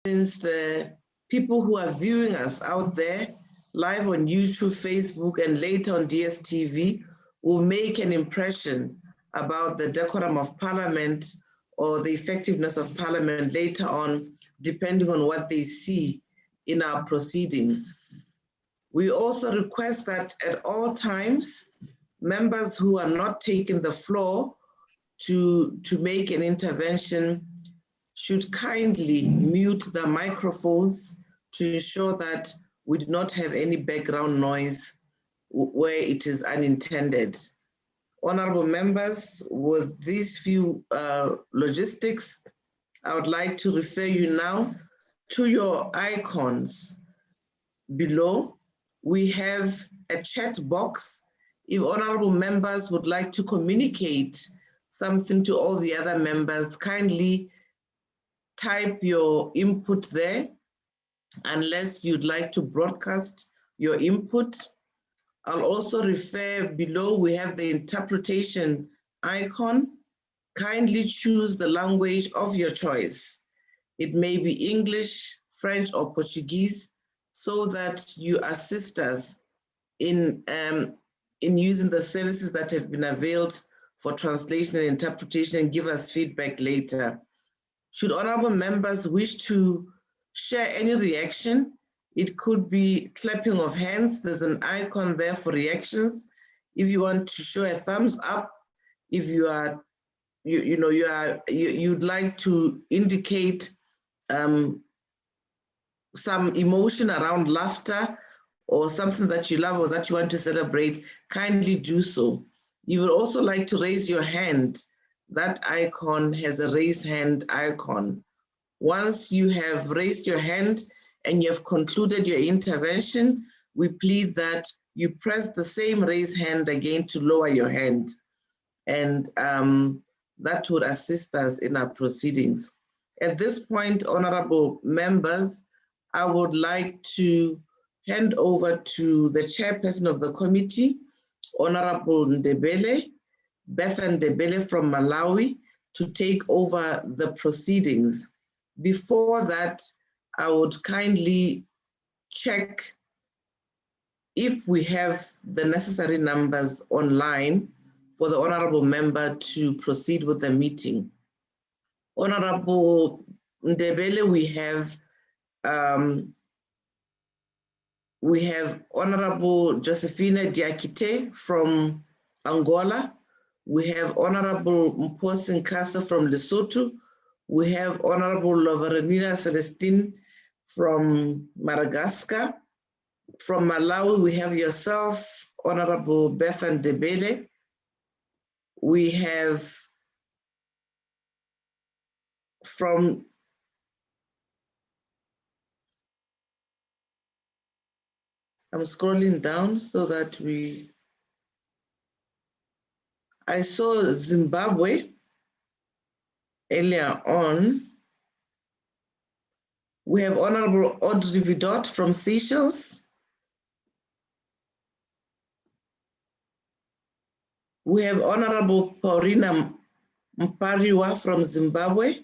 since the people who are viewing us out there live on YouTube, Facebook, and later on DSTV will make an impression about the decorum of Parliament or the effectiveness of Parliament later on, depending on what they see in our proceedings. We also request that at all times, members who are not taking the floor to make an intervention should kindly mute the microphones to ensure that we do not have any background noise where it is unintended. Honorable members, with these few logistics, I would like to refer you now to your icons below. We have a chat box. If honorable members would like to communicate something to all the other members, kindly type your input there, unless you'd like to broadcast your input. I'll also refer below, we have the interpretation icon. Kindly choose the language of your choice. It may be English, French, or Portuguese, so that you assist us in using the services that have been availed for translation and interpretation and give us feedback later. Should honorable members wish to share any reaction, it could be clapping of hands. There's an icon there for reactions. If you want to show a thumbs up, if you are, you'd like to indicate some emotion around laughter or something that you love or that you want to celebrate, kindly do so. You would also like to raise your hand. That icon has a raise hand icon. Once you have raised your hand and you have concluded your intervention, we plead that you press the same raise hand again to lower your hand. And that would assist us in our proceedings. At this point, honorable members, I would like to hand over to the chairperson of the committee, Honorable Ndebele, Bethan Ndebele from Malawi, to take over the proceedings. Before that, I would kindly check if we have the necessary numbers online for the honorable member to proceed with the meeting. Honorable Ndebele, we have Honorable Josephina Diakite from Angola. We have Honorable Mposi Nkasa from Lesotho. We have Honorable Loverenina Celestine from Madagascar. From Malawi, we have yourself, Honorable Bethan Ndebele. We have from I'm scrolling down so that I saw Zimbabwe earlier on. We have Honorable Audrey Vidot from Seychelles. We have Honorable Paulina Mpariwa from Zimbabwe.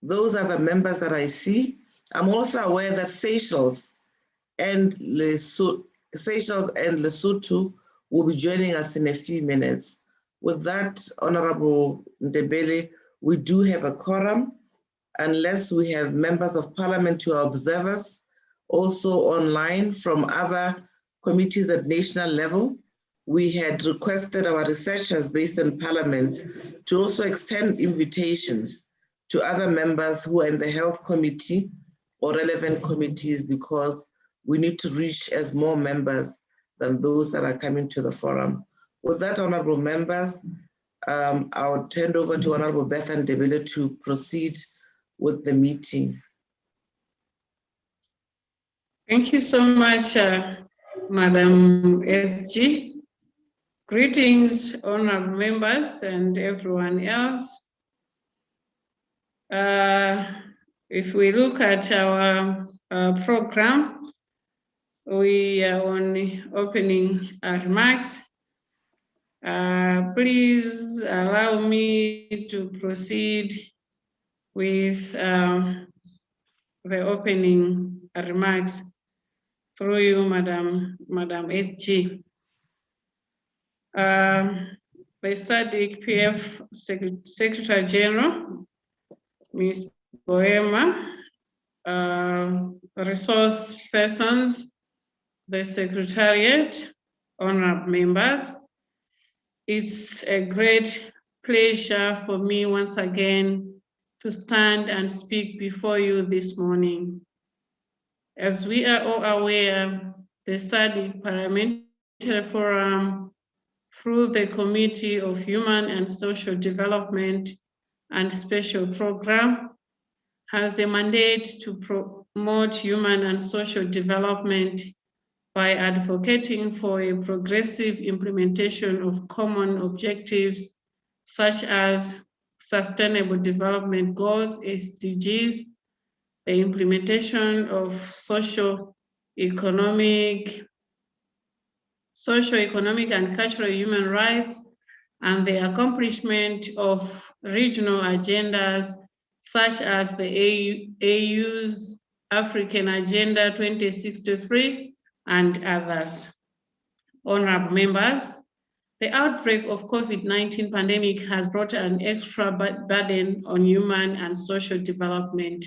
Those are the members that I see. I'm also aware that Seychelles and Lesotho will be joining us in a few minutes. With that, Honorable Ndebele, we do have a quorum, unless we have members of parliament who are observers, also online from other committees at national level. We had requested our researchers based in parliament to also extend invitations to other members who are in the health committee or relevant committees, because we need to reach as more members than those that are coming to the forum. With that, honorable members, I'll turn over to Honorable Bethan Ndebele to proceed with the meeting. Thank you so much, Madam SG. Greetings, honorable members and everyone else. If we look at our program, we are on opening remarks. Please allow me to proceed with the opening remarks through you, Madam SG. The Sadiq PF Secretary General, Ms. Boema, resource persons, the Secretariat, honorable members. It's a great pleasure for me once again to stand and speak before you this morning. As we are all aware, the Sadiq Parliamentary Forum, through the Committee of Human and Social Development and Special Program, has a mandate to promote human and social development by advocating for a progressive implementation of common objectives such as Sustainable Development Goals, SDGs, the implementation of socio-economic and cultural human rights, and the accomplishment of regional agendas such as the AU's African Agenda 2063 and others. Honorable members, the outbreak of COVID-19 pandemic has brought an extra burden on human and social development,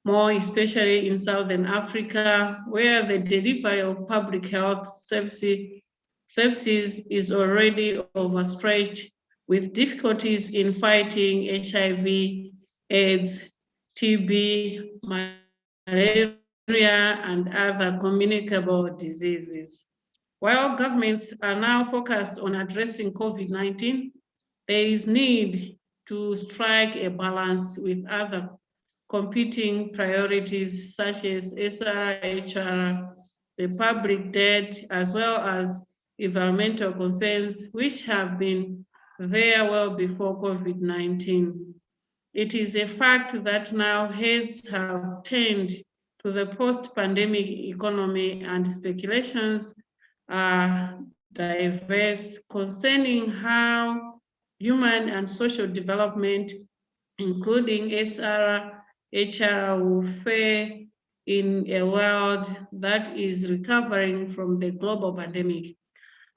more especially in Southern Africa, where the delivery of public health services is already overstretched, with difficulties in fighting HIV, AIDS, TB, malaria, and other communicable diseases. While governments are now focused on addressing COVID-19, there is need to strike a balance with other competing priorities such as SRHR, the public debt, as well as environmental concerns, which have been there well before COVID-19. It is a fact that now heads have turned to the post-pandemic economy, and speculations are diverse concerning how human and social development, including SRHR, will fare in a world that is recovering from the global pandemic.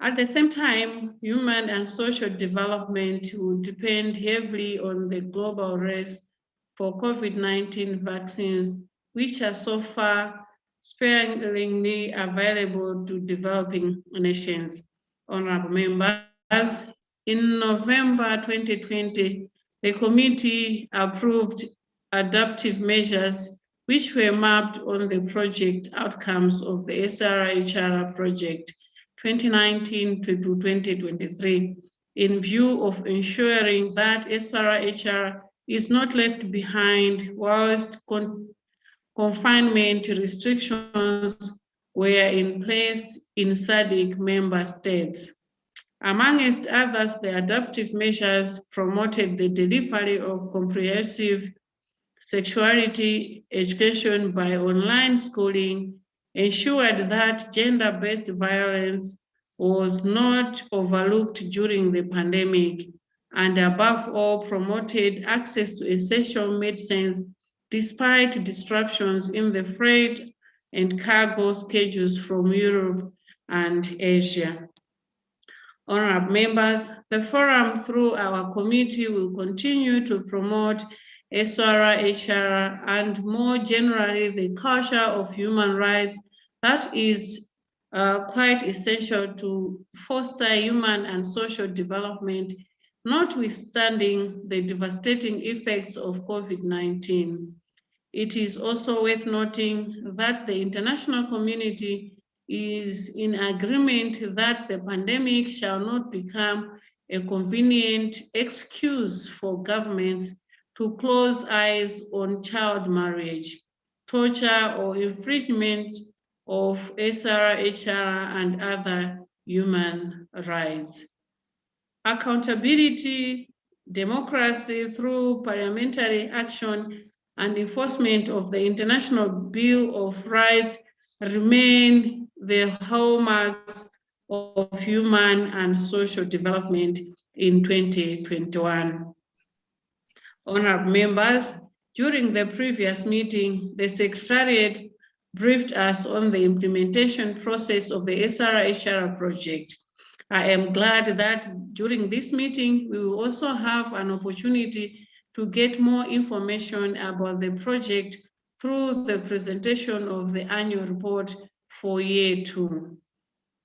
At the same time, human and social development will depend heavily on the global race for COVID-19 vaccines, which are so far sparingly available to developing nations. Honorable members, in November 2020, the committee approved adaptive measures which were mapped on the project outcomes of the SRHR project 2019 to 2023, in view of ensuring that SRHR is not left behind whilst confinement restrictions were in place in SADC member states. Amongst others, the adaptive measures promoted the delivery of comprehensive sexuality education by online schooling, ensured that gender-based violence was not overlooked during the pandemic, and above all, promoted access to essential medicines despite disruptions in the freight and cargo schedules from Europe and Asia. Honorable members, the forum through our committee will continue to promote SRHR and more generally the culture of human rights that is quite essential to foster human and social development, notwithstanding the devastating effects of COVID-19. It is also worth noting that the international community is in agreement that the pandemic shall not become a convenient excuse for governments to close eyes on child marriage, torture, or infringement of SRHR and other human rights. Accountability, democracy through parliamentary action, and enforcement of the International Bill of Rights remain the hallmarks of human and social development in 2021. Honorable members, During the previous meeting, the Secretariat briefed us on the implementation process of the SRHR project. I am glad that during this meeting, we will also have an opportunity to get more information about the project through the presentation of the annual report for year 2.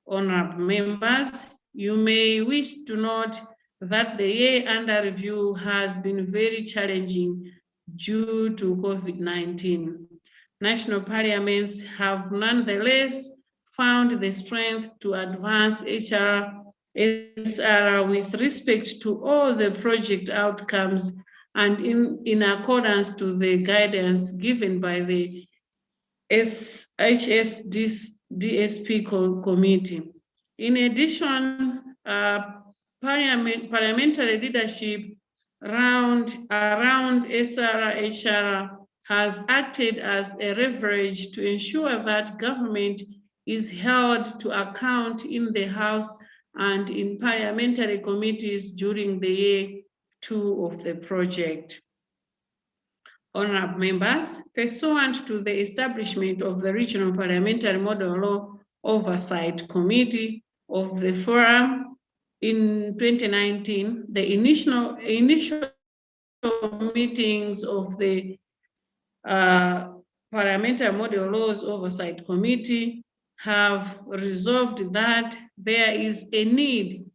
Honorable members, you may wish to note that the year under review has been very challenging due to COVID-19. National parliaments have nonetheless found the strength to advance SR with respect to all the project outcomes and in accordance to the guidance given by the HSDSP committee. In addition, parliamentary leadership around SRHR has acted as a leverage to ensure that government is held to account in the House and in parliamentary committees during the year 2 of the project. Honorable members, pursuant to the establishment of the Regional Parliamentary Model Law Oversight Committee of the Forum in 2019, the initial meetings of the Parliamentary Model Laws Oversight Committee have resolved that there is a need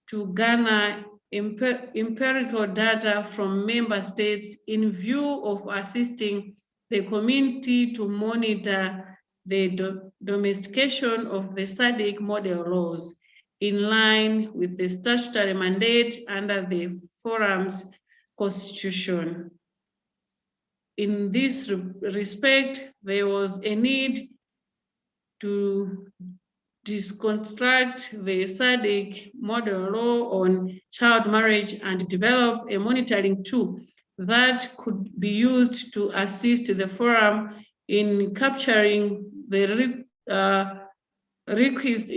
to garner empirical data from member states in view of assisting the community to monitor the domestication of the Sadiq model laws in line with the statutory mandate under the Forum's constitution. In this respect, there was a need to deconstruct the Sadiq model law on child marriage and develop a monitoring tool that could be used to assist the forum in capturing the requisite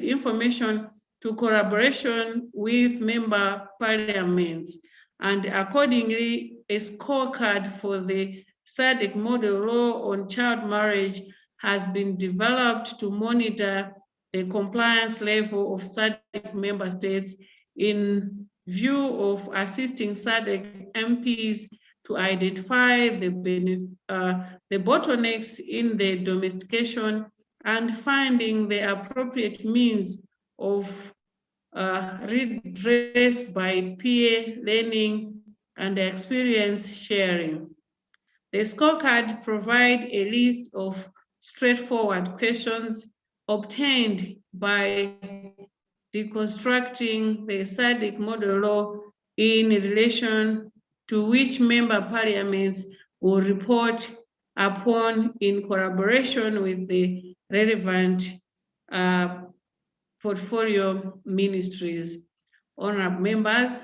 information to collaboration with member parliaments, and accordingly a scorecard for the Sadiq model law on child marriage has been developed to monitor the compliance level of SADC member states in view of assisting SADC MPs to identify the bottlenecks in the domestication and finding the appropriate means of redress by peer learning and experience sharing. The scorecard provides a list of straightforward questions obtained by deconstructing the Sadiq model law in relation to which member parliaments will report upon in collaboration with the relevant portfolio ministries. Honorable members,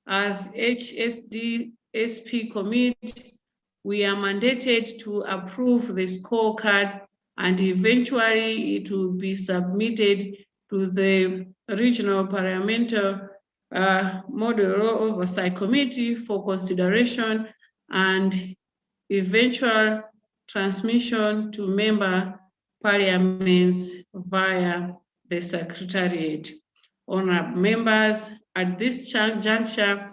as HSDSP committee, we are mandated to approve the scorecard and eventually it will be submitted to the Regional Parliamentary Model Law Oversight Committee for consideration and eventual transmission to member parliaments via the Secretariat. Honorable members, at this juncture,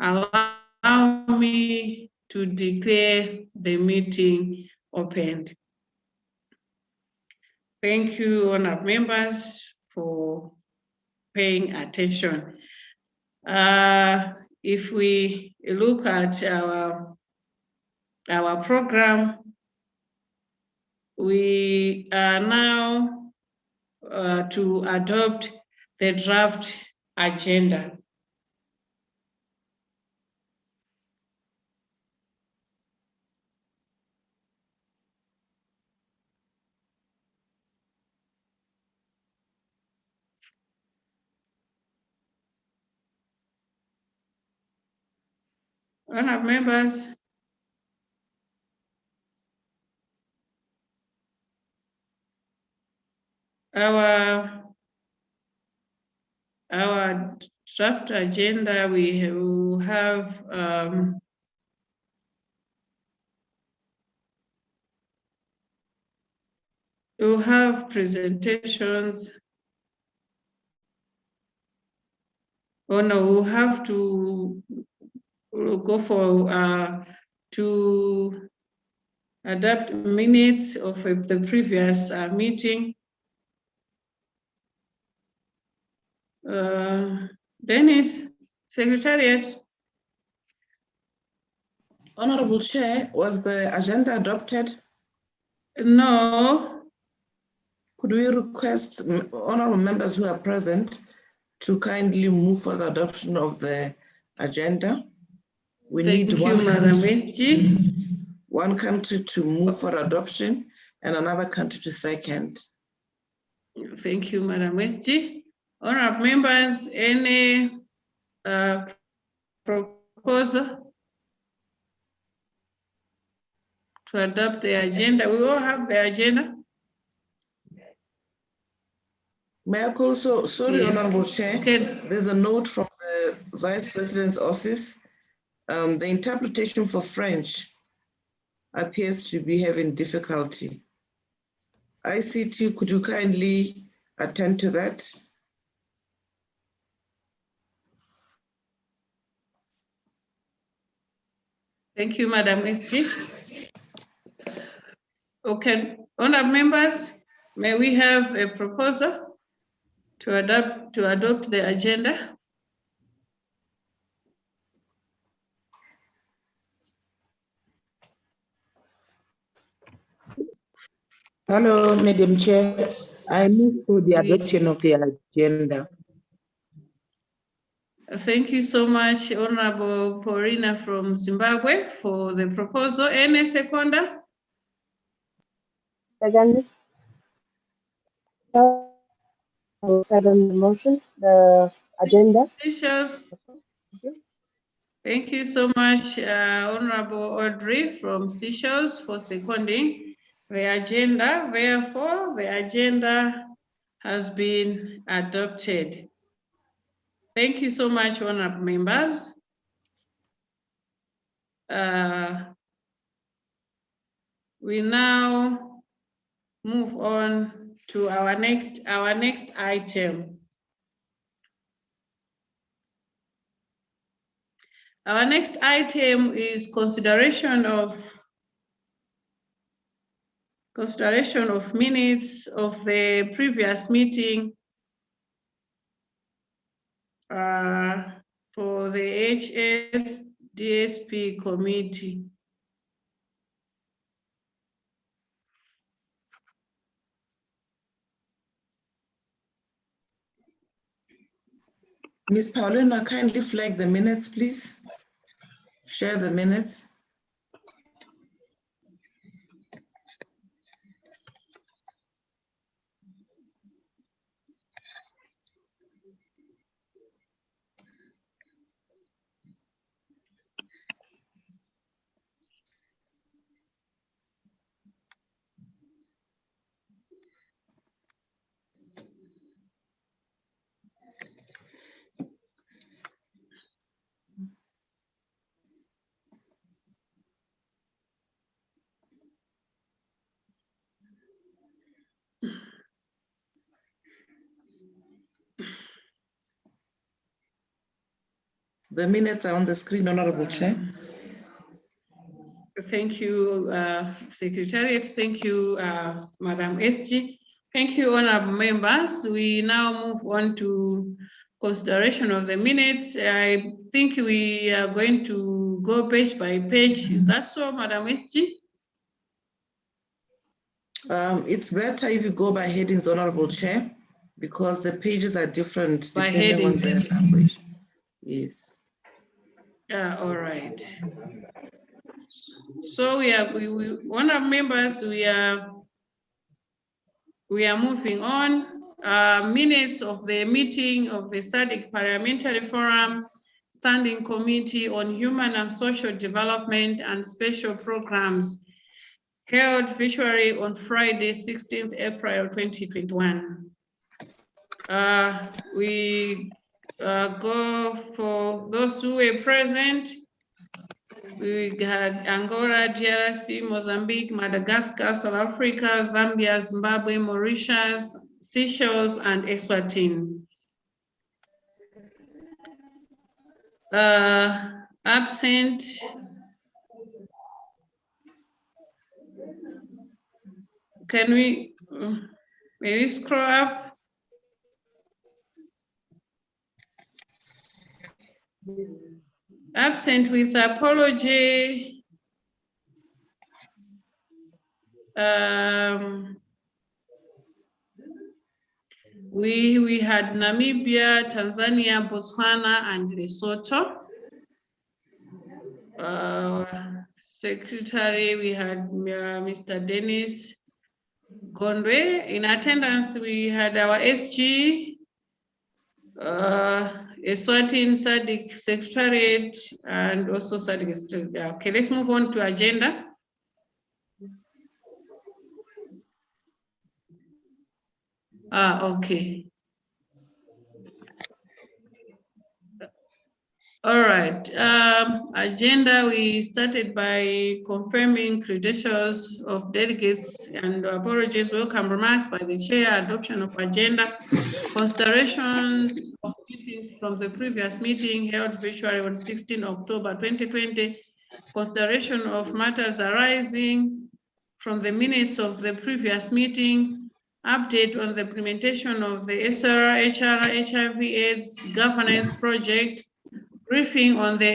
allow me to declare the meeting opened. Thank you, honorable members, for paying attention. If we look at our program, we are now to adopt the draft agenda. Honorable members, our draft agenda, we have we'll have presentations. Oh no, we'll have to go for to adapt minutes of the previous meeting. Dennis, Secretariat. Honorable Chair, was the agenda adopted? No. Could we request honorable members who are present to kindly move for the adoption of the agenda? We need one country to move for adoption and another country to second. Thank you, Madam SG. Honorable members, any proposal to adopt the agenda? We all have the agenda. May I also, sorry, yes. Honorable Chair, okay. There's a note from the Vice President's office. The interpretation for French appears to be having difficulty. ICT, could you kindly attend to that? Thank you, Madam SG. Okay, honorable members, may we have a proposal to adopt the agenda? Hello, Madam Chair. I move for the adoption of the agenda. Thank you so much, Honorable Paulina from Zimbabwe, for the proposal. Any seconder? Second. I will second the motion, the agenda. Thank you so much, Honorable Audrey from Seychelles, for seconding the agenda. Therefore, the agenda has been adopted. Thank you so much, honorable members. We now move on to our next item. Our next item is consideration of minutes of the previous meeting for the HSDSP committee. Ms. Paulina, kindly flag the minutes, please. Share the minutes. The minutes are on the screen, Honorable Chair. Thank you, Secretariat. Thank you, Madam SG. Thank you, honorable members. We now move on to consideration of the minutes. I think we are going to go page by page. Is that so, Madam SG? It's better if you go by headings, Honorable Chair, because the pages are different by depending on the language. Yes. All right. So honorable members, we are moving on. Minutes of the meeting of the Sadiq Parliamentary Forum Standing Committee on Human and Social Development and Special Programs held virtually on Friday, 16th April 2021. We go for those who were present. We had Angola, DRC, Mozambique, Madagascar, South Africa, Zambia, Zimbabwe, Mauritius, Seychelles, and Eswatini. Absent. Can we maybe scroll up? Absent with apology. We had Namibia, Tanzania, Botswana, and Lesotho. Secretary, we had Mr. Dennis Gondwe. In attendance, we had our SG, Eswatini, Sadiq Secretariat, and also Sadiq. Okay, let's move on to agenda. Okay. All right, agenda, we started by confirming credentials of delegates and apologies, welcome remarks by the chair, adoption of agenda, consideration of meetings from the previous meeting held virtually on 16 October 2020, consideration of matters arising from the minutes of the previous meeting, update on the implementation of the SRHR HIV-AIDS Governance Project, briefing on the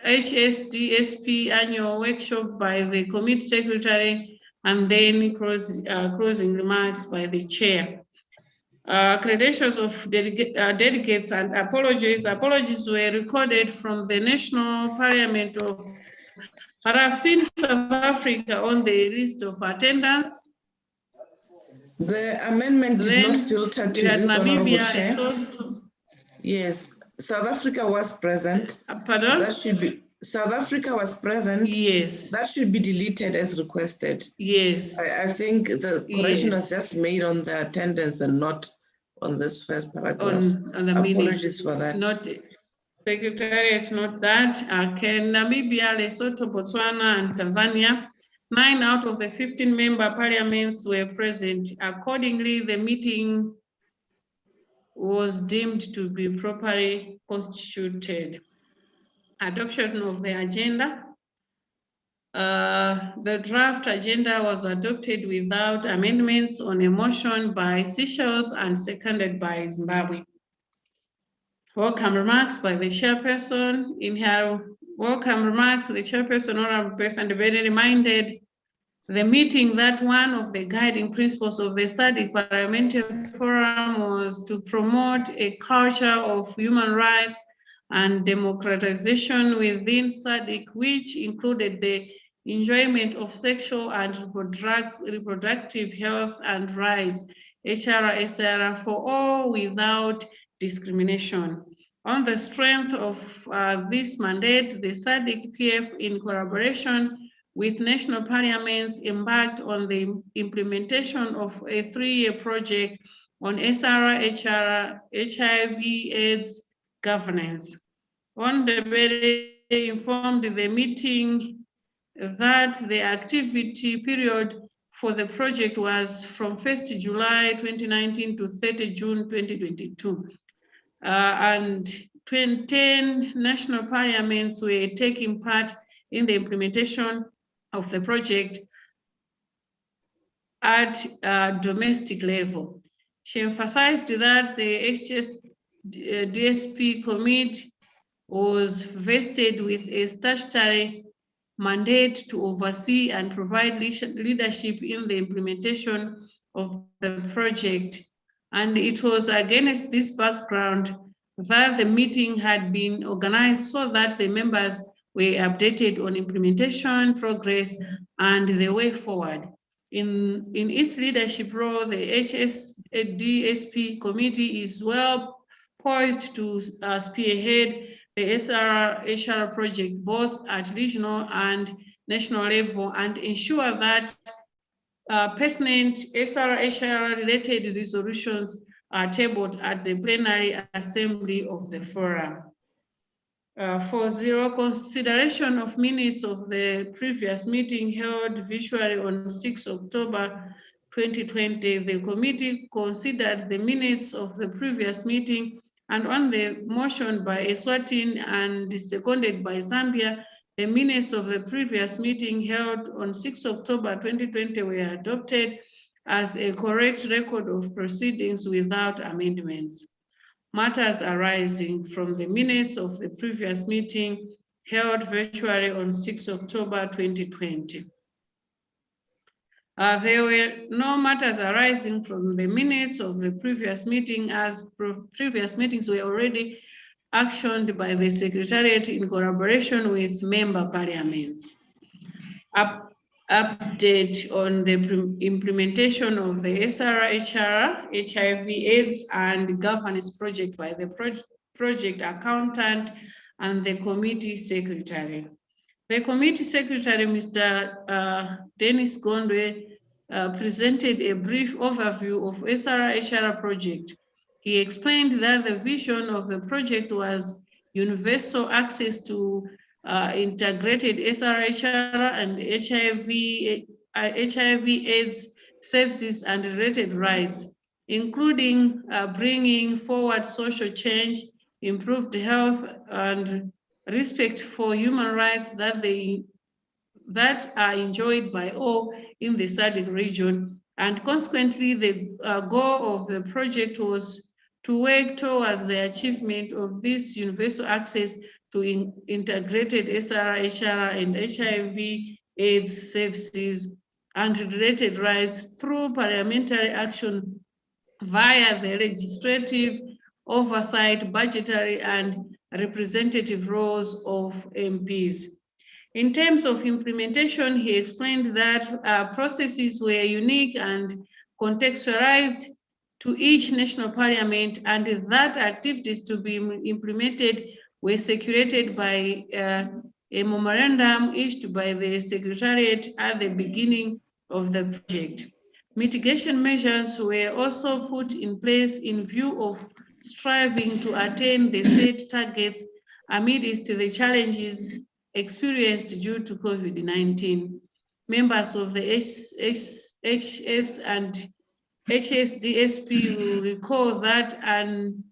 HSDSP annual workshop by the committee secretary, and then closing remarks by the chair. Credentials of delegates and apologies. Apologies were recorded from the National Parliament but I've seen South Africa on the list of attendance. The amendment did not filter to this honorable chair. Yes, South Africa was present. Pardon? That should be, South Africa was present. Yes. That should be deleted as requested. Yes. I think the correction was just made on the attendance and not on this first paragraph. On the apologies for that. Not Secretariat, not that. Namibia, Lesotho, Botswana, and Tanzania. 9 out of the 15-member parliaments were present. Accordingly, the meeting was deemed to be properly constituted. Adoption of the agenda. The draft agenda was adopted without amendments on a motion by Seychelles and seconded by Zimbabwe. Welcome remarks by the chairperson. In her welcome remarks, the chairperson, Honorable Beth and reminded the meeting that one of the guiding principles of the Sadiq Parliamentary Forum was to promote a culture of human rights and democratization within Sadiq, which included the enjoyment of sexual and reproductive health and rights, SRHR, for all without discrimination. On the strength of this mandate, the Sadiq PF, in collaboration with national parliaments, embarked on the implementation of a 3-year project on SRHR HIV-AIDS governance. On the very informed the meeting that the activity period for the project was from 1st July 2019 to 30 June 2022. And 10 national parliaments were taking part in the implementation of the project at domestic level. She emphasized that the HSDSP committee was vested with a statutory mandate to oversee and provide leadership in the implementation of the project. And it was against this background that the meeting had been organized so that the members were updated on implementation, progress, and the way forward. In its leadership role, the HSDSP committee is well poised to spearhead the SRHR project both at regional and national level and ensure that pertinent SRHR related resolutions are tabled at the plenary assembly of the forum. 4.0, consideration of minutes of the previous meeting held virtually on 6 October 2020. The committee considered the minutes of the previous meeting, and on the motion by Eswatini and seconded by Zambia, the minutes of the previous meeting held on 6 October 2020 were adopted as a correct record of proceedings without amendments. Matters arising from the minutes of the previous meeting held virtually on 6 October 2020. There were no matters arising from the minutes of the previous meeting, as previous meetings were already actioned by the Secretariat in collaboration with member parliaments. Update on the implementation of the SRHR HIV-AIDS and Governance Project by the project accountant and the committee secretary. The committee secretary, Mr. Dennis Gondwe, presented a brief overview of SRHR project. He explained that the vision of the project was universal access to integrated SRHR and HIV-AIDS services and related rights, including bringing forward social change, improved health, and respect for human rights that are enjoyed by all in the Sadiq region. And consequently, the goal of the project was to work towards the achievement of this universal access to integrated SRHR and HIV-AIDS services and related rights through parliamentary action via the legislative oversight, budgetary, and representative roles of MPs. In terms of implementation, he explained that processes were unique and contextualized to each national parliament, and that activities to be implemented were circulated by a memorandum issued by the Secretariat at the beginning of the project. Mitigation measures were also put in place in view of striving to attain the set targets amidst the challenges experienced due to COVID-19. Members of the HS and HSDSP will recall that an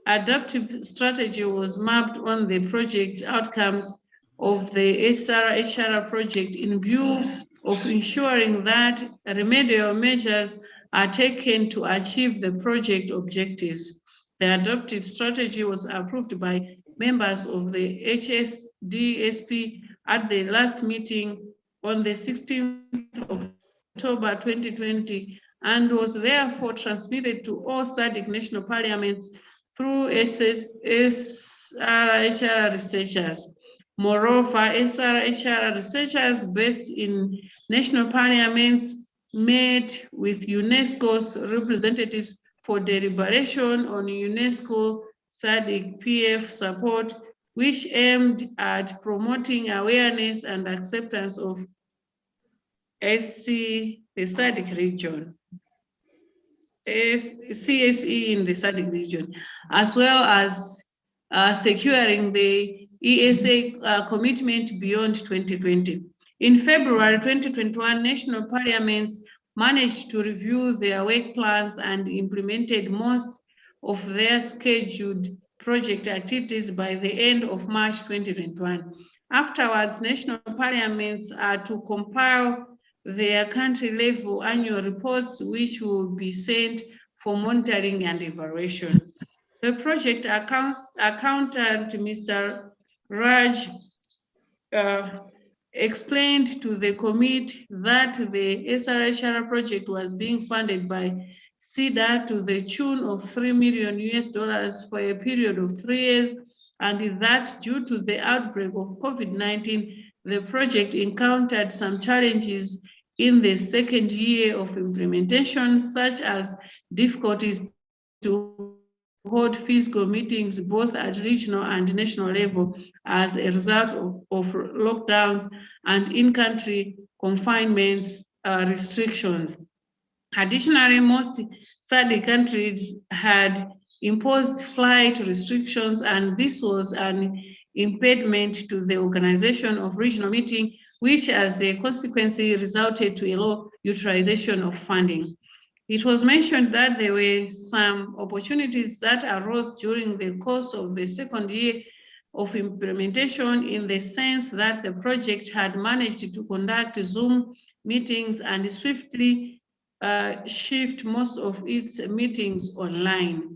adaptive strategy was mapped on the project outcomes of the SRHR project in view of ensuring that remedial measures are taken to achieve the project objectives. The adopted strategy was approved by members of the HSDSP at the last meeting on the 16th of October 2020 and was therefore transmitted to all SADC national parliaments through SRHR researchers. Moreover, SRHR researchers based in national parliaments met with UNESCO's representatives for deliberation on UNESCO SADC PF support, which aimed at promoting awareness and acceptance of the SADC region, CSE in the SADC region, as well as securing the ESA commitment beyond 2020. In February 2021, national parliaments managed to review their work plans and implemented most of their scheduled project activities by the end of March 2021. Afterwards, national parliaments are to compile their country-level annual reports, which will be sent for monitoring and evaluation. The project accountant, Mr. Raj, explained to the committee that the SRHR project was being funded by CEDA to the tune of $3 million for a period of 3 years, and that due to the outbreak of COVID-19, the project encountered some challenges in the second year of implementation, such as difficulties to hold physical meetings both at regional and national level as a result of lockdowns and in-country confinements restrictions. Additionally, most SADC countries had imposed flight restrictions, and this was an impediment to the organization of regional meeting, which as a consequence resulted to a low utilization of funding. It was mentioned that there were some opportunities that arose during the course of the second year of implementation, in the sense that the project had managed to conduct Zoom meetings and swiftly shift most of its meetings online.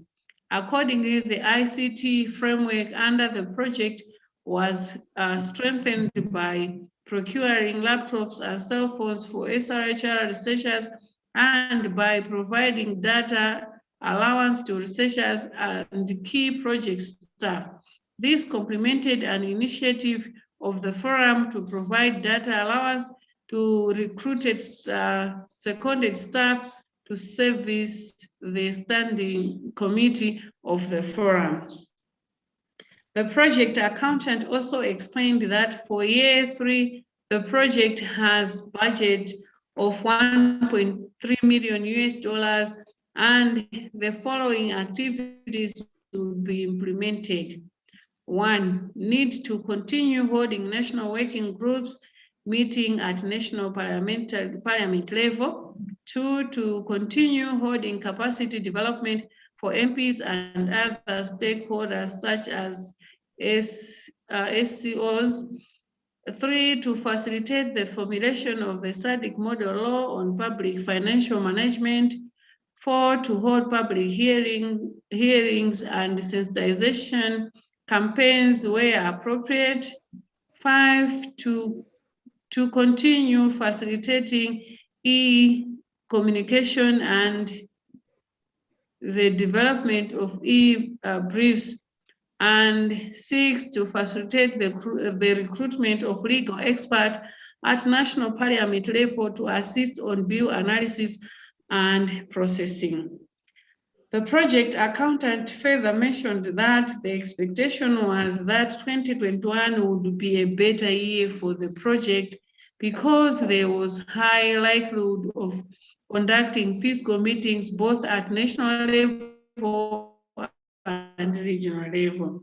Accordingly, the ICT framework under the project was strengthened by procuring laptops and cell phones for SRHR researchers and by providing data allowance to researchers and key project staff. This complemented an initiative of the forum to provide data allowance to recruited seconded staff to service the standing committee of the forum. The project accountant also explained that for year 3, the project has budget of $1.3 million and the following activities will be implemented. 1, need to continue holding national working groups meeting at national parliament level. 2, to continue holding capacity development for MPs and other stakeholders such as SCOs. 3, to facilitate the formulation of the Sadiq model law on public financial management. 4, to hold public hearings and sensitization campaigns where appropriate. 5, to continue facilitating e-communication and the development of e-briefs. And 6, to facilitate the recruitment of legal experts at national parliament level to assist on bill analysis and processing. The project accountant further mentioned that the expectation was that 2021 would be a better year for the project because there was high likelihood of conducting fiscal meetings both at national level and regional level.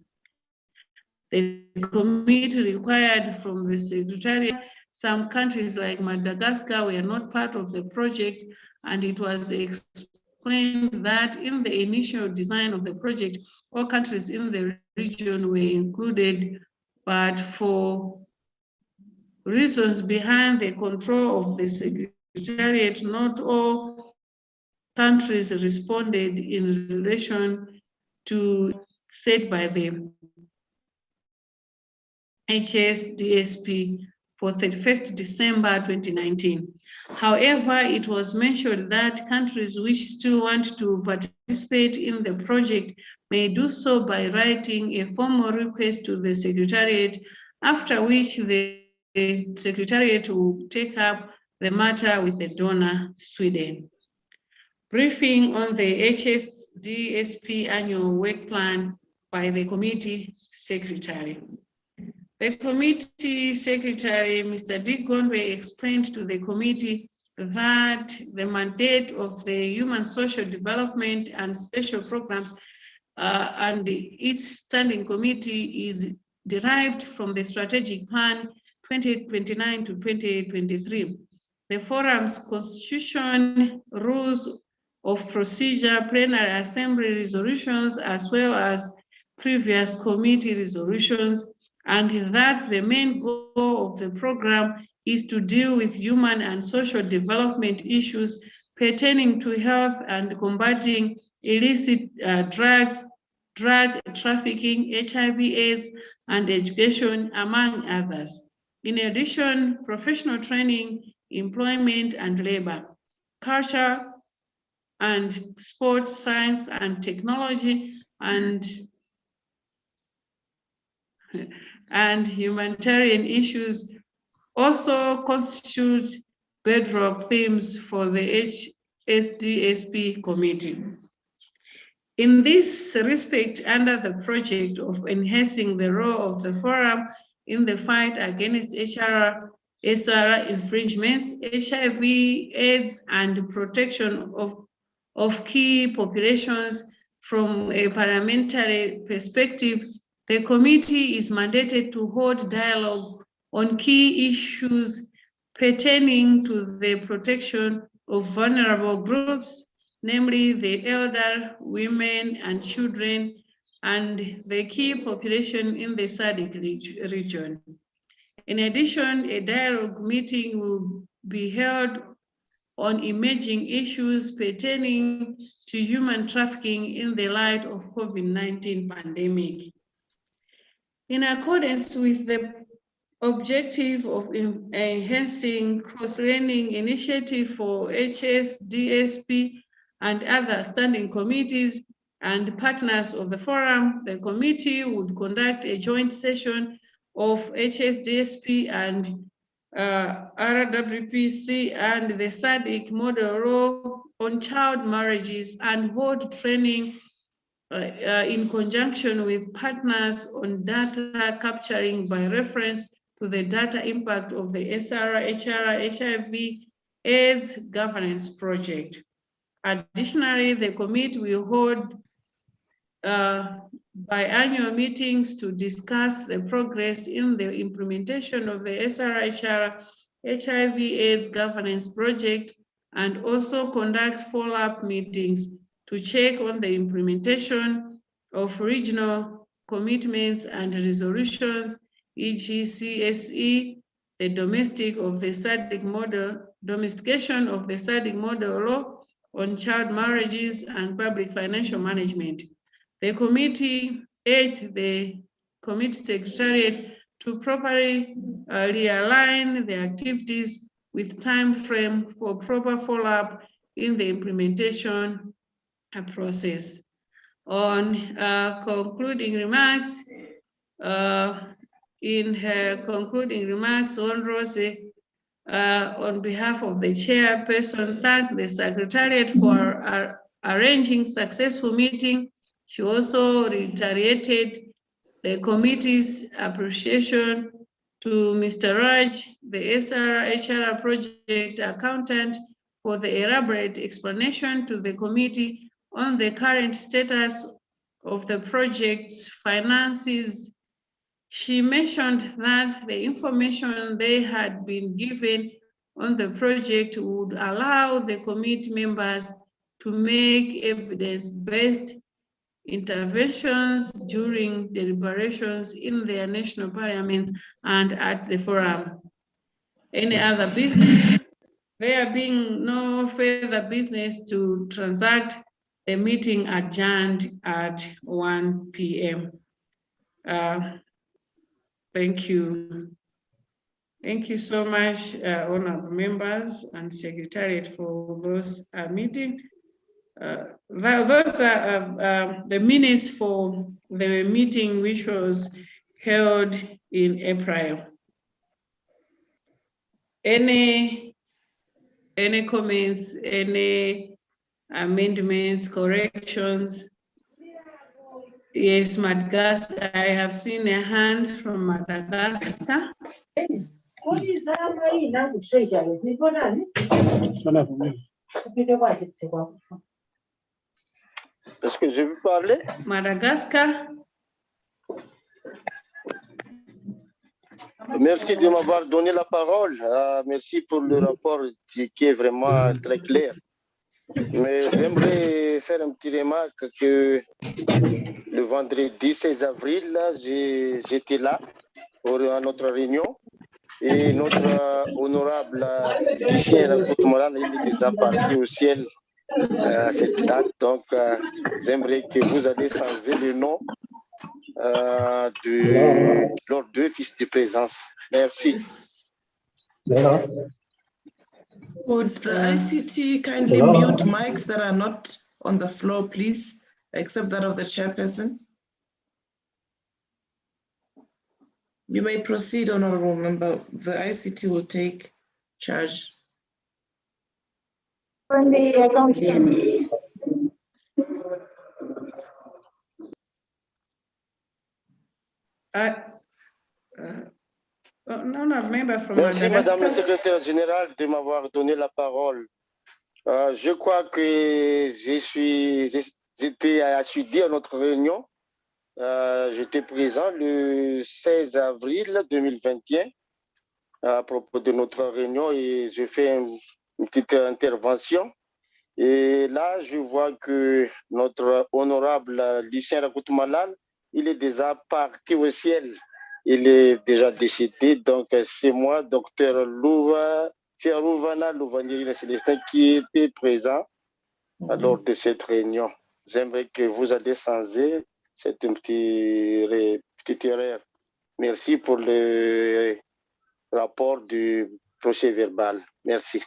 The committee required from the Secretariat, some countries like Madagascar were not part of the project, and it was explained that in the initial design of the project, all countries in the region were included, but for reasons behind the control of the Secretariat, not all countries responded in relation to set by the HSDSP for 31st December 2019. However, it was mentioned that countries which still want to participate in the project may do so by writing a formal request to the Secretariat, after which the Secretariat will take up the matter with the donor, Sweden. Briefing on the HSDSP annual work plan by the committee secretary. The committee secretary, Mr. Digonwe, explained to the committee that the mandate of the Human Social Development and Special Programs and its standing committee is derived from the strategic plan 2029 to 2023. The forum's constitution, rules of procedure, plenary assembly resolutions, as well as previous committee resolutions, and that the main goal of the program is to deal with human and social development issues pertaining to health and combating illicit drugs, drug trafficking, HIV/AIDS, and education, among others. In addition, professional training, employment and labor, culture and sports, science and technology, and humanitarian issues also constitute bedrock themes for the HSDSP committee. In this respect, under the project of enhancing the role of the forum in the fight against SRHR infringements, HIV/AIDS, and protection of key populations, from a parliamentary perspective, the committee is mandated to hold dialogue on key issues pertaining to the protection of vulnerable groups, namely the elder, women, and children, and the key population in the Sadiq region. In addition, a dialogue meeting will be held on emerging issues pertaining to human trafficking in the light of COVID-19 pandemic. In accordance with the objective of enhancing cross-learning initiative for HSDSP and other standing committees and partners of the forum, the committee would conduct a joint session of HSDSP and RWPC and the Sadiq model law on child marriages and hold training in conjunction with partners on data capturing by reference to the data impact of the SRHR HIV-AIDS Governance Project. Additionally, the committee will hold biannual meetings to discuss the progress in the implementation of the SRHR HIV-AIDS Governance Project and also conduct follow-up meetings to check on the implementation of regional commitments and resolutions, e.g. CSE, the domestication of the Sadiq model law on child marriages and public financial management. The committee urged the committee secretariat to properly realign the activities with time frame for proper follow-up in the implementation process. On concluding remarks, in her concluding remarks, Rose, on behalf of the chairperson, thanked the secretariat for arranging successful meeting. She also reiterated the committee's appreciation to Mr. Raj, the SRHR project accountant, for the elaborate explanation to the committee on the current status of the project's finances. She mentioned that the information they had been given on the project would allow the committee members to make evidence-based interventions during deliberations in their national parliament and at the forum. Any other business? There being no further business to transact, the meeting adjourned at 1 p.m. Thank you. Thank you so much, honorable members and secretariat, for those meeting. Those are the minutes for the meeting which was held in April. Any comments, any amendments, corrections? Yes, Madagascar. I have seen a hand from Madagascar. Est-ce que je peux parler? Madagascar. Merci de m'avoir donné la parole. Merci pour le rapport qui est vraiment très clair. Mais j'aimerais faire une petite remarque que le vendredi 16 avril, j'étais là pour notre réunion et notre honorable Michel Moral, il est déjà parti au ciel à cette date. Donc, j'aimerais que vous allez changer le nom de leurs deux fiches de présence. Merci. Would the ICT kindly mute mics that are not on the floor, please, except that of the chairperson? You may proceed, honorable member. The ICT will take charge. Merci, Madame la Secrétaire Générale, de m'avoir donné la parole. Je crois que étaient assidus à notre réunion. J'étais présent le 16 avril 2021 à propos de notre réunion et je fais une petite intervention. Et là, je vois que notre honorable Lucien Rakoutou-Malal, il est déjà parti au ciel. Il est déjà décédé. Donc, c'est moi, docteur Fiarouvana Louvaniri Célestin, qui était présent lors de cette réunion. J'aimerais que vous allez changer cette petite erreur. Merci pour le rapport du procès verbal. Merci.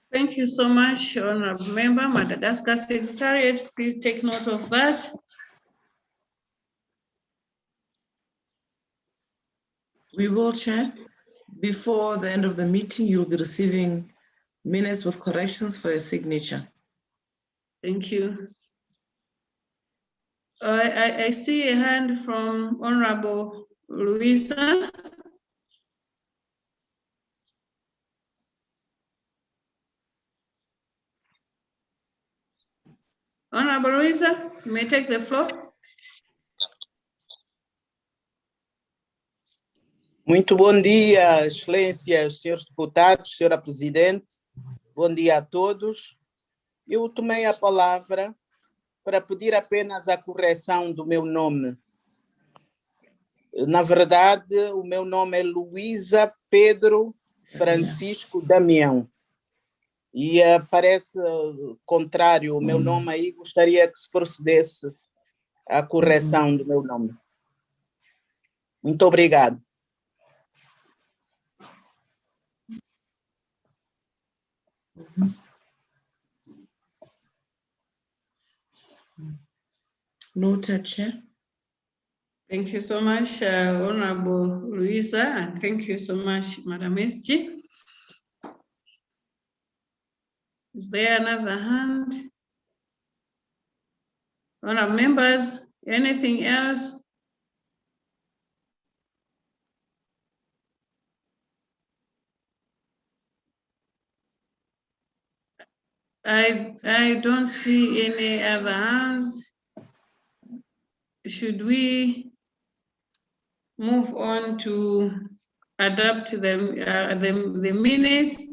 Thank you so much, Honorable Member. Madagascar Secretariat, please take note of that. We will, Chair. Before the end of the meeting, you'll be receiving minutes with corrections for your signature. Thank you. I see a hand from Honorable Louisa. Honorable Louisa, you may take the floor. Muito bom dia, excelências, senhores deputados, senhora presidente. Bom dia a todos. Eu tomei a palavra para pedir apenas a correção do meu nome. Na verdade, o meu nome é Luísa Pedro Francisco Damião. E parece contrário o meu nome aí, gostaria que se procedesse à correção do meu nome. Muito obrigado. Noted, Chair. Thank you so much, Honorable Louisa, and thank you so much, Madam SG. Is there another hand? Honorable members, anything else? I don't see any other hands. Should we move on to adopt the minutes?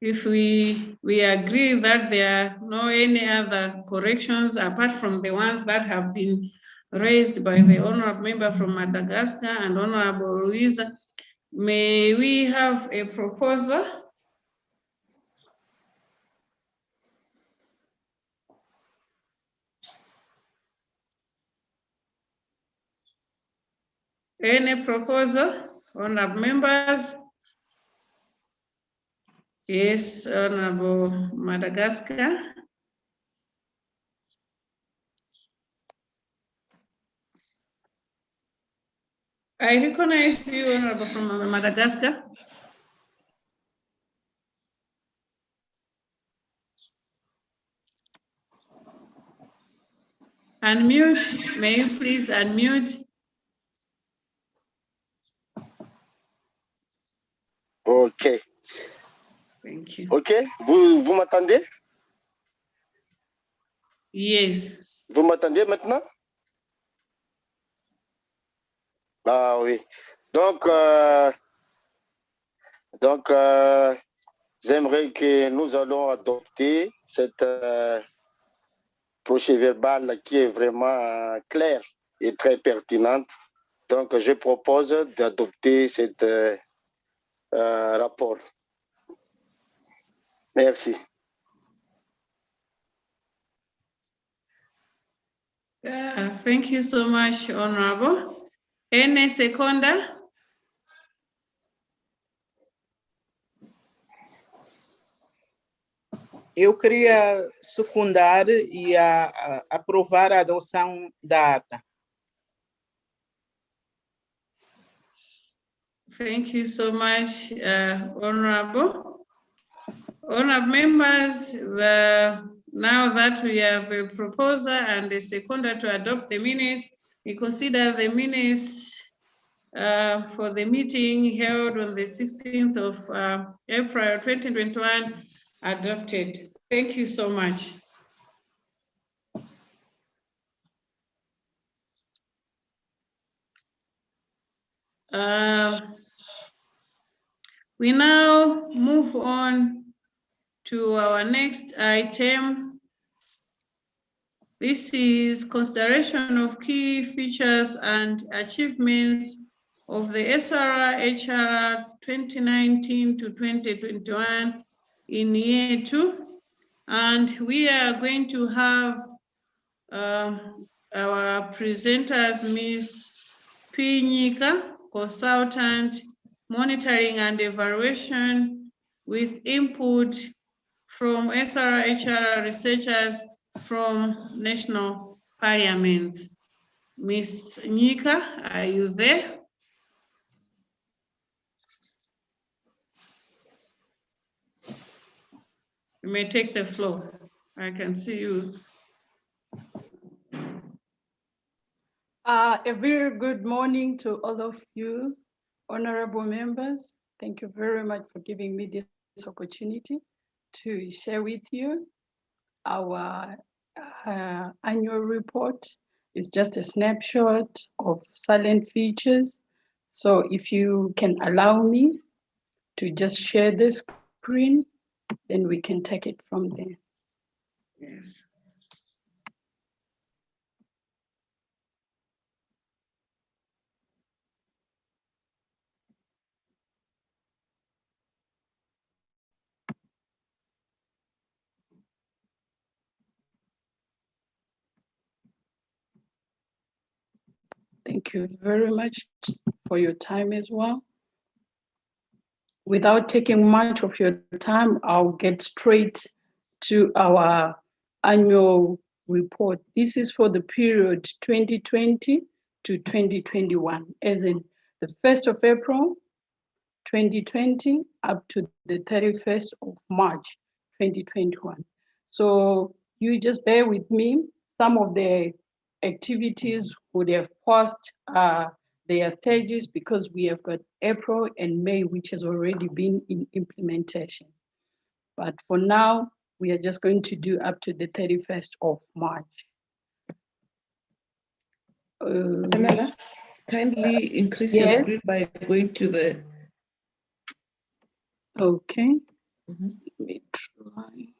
If we agree that there are no any other corrections apart from the ones that have been raised by the honorable member from Madagascar and Honorable Louisa, may we have a proposal? Any proposal, honorable members? Yes, Honorable Madagascar. I recognize you, Honorable from Madagascar. Unmute, may you please unmute? OK. Thank you. OK, vous m'entendez? Yes. Vous m'entendez maintenant? Ah oui. Donc j'aimerais que nous allons adopter cette procès verbal qui est vraiment clair et très pertinente. Donc, je propose d'adopter cet rapport. Merci. Thank you so much, Honorable. Any seconder? Eu queria secundar e aprovar a adoção da ata. Thank you so much, Honorable. Honorable members, the now that we have a proposer and a seconder to adopt the minutes, we consider the minutes for the meeting held on the 16th of April 2021 adopted. Thank you so much. We now move on to our next item. This is consideration of key features and achievements of the SRHR 2019 to 2021 in year 2. And we are going to have our presenters, Ms. P. Nyika, consultant, monitoring and evaluation with input from SRHR researchers from national parliaments. Ms. Nyika, are you there? You may take the floor. I can see you. A very good morning to all of you, honorable members. Thank you very much for giving me this opportunity to share with you our annual report. It's just a snapshot of salient features. So if you can allow me to just share the screen, then we can take it from there. Yes. Thank you very much for your time as well. Without taking much of your time, I'll get straight to our annual report. This is for the period 2020 to 2021, as in the 1st of April, 2020 up to the 31st of March, 2021. So you just bear with me. Some of the activities would have paused their stages because we have got April and May, which has already been in implementation. But for now, we are just going to do up to the 31st of March. Pamela, kindly increase yes. your screen by going to the... Okay. Let me try.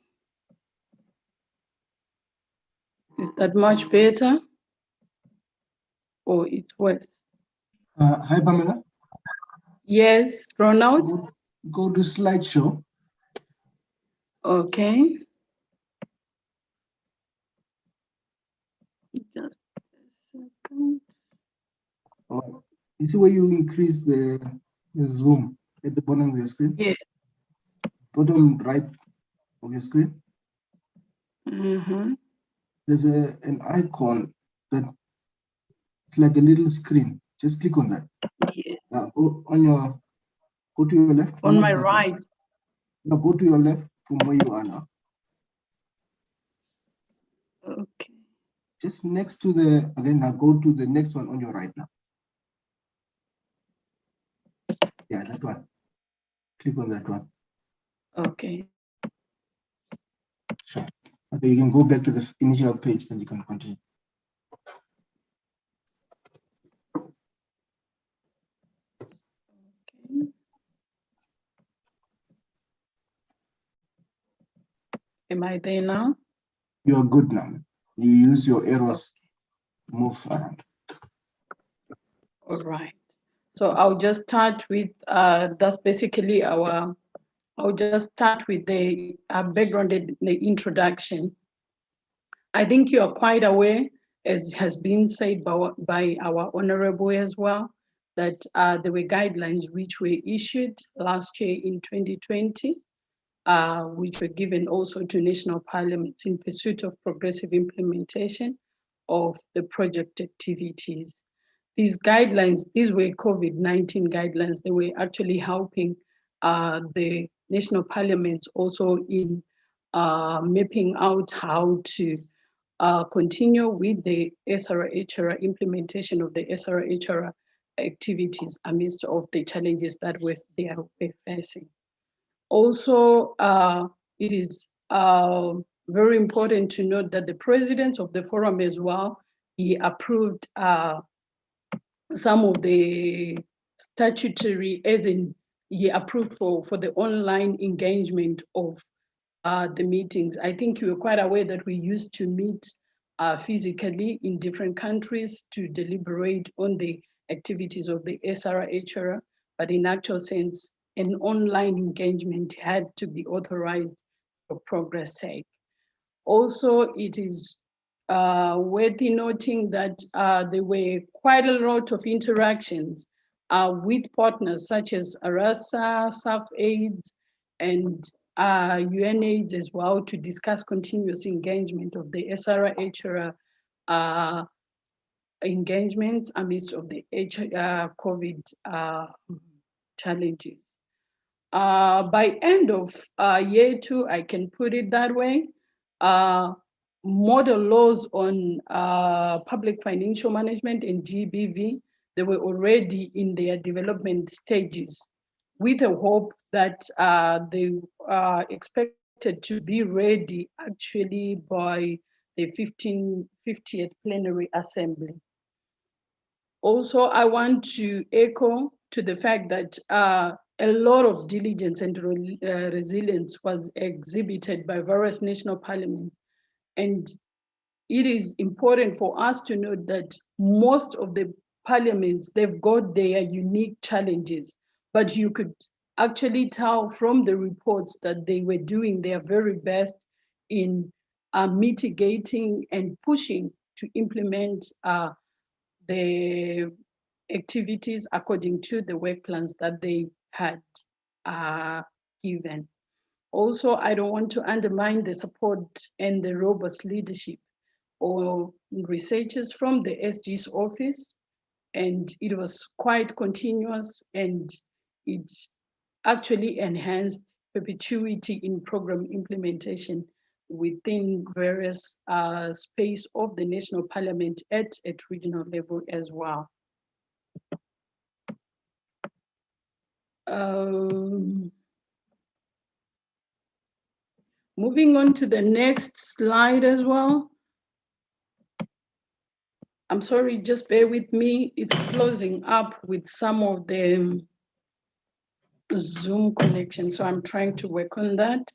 Is that much better? Or it's worse? Hi, Pamela. Yes, Ronald. Go to slideshow. Okay. Just a second. You see where you increase the zoom at the bottom of your screen? Yes. Bottom right of your screen. Mm-hmm. There's an icon that it's like a little screen. Just click on that. Yes. Go to your left. On my right. Now go to your left from where you are now. Okay. Just next to the, again, now go to the next one on your right now. Yeah, that one. Click on that one. Okay. Sure. Okay, you can go back to the initial page, then you can continue. Okay. Am I there now? You are good now. You use your arrows to move around. All right. So I'll just start with, that's basically our, I'll just start with the background, the introduction. I think you are quite aware, as has been said by our honorable as well, that there were guidelines which were issued last year in 2020, which were given also to national parliaments in pursuit of progressive implementation of the project activities. These guidelines, these were COVID-19 guidelines. They were actually helping the national parliaments also in mapping out how to continue with the SRHR implementation of the SRHR activities amidst of the challenges that they are facing. Also, it is very important to note that the president of the forum as well, he approved some of the statutory, as in he approved for the online engagement of the meetings. I think you are quite aware that we used to meet physically in different countries to deliberate on the activities of the SRHR, but in actual sense, an online engagement had to be authorized for progress sake. Also, it is worthy noting that there were quite a lot of interactions with partners such as ARASA, SAF-AIDS, and UNAIDS as well to discuss continuous engagement of the SRHR engagements amidst of the COVID challenges. By end of year 2, I can put it that way, model laws on public financial management and GBV, they were already in their development stages with a hope that they are expected to be ready actually by the 50th plenary assembly. Also, I want to echo to the fact that a lot of diligence and resilience was exhibited by various national parliaments. And it is important for us to note that most of the parliaments, they've got their unique challenges, but you could actually tell from the reports that they were doing their very best in mitigating and pushing to implement the activities according to the work plans that they had given. Also, I don't want to undermine the support and the robust leadership or researchers from the SG's office, and it was quite continuous, and it actually enhanced perpetuity in program implementation within various space of the national parliament at regional level as well. Moving on to the next slide as well. I'm sorry, just bear with me. It's closing up with some of the Zoom connection, so I'm trying to work on that.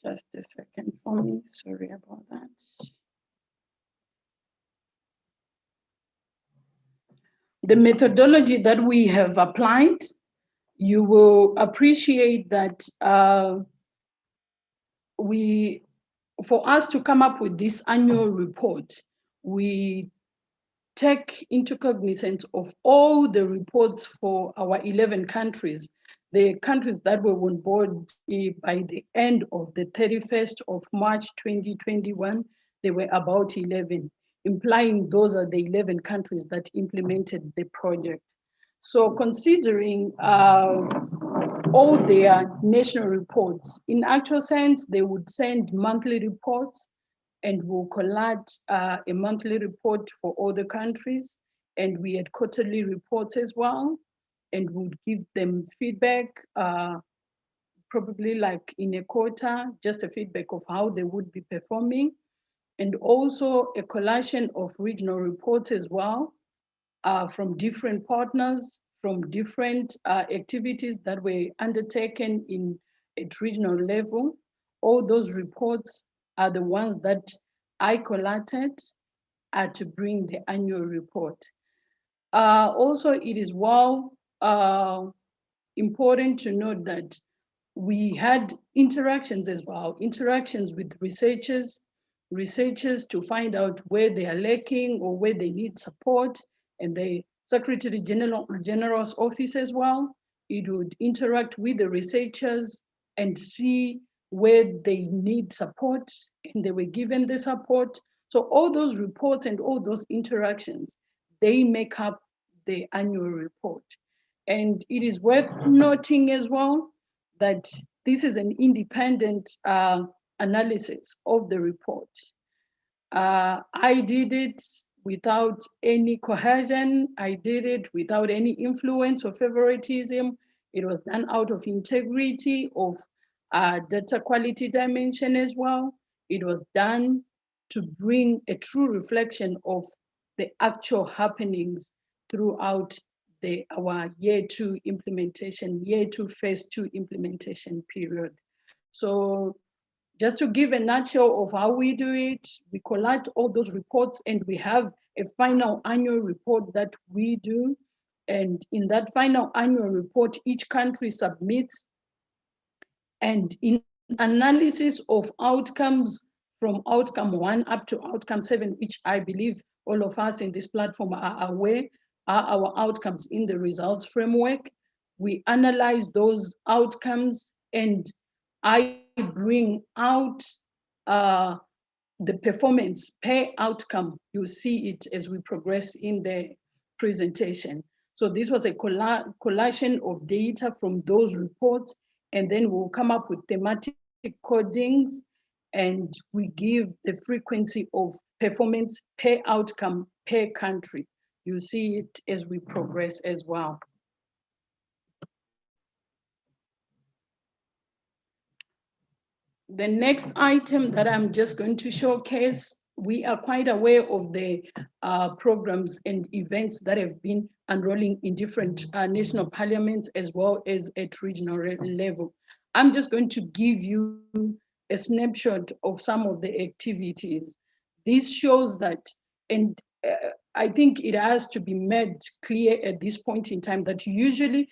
Just a second for me, sorry about that. The methodology that we have applied, you will appreciate that for us to come up with this annual report, we take into cognizance of all the reports for our 11 countries, the countries that were on board by the end of the 31st of March 2021, they were about 11, implying those are the 11 countries that implemented the project. So considering all their national reports, in actual sense, they would send monthly reports and we'll collect a monthly report for all the countries. And we had quarterly reports as well, and would give them feedback, probably like in a quarter, just a feedback of how they would be performing. And also a collation of regional reports as well, from different partners, from different activities that were undertaken at regional level. All those reports are the ones that I collated to bring the annual report. Also, it is important to note that we had interactions as well, interactions with researchers to find out where they are lacking or where they need support, and the Secretary General's office as well. It would interact with the researchers and see where they need support, and they were given the support. So all those reports and all those interactions, they make up the annual report. And it is worth noting as well that this is an independent analysis of the report. I did it without any cohesion. I did it without any influence or favoritism. It was done out of integrity of data quality dimension as well. It was done to bring a true reflection of the actual happenings throughout our year 2 implementation, year 2 phase 2 implementation period. So just to give a nutshell of how we do it, we collect all those reports and we have a final annual report that we do. And in that final annual report, each country submits, and in analysis of outcomes from outcome 1 up to outcome 7, which I believe all of us in this platform are aware are our outcomes in the results framework. We analyze those outcomes and I bring out the performance per outcome. You'll see it as we progress in the presentation. So this was a collation of data from those reports, and then we'll come up with thematic codings, and we give the frequency of performance per outcome per country. You'll see it as we progress as well. The next item that I'm just going to showcase, we are quite aware of the programs and events that have been unrolling in different national parliaments as well as at regional level. I'm just going to give you a snapshot of some of the activities. This shows that, and I think it has to be made clear at this point in time that usually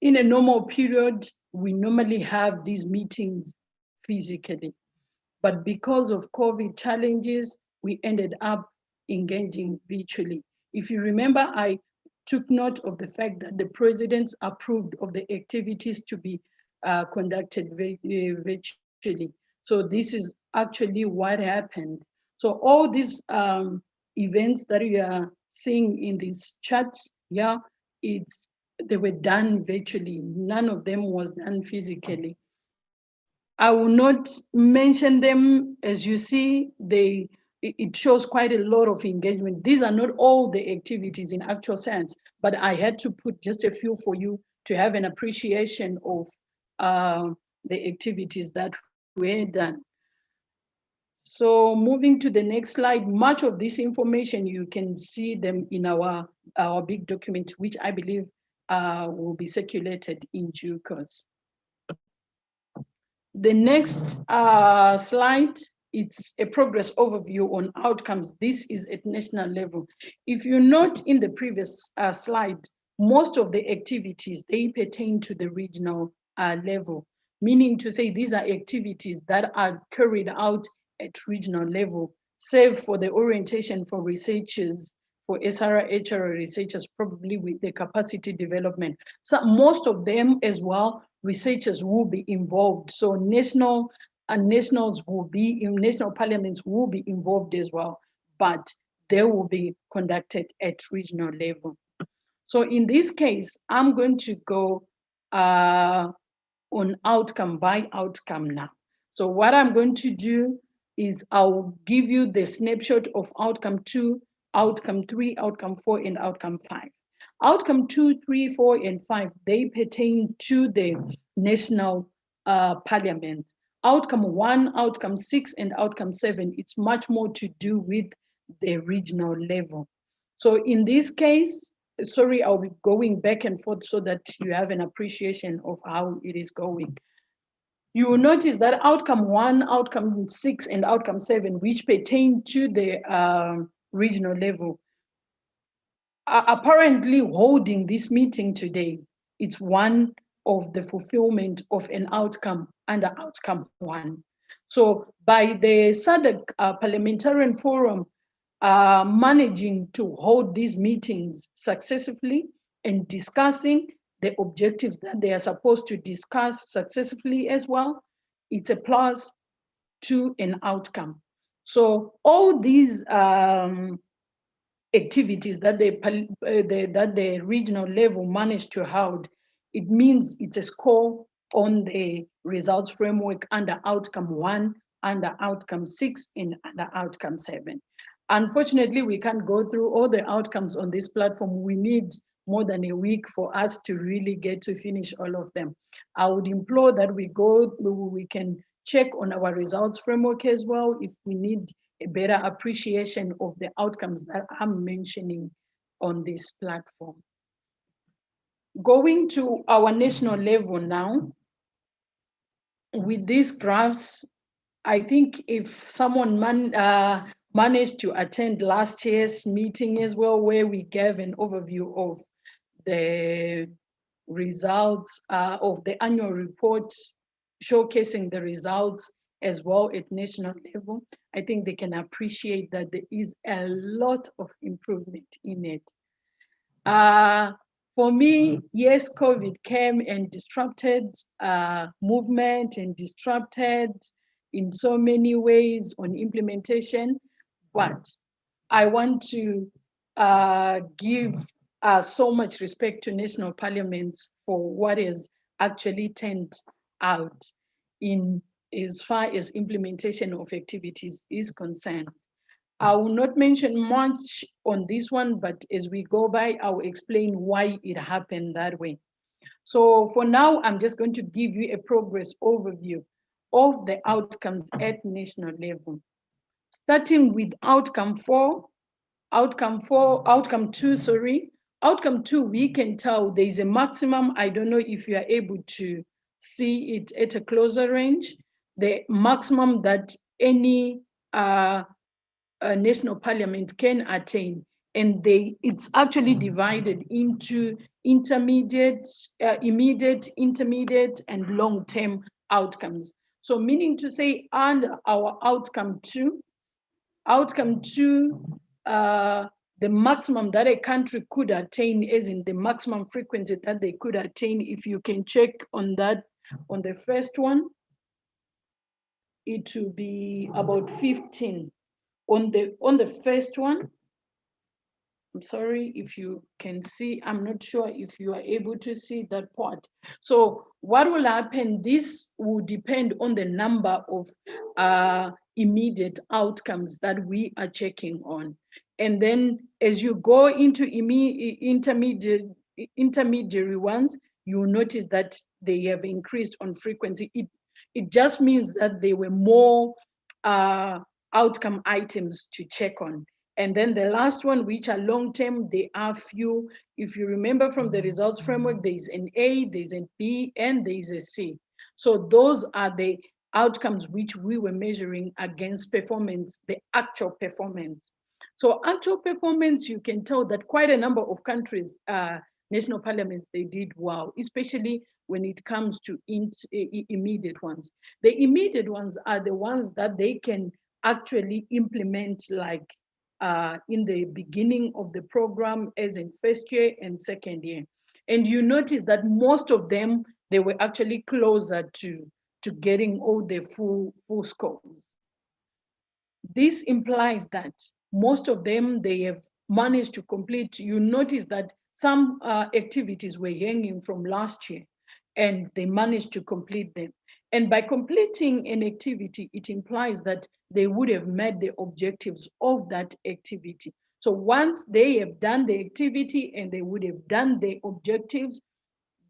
in a normal period, we normally have these meetings physically. But because of COVID challenges, we ended up engaging virtually. If you remember, I took note of the fact that the presidents approved of the activities to be conducted virtually. So this is actually what happened. So all these events that you are seeing in this chart, yeah, they were done virtually. None of them was done physically. I will not mention them. As you see, it shows quite a lot of engagement. These are not all the activities in actual sense, but I had to put just a few for you to have an appreciation of the activities that were done. So moving to the next slide, much of this information, you can see them in our big document, which I believe will be circulated in due course. The next slide, it's a progress overview on outcomes. This is at national level. If you note in the previous slide, most of the activities, they pertain to the regional level, meaning to say these are activities that are carried out at regional level, save for the orientation for researchers, for SRHR researchers, probably with the capacity development. So most of them as well, researchers will be involved. So national parliaments will be involved as well, but they will be conducted at regional level. So in this case, I'm going to go on outcome by outcome now. So what I'm going to do is I'll give you the snapshot of outcome 2, outcome 3, outcome 4, and outcome 5. Outcome 2, 3, 4, and 5, they pertain to the national parliament. Outcome 1, outcome 6, and outcome 7, it's much more to do with the regional level. So in this case, sorry, I'll be going back and forth so that you have an appreciation of how it is going. You will notice that outcome 1, outcome 6, and outcome 7, which pertain to the regional level, apparently holding this meeting today, it's one of the fulfillment of an outcome under outcome 1. So by the Sadiq Parliamentarian Forum managing to hold these meetings successfully and discussing the objectives that they are supposed to discuss successfully as well, it's a plus to an outcome. So all these activities that the regional level managed to hold, it means it's a score on the results framework under outcome 1, under outcome 6, and under outcome 7. Unfortunately, we can't go through all the outcomes on this platform. We need more than a week for us to really get to finish all of them. I would implore that we can check on our results framework as well if we need a better appreciation of the outcomes that I'm mentioning on this platform. Going to our national level now, with these graphs, I think if someone managed to attend last year's meeting as well, where we gave an overview of the results of the annual report, showcasing the results as well at national level, I think they can appreciate that there is a lot of improvement in it. For me, yes, COVID came and disrupted movement and disrupted in so many ways on implementation, but I want to give so much respect to national parliaments for what is actually turned out in as far as implementation of activities is concerned. I will not mention much on this one, but as we go by, I will explain why it happened that way. So for now, I'm just going to give you a progress overview of the outcomes at national level. Starting with outcome 2, outcome 2, we can tell there is a maximum. I don't know if you are able to see it at a closer range, the maximum that any national parliament can attain, and it's actually divided into intermediate, immediate, intermediate, and long-term outcomes. So meaning to say, under our outcome 2, the maximum that a country could attain, as in the maximum frequency that they could attain, if you can check on that, on the first one, it will be about 15. On the first one, I'm sorry if you can see, I'm not sure if you are able to see that part. So what will happen, this will depend on the number of immediate outcomes that we are checking on. And then as you go into intermediary ones, you'll notice that they have increased on frequency. It just means that there were more outcome items to check on. And then the last one, which are long-term, they are few. If you remember from the results framework, there is an A, there's a B, and there is a C. So those are the outcomes which we were measuring against performance, the actual performance. So actual performance, you can tell that quite a number of countries, national parliaments, they did well, especially when it comes to immediate ones. The immediate ones are the ones that they can actually implement, like in the beginning of the program, as in first year and second year. And you notice that most of them, they were actually closer to getting all the full scores. This implies that most of them, they have managed to complete. You notice that some activities were hanging from last year, and they managed to complete them. And by completing an activity, it implies that they would have met the objectives of that activity. So once they have done the activity and they would have done the objectives,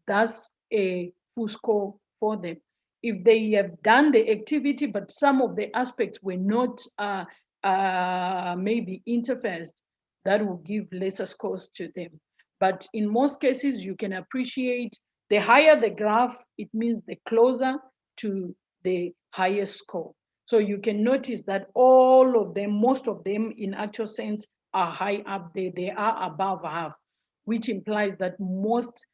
that's a full score for them. If they have done the activity, but some of the aspects were not maybe interfaced, that will give lesser scores to them. But in most cases, you can appreciate the higher the graph, it means the closer to the highest score. So you can notice that all of them, most of them in actual sense are high up there. They are above half, which implies that most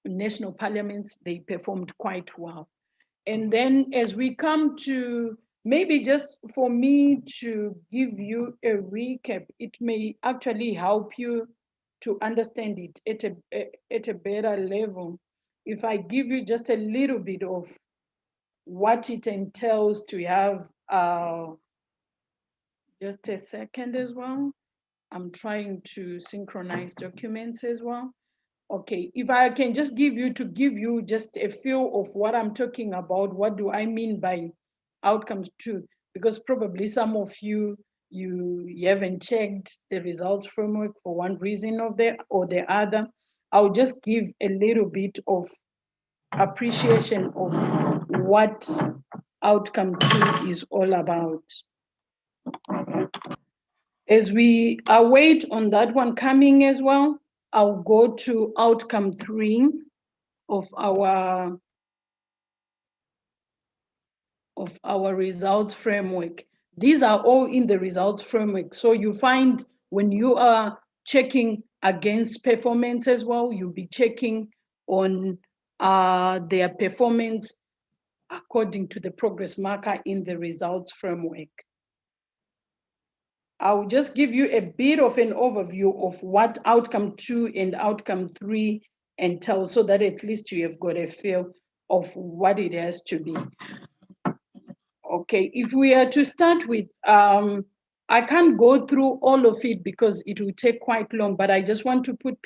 national parliaments, they performed quite well. And then as we come to, maybe just for me to give you a recap, it may actually help you to understand it at a better level. If I give you just a little bit of what it entails to have, just a second as well. I'm trying to synchronize documents as well. Okay, if I can just give you just a feel of what I'm talking about, what do I mean by outcomes two? Because probably some of you haven't checked the results framework for one reason or the other. I'll just give a little bit of appreciation of what outcome two is all about. As we await on that one coming as well, I'll go to outcome three of our results framework. These are all in the results framework. So you find when you are checking against performance as well, you'll be checking on their performance according to the progress marker in the results framework. I'll just give you a bit of an overview of what outcome two and outcome three entail, so that at least you have got a feel of what it has to be. Okay, if we are to start with, I can't go through all of it because it will take quite long, but I just want to put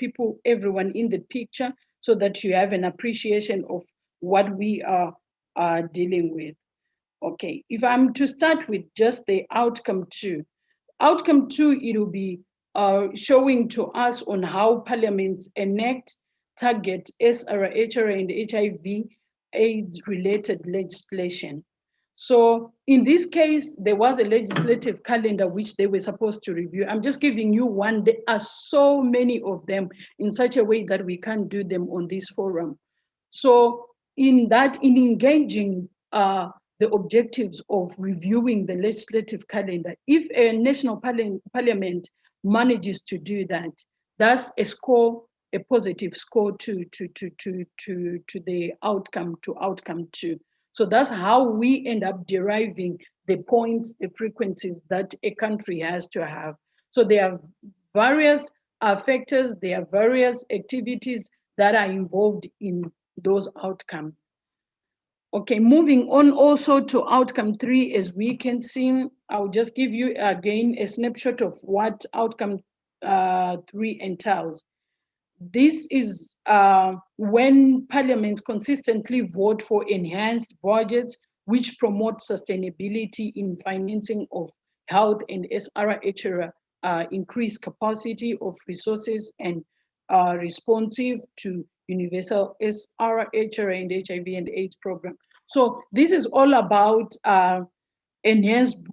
everyone in the picture so that you have an appreciation of what we are dealing with. Okay, if I'm to start with just the outcome two. Outcome two, it will be showing to us on how parliaments enact, target SRHR and HIV-AIDS related legislation. So in this case, there was a legislative calendar which they were supposed to review. I'm just giving you one. There are so many of them in such a way that we can't do them on this forum. So in engaging the objectives of reviewing the legislative calendar, if a national parliament manages to do that, that's a positive score to the outcome two. So that's how we end up deriving the points, the frequencies that a country has to have. So there are various factors, there are various activities that are involved in those outcomes. Okay, moving on also to outcome three, as we can see, I'll just give you again a snapshot of what outcome three entails. This is when parliaments consistently vote for enhanced budgets which promote sustainability in financing of health and SRHR, increased capacity of resources and responsive to universal SRHR and HIV and AIDS program. So this is all about enhancing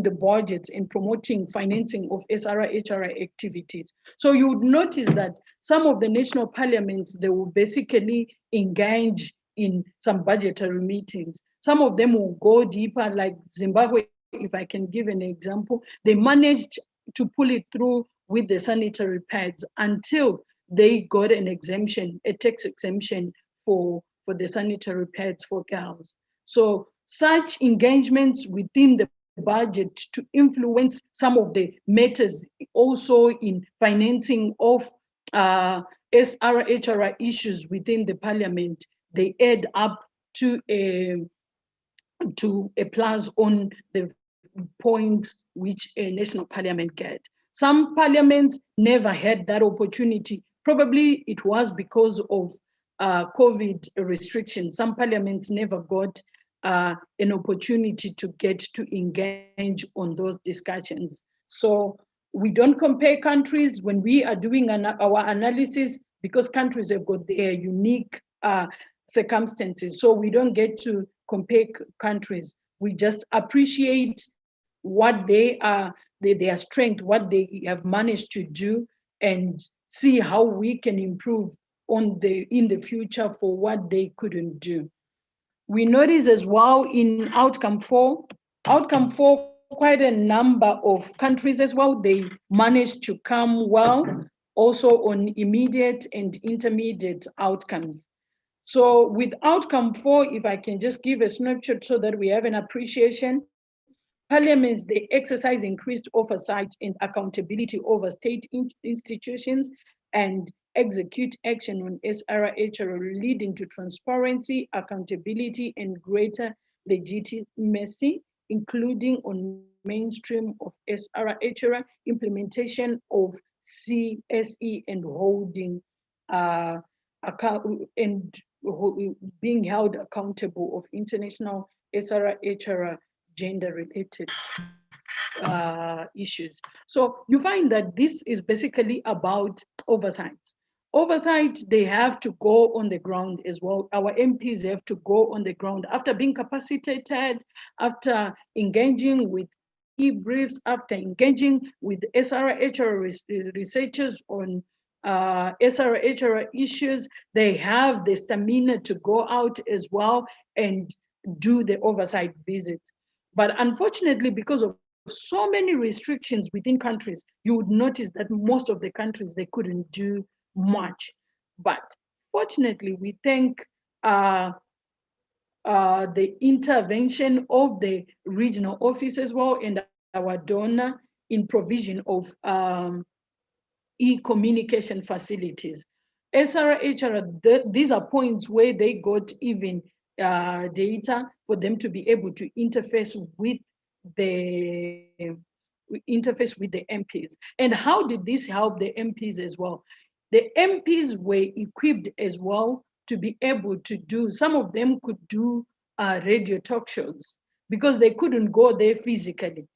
the budgets and promoting financing of SRHR activities. So you would notice that some of the national parliaments, they will basically engage in some budgetary meetings. Some of them will go deeper, like Zimbabwe, if I can give an example. They managed to pull it through with the sanitary pads until they got an exemption, a tax exemption for the sanitary pads for girls. So such engagements within the budget to influence some of the matters also in financing of SRHR issues within the parliament, they add up to a plus on the points which a national parliament get. Some parliaments never had that opportunity. Probably it was because of COVID restrictions. Some parliaments never got an opportunity to get to engage on those discussions. So we don't compare countries when we are doing our analysis, because countries have got their unique circumstances. So we don't get to compare countries. We just appreciate what they are, their strength, what they have managed to do, and see how we can improve in the future for what they couldn't do. We notice as well in outcome four, quite a number of countries as well, they managed to come well also on immediate and intermediate outcomes. So with outcome four, if I can just give a snapshot so that we have an appreciation, parliaments, they exercise increased oversight and accountability over state institutions and execute action on SRHR, leading to transparency, accountability, and greater legitimacy, including on mainstream of SRHR, implementation of CSE, and holding and being held accountable of international SRHR gender-related issues. So you find that this is basically about oversight. Oversight, they have to go on the ground as well. Our MPs have to go on the ground after being capacitated, after engaging with e-briefs, after engaging with SRHR researchers on SRHR issues. They have the stamina to go out as well and do the oversight visits. But unfortunately, because of so many restrictions within countries, you would notice that most of the countries, they couldn't do much. But fortunately, we thank the intervention of the regional office as well and our donor in provision of e-communication facilities. SRHR, these are points where they got even data for them to be able to interface with the MPs. And how did this help the MPs as well? The MPs were equipped as well to be able to do, some of them could do radio talk shows because they couldn't go there physically.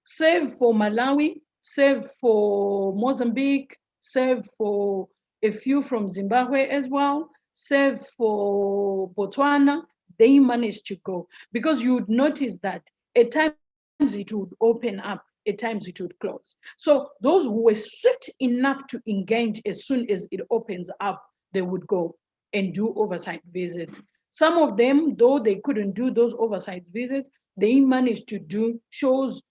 Save for Malawi, save for Mozambique, save for a few from Zimbabwe as well, save for Botswana, they managed to go. Because you would notice that at times it would open up, at times it would close. So those who were swift enough to engage as soon as it opens up, they would go and do oversight visits. Some of them, though they couldn't do those oversight visits, they managed to do shows,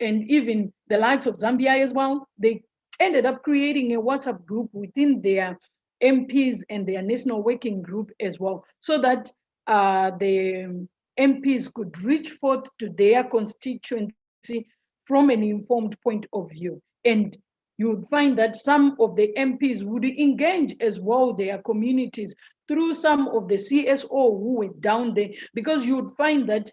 and even the likes of Zambia as well, they ended up creating a WhatsApp group within their MPs and their national working group as well, so that the MPs could reach forth to their constituency from an informed point of view. And you would find that some of the MPs would engage as well their communities through some of the CSO who were down there, because you would find that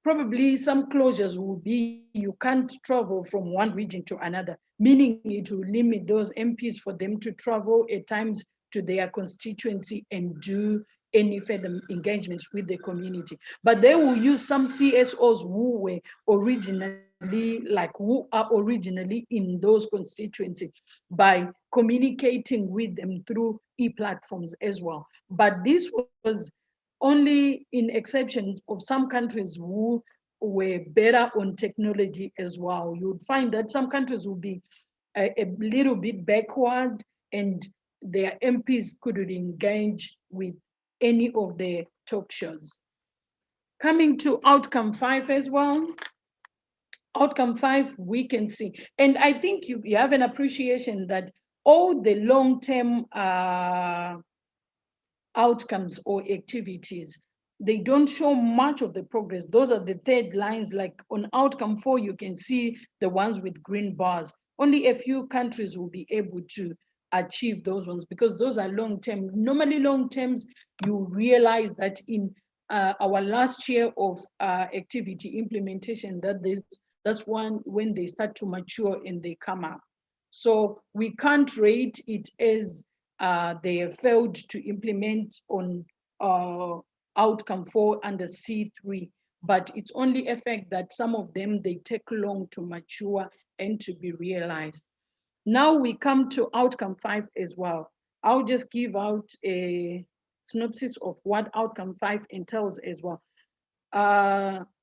probably some closures will be you can't travel from one region to another, meaning it will limit those MPs for them to travel at times to their constituency and do any further engagements with the community. But they will use some CSOs who were originally, who are originally in those constituencies by communicating with them through e-platforms as well. But this was only in exception of some countries who were better on technology as well. You would find that some countries will be a little bit backward and their MPs couldn't engage with any of the talk shows. Coming to outcome 5 as well. Outcome 5, we can see, and I think you have an appreciation that all the long-term outcomes or activities, they don't show much of the progress. Those are the third lines. Like on outcome 4, you can see the ones with green bars. Only a few countries will be able to achieve those ones because those are long-term. Normally long-terms, you realize that in our last year of activity implementation, that's when they start to mature and they come up. So we can't rate it as they have failed to implement on outcome 4 under C3, but it's only a fact that some of them, they take long to mature and to be realized. Now we come to outcome 5 as well. I'll just give out a synopsis of what outcome 5 entails as well.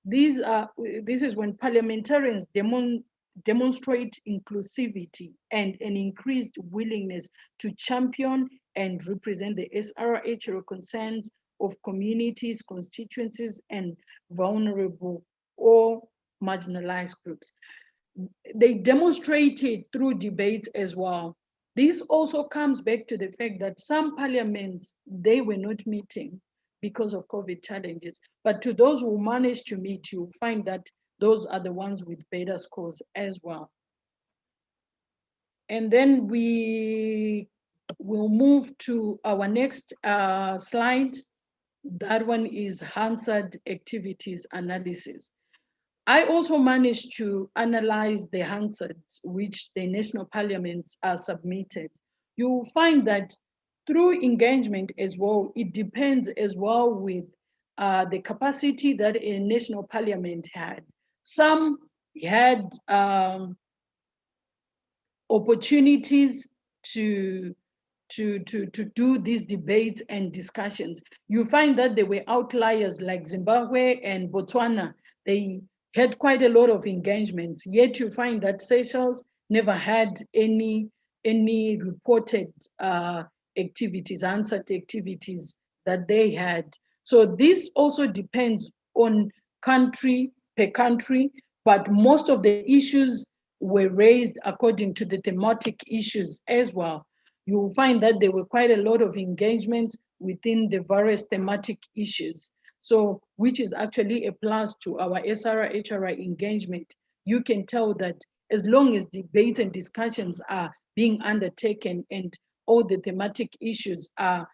This is when parliamentarians demonstrate inclusivity and an increased willingness to champion and represent the SRHR concerns of communities, constituencies, and vulnerable or marginalized groups. They demonstrated through debates as well. This also comes back to the fact that some parliaments, they were not meeting because of COVID challenges. But to those who managed to meet, you find that those are the ones with better scores as well. And then we will move to our next slide. That one is Hansard activities analysis. I also managed to analyze the Hansards which the national parliaments are submitted. you will find that through engagement as well, it depends as well with the capacity that a national parliament had. Some had opportunities to do these debates and discussions. You find that there were outliers like Zimbabwe and Botswana. They had quite a lot of engagements, yet you find that Seychelles never had any reported activities, Hansard activities that they had. So this also depends on country per country, but most of the issues were raised according to the thematic issues as well. You will find that there were quite a lot of engagements within the various thematic issues. So, which is actually a plus to our SRHR engagement. You can tell that as long as debates and discussions are being undertaken and all the thematic issues are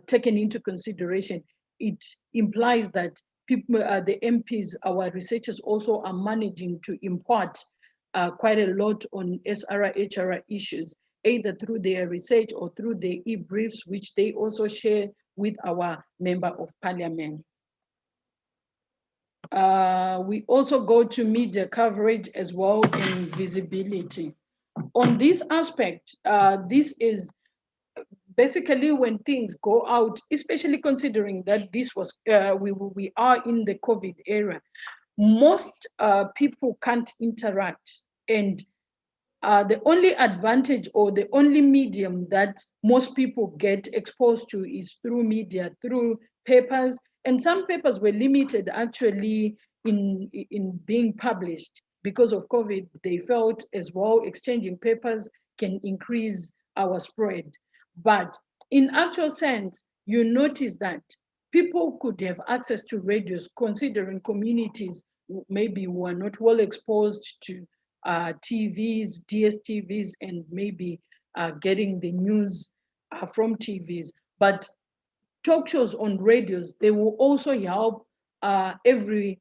taken into consideration, it implies that people, the MPs, our researchers also are managing to impart quite a lot on SRHR issues, either through their research or through the e-briefs, which they also share with our member of parliament. We also go to media coverage as well and visibility. On this aspect, this is basically when things go out, especially considering that this was, we are in the COVID era, most people can't interact, and the only advantage or the only medium that most people get exposed to is through media, through papers, and some papers were limited actually in being published because of COVID. They felt as well exchanging papers can increase our spread. But in actual sense, you notice that people could have access to radios considering communities maybe were not well exposed to TVs, DSTVs, and maybe getting the news from TVs. But talk shows on radios, they will also help every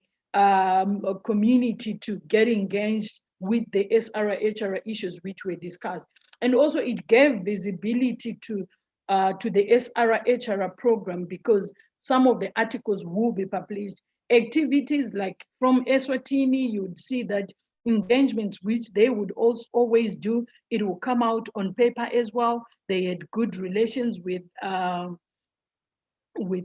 community to get engaged with the SRHR issues which were discussed. And also it gave visibility to the SRHR program because some of the articles will be published. Activities like from Eswatini, you would see that engagements which they would also always do, it will come out on paper as well. They had good relations with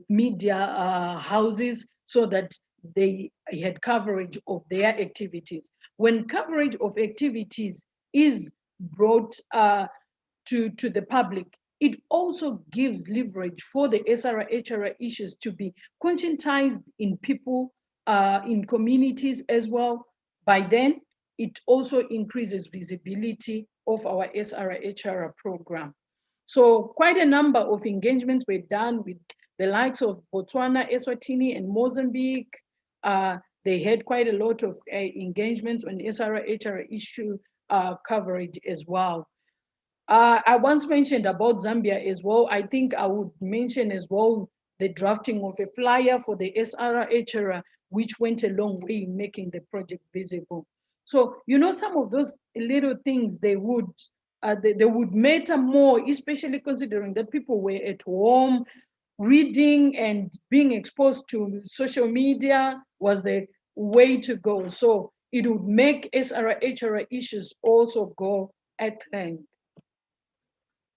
media houses so that they had coverage of their activities. When coverage of activities is brought to the public, it also gives leverage for the SRHR issues to be conscientized in people, in communities as well. By then, it also increases visibility of our SRHR program. So quite a number of engagements were done with the likes of Botswana, Eswatini, and Mozambique. They had quite a lot of engagements on SRHR issue coverage as well. I once mentioned about Zambia as well. I think I would mention as well the drafting of a flyer for the SRHR, which went a long way in making the project visible. So, you know, some of those little things, they would matter more, especially considering that people were at home, reading and being exposed to social media was the way to go. So it would make SRHR issues also go at length.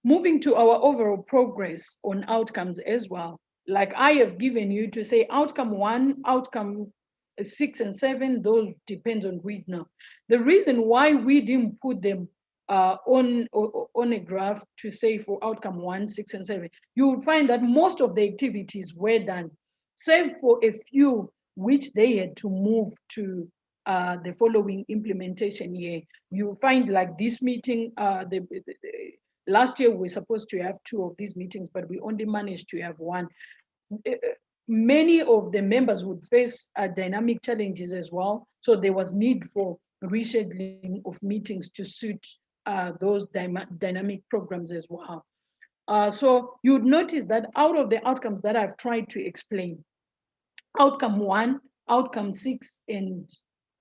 Moving to our overall progress on outcomes as well. Like I have given you to say outcome 1, outcome 6 and 7, those depends on regional. The reason why we didn't put them on a graph to say for outcome 1, 6 and 7, you will find that most of the activities were done, save for a few which they had to move to the following implementation year. You find like this meeting, last year we were supposed to have 2 of these meetings, but we only managed to have 1. Many of the members would face dynamic challenges as well. So there was need for rescheduling of meetings to suit those dynamic programs as well. So you would notice that out of the outcomes that I've tried to explain, outcome 1, outcome 6, and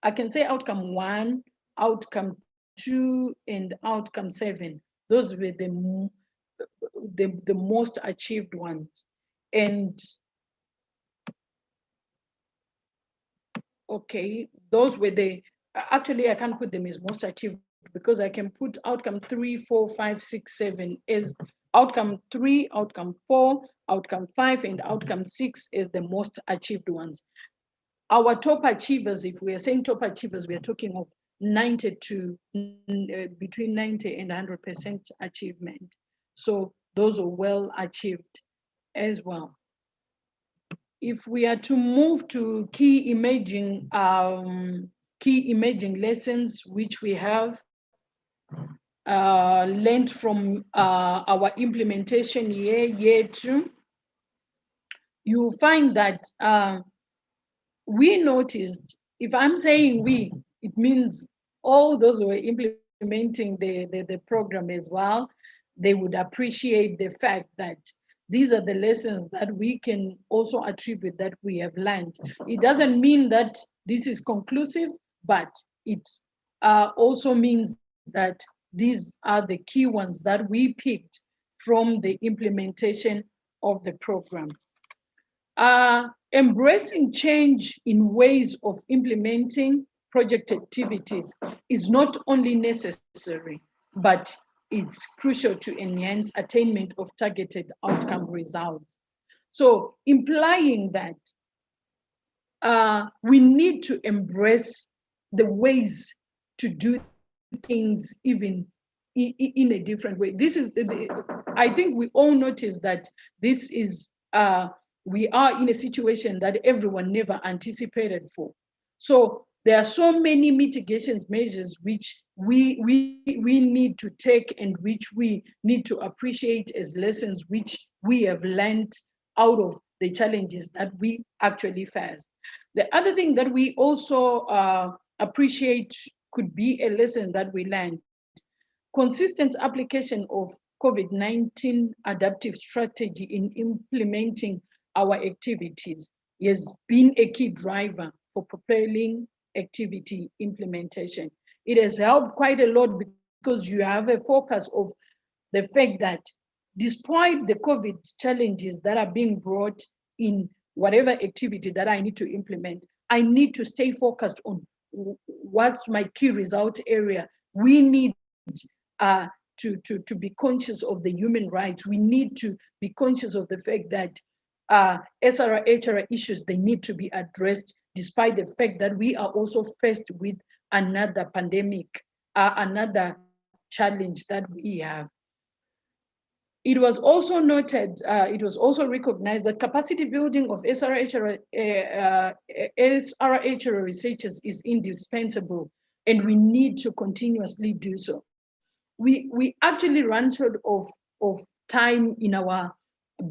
I can say outcome 1, outcome 2, and outcome 7 Those were the most achieved ones. And okay, those were actually I can't put them as most achieved because I can put outcome 3, 4, 5, 6, 7 as outcome 3, outcome 4, outcome 5, and outcome 6 as the most achieved ones. Our top achievers, if we are saying top achievers, we are talking of 90 to between 90 and 100% achievement. So those are well achieved as well. If we are to move to key emerging lessons which we have learned from our implementation year 2, you find that we noticed, if I'm saying we, it means all those who are implementing the program as well, they would appreciate the fact that these are the lessons that we can also attribute that we have learned. It doesn't mean that this is conclusive, but it also means that these are the key ones that we picked from the implementation of the program. Embracing change in ways of implementing project activities is not only necessary, but it's crucial to enhance attainment of targeted outcome results. So implying that we need to embrace the ways to do things even in a different way. This is, I think we all notice that this is, we are in a situation that everyone never anticipated for. So there are so many mitigation measures which we need to take and which we need to appreciate as lessons which we have learned out of the challenges that we actually face. The other thing that we also appreciate could be a lesson that we learned: consistent application of COVID-19 adaptive strategy in implementing our activities has been a key driver for propelling activity implementation. It has helped quite a lot because you have a focus of the fact that despite the COVID challenges that are being brought in whatever activity that I need to implement, I need to stay focused on what's my key result area. We need to be conscious of the human rights. We need to be conscious of the fact that SRHR issues, they need to be addressed despite the fact that we are also faced with another pandemic, another challenge that we have. It was also noted, it was also recognized that capacity building of SRHR researchers is indispensable, and we need to continuously do so. We actually run short of time in our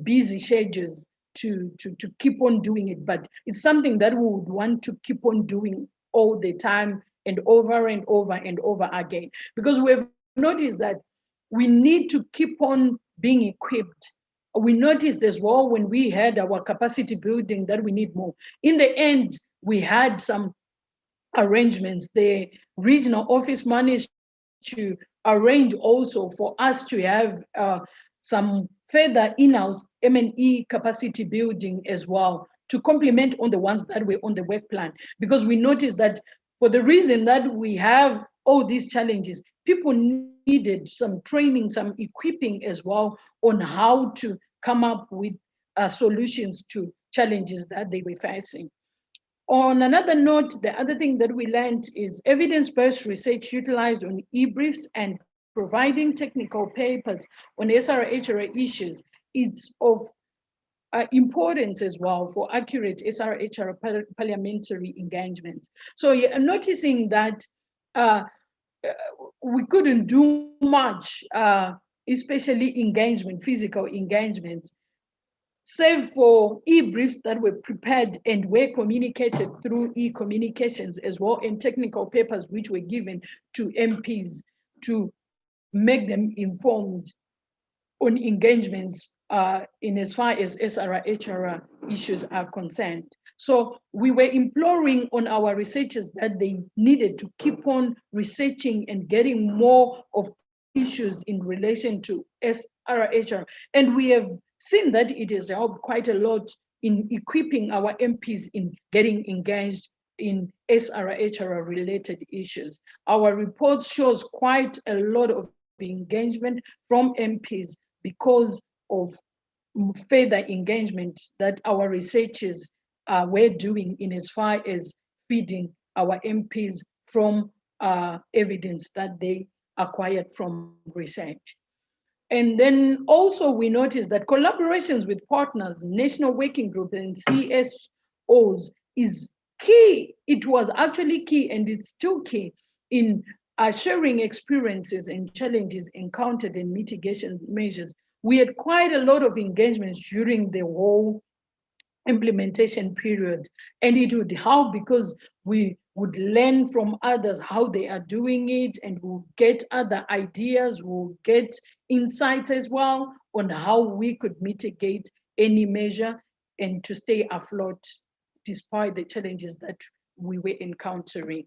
busy schedules to keep on doing it, but it's something that we would want to keep on doing all the time and over and over and over again, because we've noticed that we need to keep on being equipped. We noticed as well when we had our capacity building that we need more. In the end, we had some arrangements. The regional office managed to arrange also for us to have some further in-house M&E capacity building as well to complement on the ones that were on the work plan, because we noticed that for the reason that we have all these challenges, people needed some training, some equipping as well on how to come up with solutions to challenges that they were facing. On another note, the other thing that we learned is evidence-based research utilized on e-briefs and providing technical papers on SRHR issues. It's of importance as well for accurate SRHR parliamentary engagement. So you're noticing that we couldn't do much, especially engagement, physical engagement, save for e-briefs that were prepared and were communicated through e-communications as well, and technical papers which were given to MPs to make them informed on engagements in as far as SRHR issues are concerned. So we were imploring on our researchers that they needed to keep on researching and getting more of issues in relation to SRHR. And we have seen that it has helped quite a lot in equipping our MPs in getting engaged in SRHR related issues. Our report shows quite a lot of engagement from MPs because of further engagement that our researchers were doing in as far as feeding our MPs from evidence that they acquired from research. And then also we noticed that collaborations with partners, national working group and CSOs is key. It was actually key and it's still key in sharing experiences and challenges encountered in mitigation measures. We had quite a lot of engagements during the whole implementation period, and it would help because we would learn from others how they are doing it, and we'll get other ideas, we'll get insights as well on how we could mitigate any measure and to stay afloat despite the challenges that we were encountering.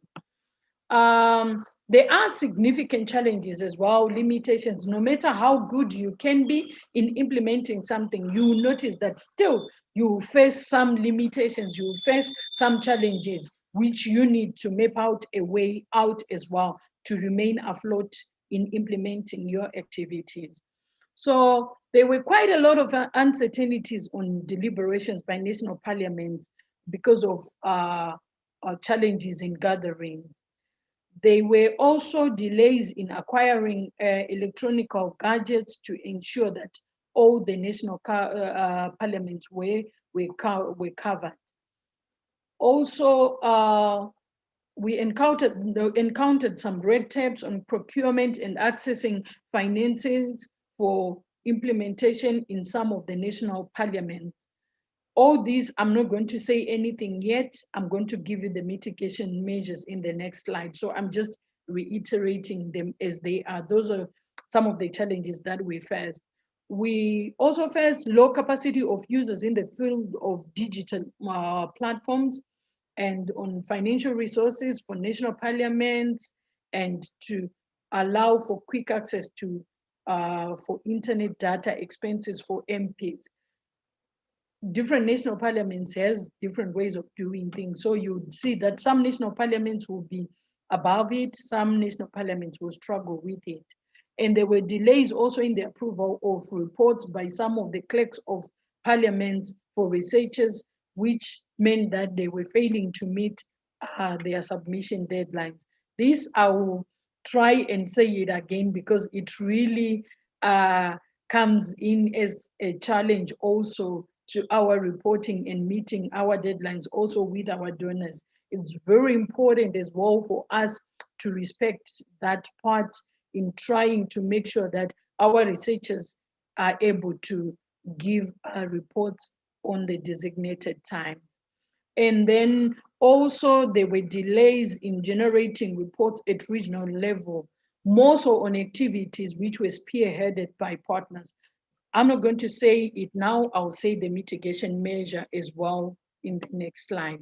There are significant challenges as well, limitations. No matter how good you can be in implementing something, you will notice that still you will face some limitations, you will face some challenges, which you need to map out a way out as well to remain afloat in implementing your activities. So there were quite a lot of uncertainties on deliberations by national parliaments because of challenges in gatherings. There were also delays in acquiring electronic gadgets to ensure that all the national parliaments were covered. Also, we encountered some red tapes on procurement and accessing financing for implementation in some of the national parliaments. All these, I'm not going to say anything yet. I'm going to give you the mitigation measures in the next slide. So I'm just reiterating them as they are. Those are some of the challenges that we faced. We also faced low capacity of users in the field of digital platforms and on financial resources for national parliaments, and to allow for quick access to for internet data expenses for MPs. Different national parliaments has different ways of doing things. So you would see that some national parliaments will be above it, some national parliaments will struggle with it. And there were delays also in the approval of reports by some of the clerks of parliaments for researchers, which meant that they were failing to meet their submission deadlines. This I will try and say it again because it really comes in as a challenge also to our reporting and meeting our deadlines also with our donors. It's very important as well for us to respect that part in trying to make sure that our researchers are able to give reports on the designated time. And then also there were delays in generating reports at regional level, more so on activities which were spearheaded by partners. I'm not going to say it now, I'll say the mitigation measure as well in the next slide.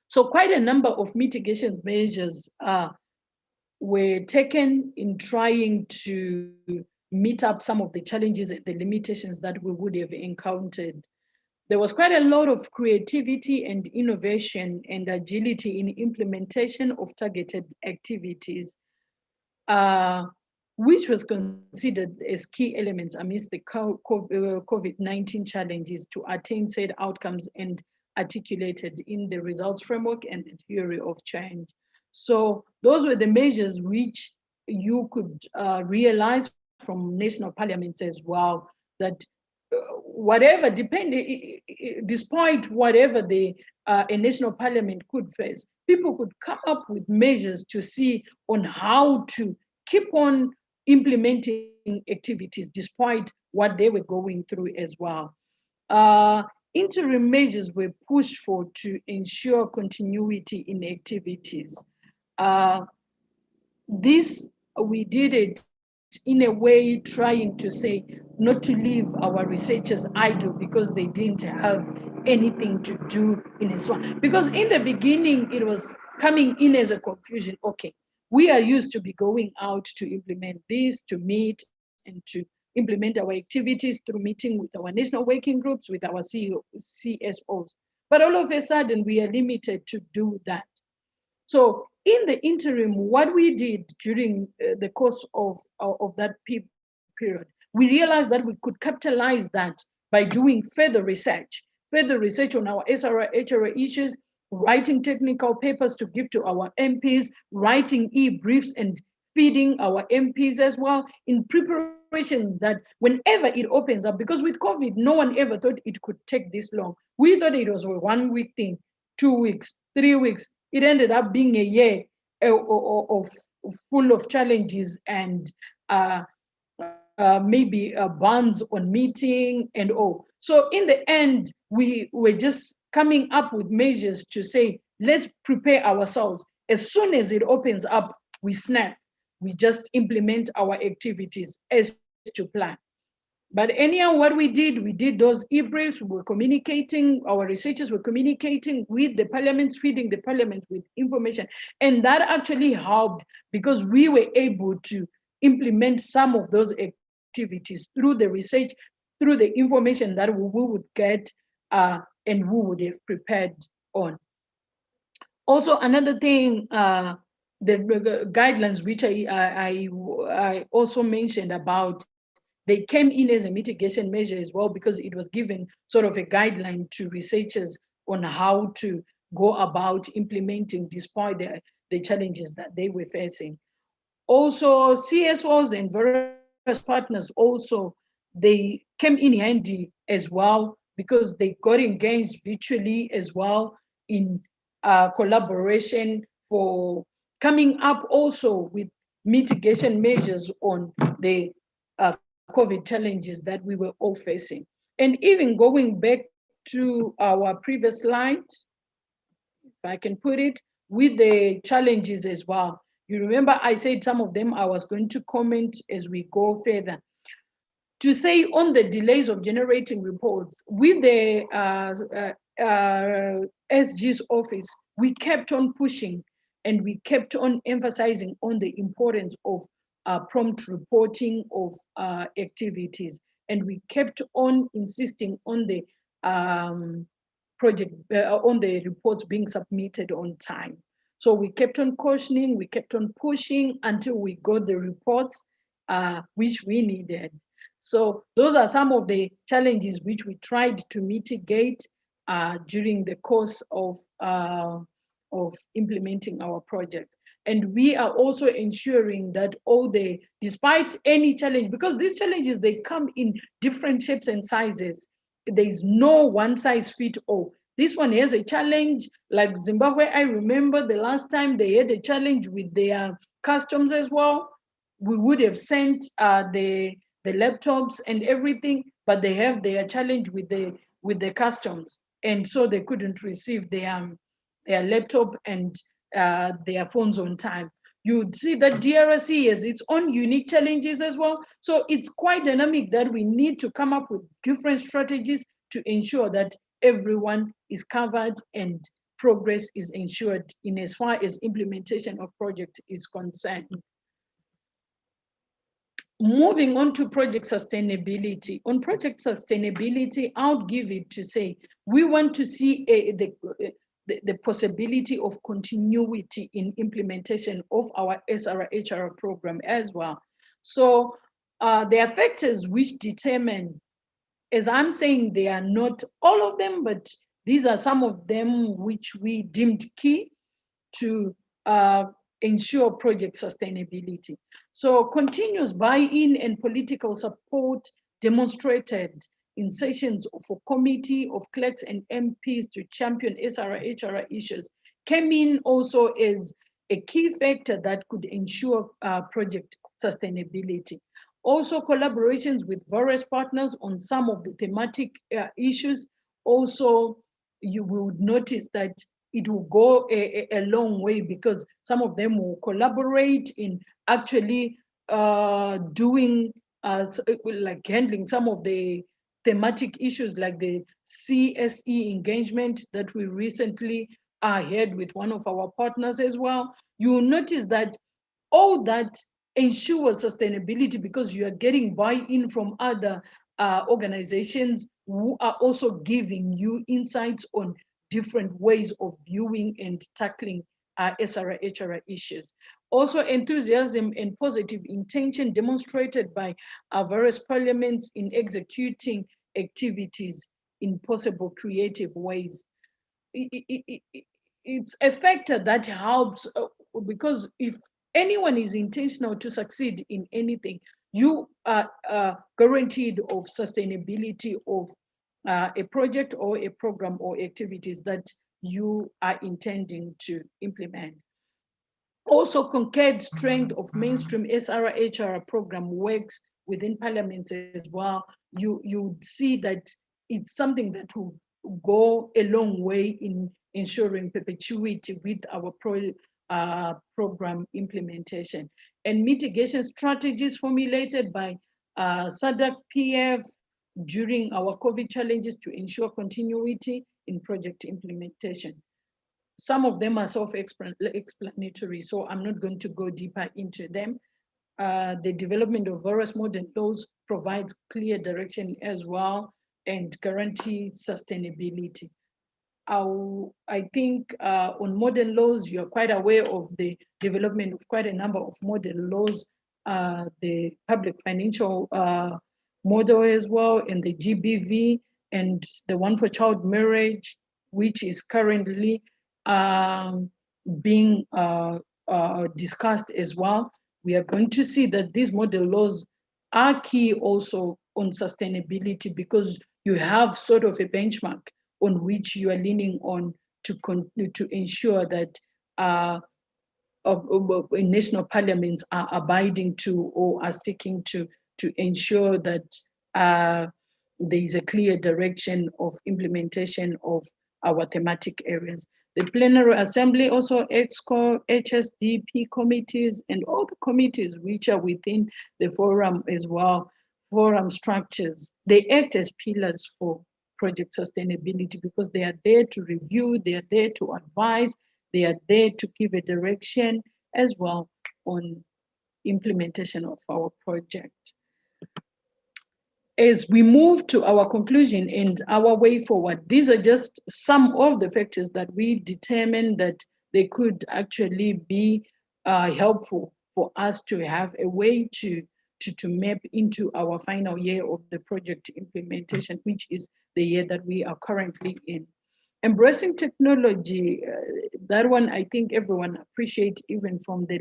So quite a number of mitigation measures were taken in trying to meet up some of the challenges and the limitations that we would have encountered. There was quite a lot of creativity and innovation and agility in implementation of targeted activities, which was considered as key elements amidst the COVID-19 challenges to attain said outcomes and articulated in the results framework and the theory of change. So those were the measures which you could realize from national parliaments as well, that whatever, despite whatever a national parliament could face, people could come up with measures to see on how to keep on implementing activities despite what they were going through as well. Interim measures were pushed for to ensure continuity in activities. This, we did it in a way trying to say not to leave our researchers idle because they didn't have anything to do in this one. Because in the beginning, it was coming in as a confusion. Okay, we are used to be going out to implement this, to meet and to implement our activities through meeting with our national working groups, with our CSOs. But all of a sudden, we are limited to do that. So in the interim, what we did during the course of that period, we realized that we could capitalize that by doing further research on our SRHR issues, writing technical papers to give to our MPs, writing e-briefs and feeding our MPs as well, in preparation that whenever it opens up, because with COVID, no one ever thought it could take this long. We thought it was a 1 week thing, 2 weeks, 3 weeks. It ended up being a year of full of challenges and maybe bans on meeting and all. So in the end, we were just coming up with measures to say, let's prepare ourselves. As soon as it opens up, we snap. We just implement our activities as to plan. But anyhow, what we did those e-briefs, we were communicating, our researchers were communicating with the parliament, feeding the parliament with information. And that actually helped because we were able to implement some of those activities through the research, through the information that we would get and we would have prepared on. Also, another thing, the guidelines which I also mentioned about, they came in as a mitigation measure as well because it was given sort of a guideline to researchers on how to go about implementing despite the challenges that they were facing. Also, CSOs and various partners also, they came in handy as well because they got engaged virtually as well in collaboration for coming up also with mitigation measures on the COVID challenges that we were all facing. And even going back to our previous slide, if I can put it, with the challenges as well. You remember I said some of them I was going to comment as we go further. To say on the delays of generating reports, with the SG's office, we kept on pushing and we kept on emphasizing on the importance of prompt reporting of activities. And we kept on insisting on the project, on the reports being submitted on time. So we kept on cautioning, we kept on pushing until we got the reports which we needed. So those are some of the challenges which we tried to mitigate during the course of implementing our project. And we are also ensuring that despite any challenge, because these challenges, they come in different shapes and sizes. There's no one size fit all. This one has a challenge, like Zimbabwe, I remember the last time they had a challenge with their customs as well. We would have sent the laptops and everything, but they have their challenge with the customs. And so they couldn't receive their laptop and their phones on time. You'd see that DRC has its own unique challenges as well. So it's quite dynamic that we need to come up with different strategies to ensure that everyone is covered and progress is ensured in as far as implementation of project is concerned. Moving on to project sustainability. On project sustainability, I'll give it to say, we want to see the possibility of continuity in implementation of our SRHR program as well. So there are factors which determine, as I'm saying, they are not all of them, but these are some of them which we deemed key to ensure project sustainability. So continuous buy-in and political support demonstrated in sessions of a committee of clerks and MPs to champion SRHR issues came in also as a key factor that could ensure project sustainability. Also collaborations with various partners on some of the thematic issues. Also, you would notice that it will go a long way because some of them will collaborate in actually doing, like handling some of the thematic issues like the CSE engagement that we recently had with one of our partners as well. You will notice that all that ensures sustainability, because you are getting buy-in from other organizations who are also giving you insights on different ways of viewing and tackling SRHR issues. Also, enthusiasm and positive intention demonstrated by our various parliaments in executing activities in possible creative ways. It's a factor that helps, because if anyone is intentional to succeed in anything, you are guaranteed of sustainability of a project or a program or activities that you are intending to implement. Also, concurred strength of mainstream SRHR program works within Parliament as well. You would see that it's something that will go a long way in ensuring perpetuity with our program implementation. And mitigation strategies formulated by Sadiq PF during our COVID challenges to ensure continuity in project implementation. Some of them are self-explanatory, so I'm not going to go deeper into them. The development of various modern laws provides clear direction as well and guarantee sustainability. I think on modern laws, you're quite aware of the development of quite a number of modern laws, the public financial model as well, and the GBV, and the one for child marriage, which is currently being discussed as well. We are going to see that these model laws are key also on sustainability, because you have sort of a benchmark on which you are leaning on to ensure that national parliaments are abiding to or are sticking to ensure that there is a clear direction of implementation of our thematic areas. The Plenary Assembly, also EXCO, HSDP committees, and all the committees which are within the forum as well, forum structures, they act as pillars for project sustainability, because they are there to review, they are there to advise, they are there to give a direction as well on implementation of our project. As we move to our conclusion and our way forward, these are just some of the factors that we determined that they could actually be helpful for us to have a way to map into our final year of the project implementation, which is the year that we are currently in. Embracing technology, that one I think everyone appreciates, even from the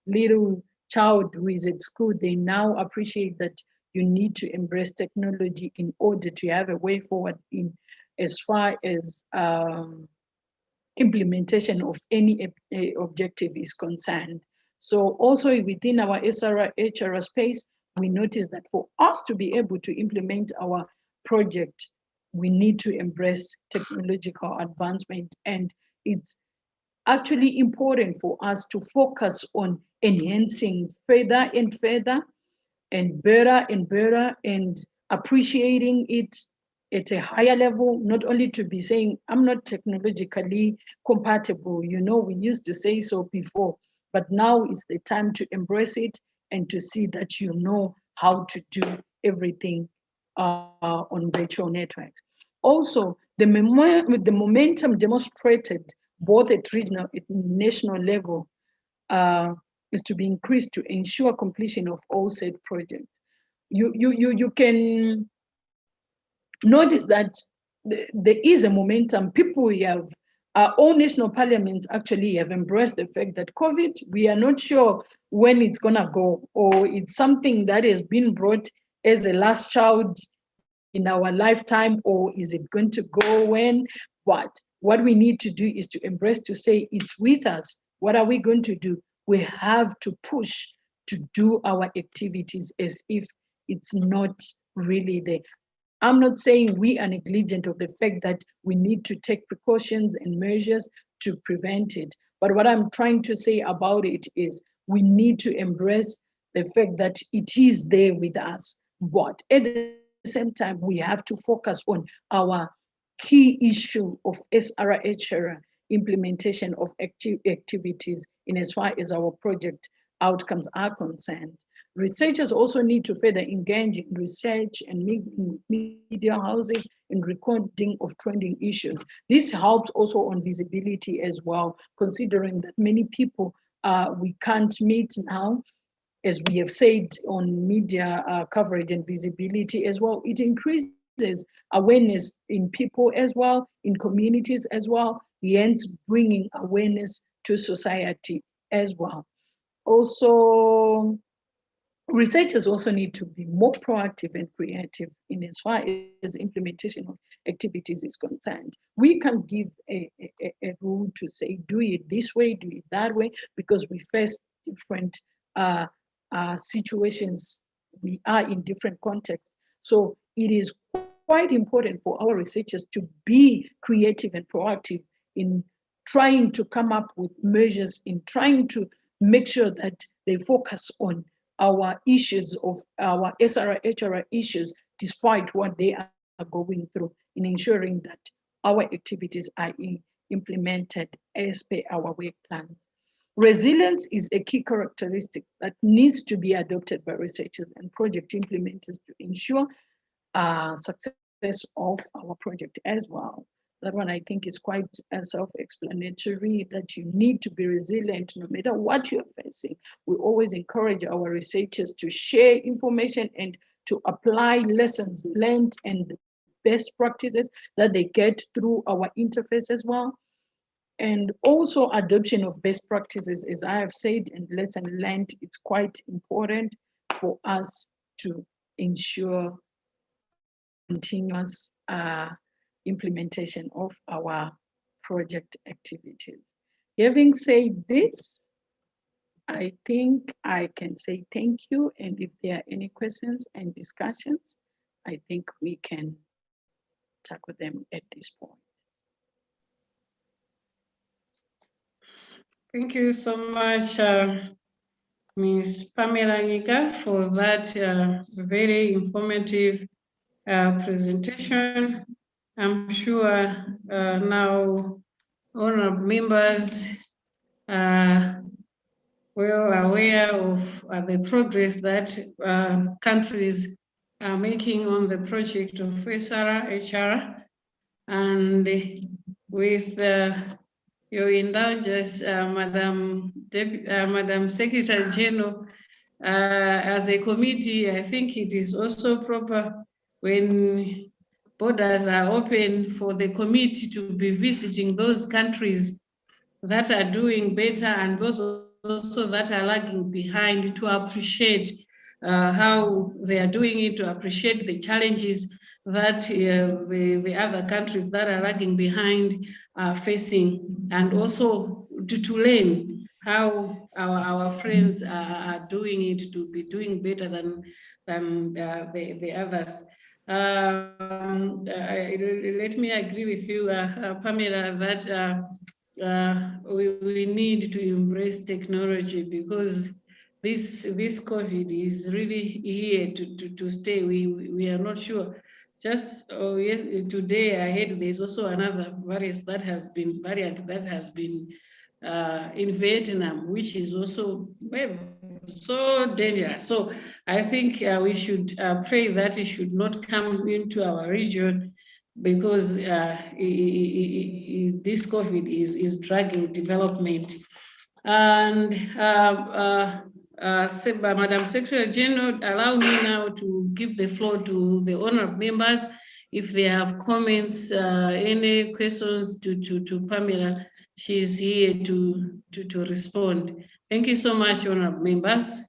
little child who is at school, they now appreciate that you need to embrace technology in order to have a way forward in as far as implementation of any objective is concerned. So also within our SRHR space, we noticed that for us to be able to implement our project, we need to embrace technological advancement. And it's actually important for us to focus on enhancing further and further and better and appreciating it at a higher level, not only to be saying, I'm not technologically compatible. You know, we used to say so before, but now is the time to embrace it and to see that you know how to do everything on virtual networks. Also, the momentum demonstrated both at regional and national level is to be increased to ensure completion of all said projects. You can notice that there is a momentum. People have, all national parliaments actually have embraced the fact that COVID, we are not sure when it's gonna go, or it's something that has been brought as a last child in our lifetime, or is it going to go when? But what we need to do is to embrace, to say it's with us. What are we going to do? We have to push to do our activities as if it's not really there. I'm not saying we are negligent of the fact that we need to take precautions and measures to prevent it. But what I'm trying to say about it is we need to embrace the fact that it is there with us. But at the same time, we have to focus on our key issue of SRHR implementation of activities in as far as our project outcomes are concerned. Researchers also need to further engage in research and media houses in recording of trending issues. This helps also on visibility as well, considering that many people we can't meet now, as we have said, on media coverage and visibility as well. It increases awareness in people as well, in communities as well, hence bringing awareness to society as well. Also, researchers also need to be more proactive and creative in as far as implementation of activities is concerned. We can give a rule to say, do it this way, do it that way, because we face different situations. We are in different contexts. So it is quite important for our researchers to be creative and proactive in trying to come up with measures, in trying to make sure that they focus on our issues of our SRHR issues, despite what they are going through, in ensuring that our activities are implemented as per our work plans. Resilience is a key characteristic that needs to be adopted by researchers and project implementers to ensure success of our project as well. That one I think is quite self-explanatory, that you need to be resilient no matter what you're facing. We always encourage our researchers to share information and to apply lessons learned and best practices that they get through our interface as well. And also adoption of best practices, as I have said, and lesson learned, it's quite important for us to ensure continuous implementation of our project activities. Having said this, I think I can say thank you. And if there are any questions and discussions, I think we can tackle them at this point. Thank you so much, Ms. Pamela Nyiga, for that very informative presentation. I'm sure now honorable members are well aware of the progress that countries are making on the project of SRHR, and with your indulgence, Madam Secretary General, as a committee, I think it is also proper when borders are open for the committee to be visiting those countries that are doing better and those also that are lagging behind, to appreciate how they are doing it, to appreciate the challenges that the other countries that are lagging behind are facing, and also to learn how our friends are doing it, to be doing better than the others. Let me agree with you, Pamela, that we need to embrace technology, because this COVID is really here to stay. We are not sure. Just yes, today I heard there's also another variant that has been in Vietnam, which is also so dangerous. So I think we should pray that it should not come into our region, because this COVID is dragging development. And Madam Secretary General, allow me now to give the floor to the honorable members if they have comments, any questions to Pamela. She's here to respond. Thank you so much, honorable members.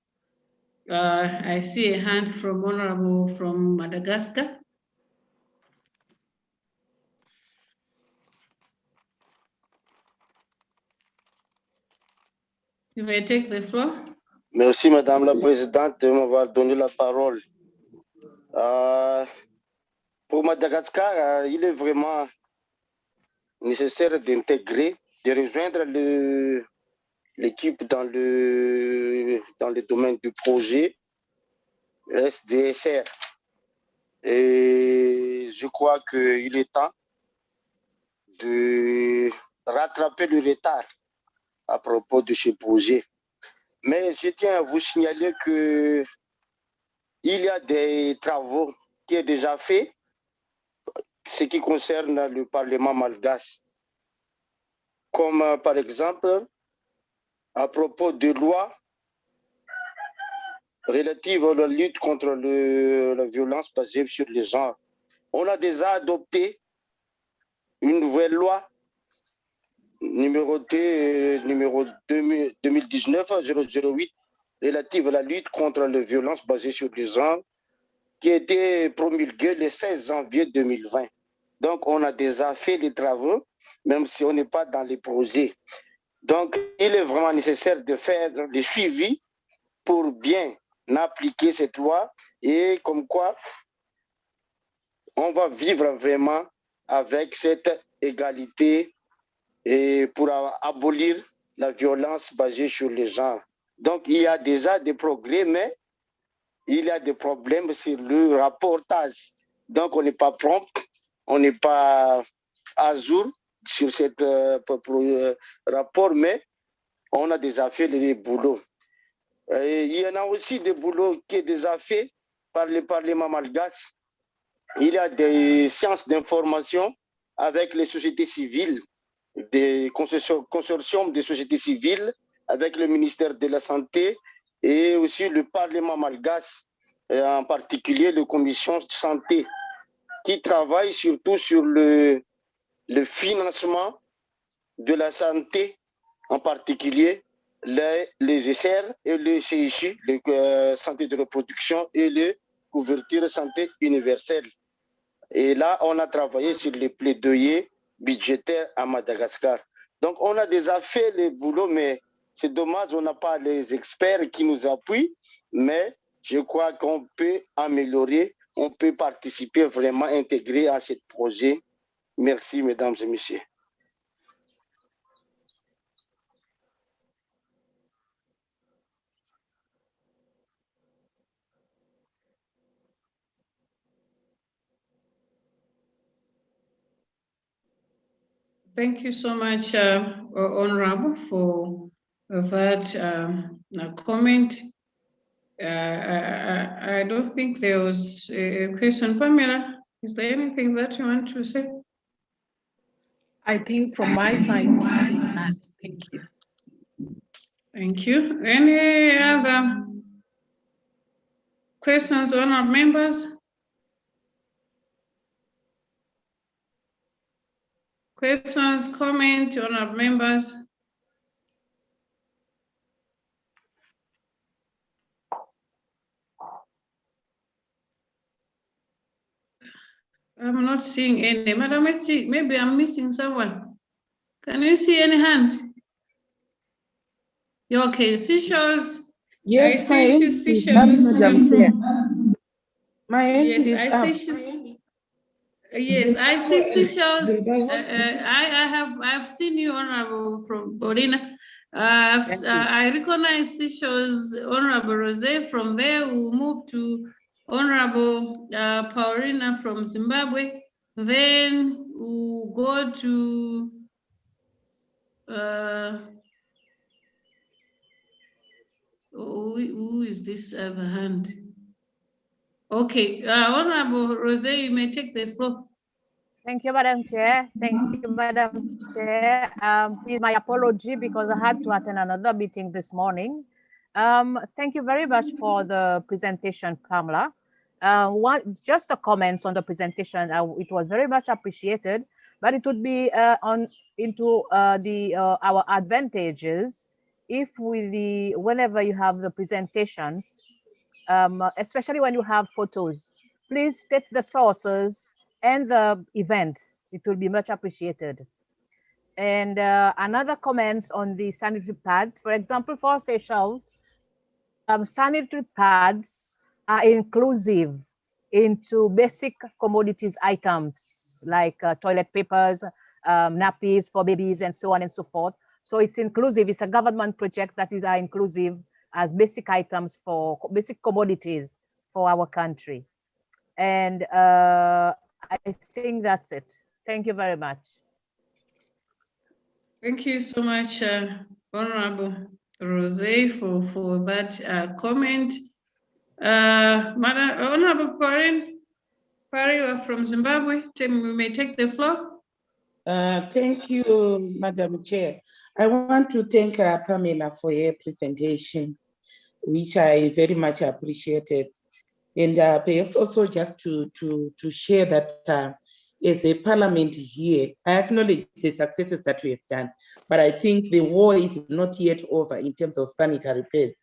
I see a hand from honorable from Madagascar. You may take the floor. Merci, Madame la Présidente, de m'avoir donné la parole. Pour Madagascar, il est vraiment nécessaire d'intégrer, de rejoindre l'équipe dans le domaine du projet SDSR. Et je crois qu'il est temps de rattraper le retard à propos de ce projet. Mais je tiens à vous signaler que il y a des travaux qui sont déjà faits, ce qui concerne le Parlement malgache. Comme par exemple, à propos de lois relatives à la lutte contre la violence basée sur les genres. On a déjà adopté une nouvelle loi numérotée numéro 2019-008 relative à la lutte contre les violences basées sur les genres qui a été promulguée le 16 janvier 2020. Donc, on a déjà fait les travaux, même si on n'est pas dans les projets. Donc, il est vraiment nécessaire de faire le suivi pour bien appliquer cette loi et comme quoi on va vivre vraiment avec cette égalité et pour abolir la violence basée sur les genres. Donc, il y a déjà des progrès, mais il y a des problèmes sur le rapportage. Donc, on n'est pas prompt, on n'est pas à jour sur ce rapport, mais on a déjà fait les boulots. Et il y en a aussi des boulots qui sont déjà faits par le Parlement malgache. Il y a des séances d'information avec les sociétés civiles, des consortiums de sociétés civiles, avec le ministère de la Santé et aussi le Parlement malgache, en particulier la commission de santé, qui travaille surtout sur le financement de la santé, en particulier les SR et le CICU, les santé de reproduction et les couverture santé universelle. Et là, on a travaillé sur les plaidoyers budgétaires à Madagascar. Donc, on a déjà fait le boulot, mais c'est dommage, on n'a pas les experts qui nous appuient, mais je crois qu'on peut améliorer, on peut participer vraiment, intégrer à ce projet. Merci, mesdames et messieurs. Thank you so much, Honorable, for that comment. I don't think there was a question. Pamela, is there anything that you want to say? I think from my side, thank you. Thank you. Any other questions, honored members? Questions, comments, honored members? I'm not seeing any. Madam SG, maybe I'm missing someone. Can you see any hand? Yeah, okay, seashores. Yes, I see she's seashores. My hand Yes, is I up. see she's. Yes, I see seashores. I've seen you, Honorable, from Borina. I recognize seashores, Honorable Rose. From there, we'll move to Honorable Paulina from Zimbabwe. Then we'll go to who is this other hand? Okay, Honorable Rose, you may take the floor. Thank you, Madam Chair. Thank you, Madam Chair. Please, my apology because I had to attend another meeting this morning. Thank you very much for the presentation, Pamela. Just a comments on the presentation. It was very much appreciated, but it would be our advantages if whenever you have the presentations, especially when you have photos, please state the sources and the events. It will be much appreciated. And another comments on the sanitary pads. For example, for Seychelles, sanitary pads are inclusive into basic commodities items like toilet papers, nappies for babies, and so on and so forth. So it's inclusive. It's a government project that is inclusive as basic items for basic commodities for our country. And I think that's it. Thank you very much. Thank you so much, Honorable. Rose for that comment. Madam Honorable Pariwa from Zimbabwe, we may take the floor. Thank you, Madam Chair. I want to thank Pamela for her presentation, which I very much appreciated. And perhaps also just to share that as a parliament here, I acknowledge the successes that we have done, but I think the war is not yet over in terms of sanitary pads.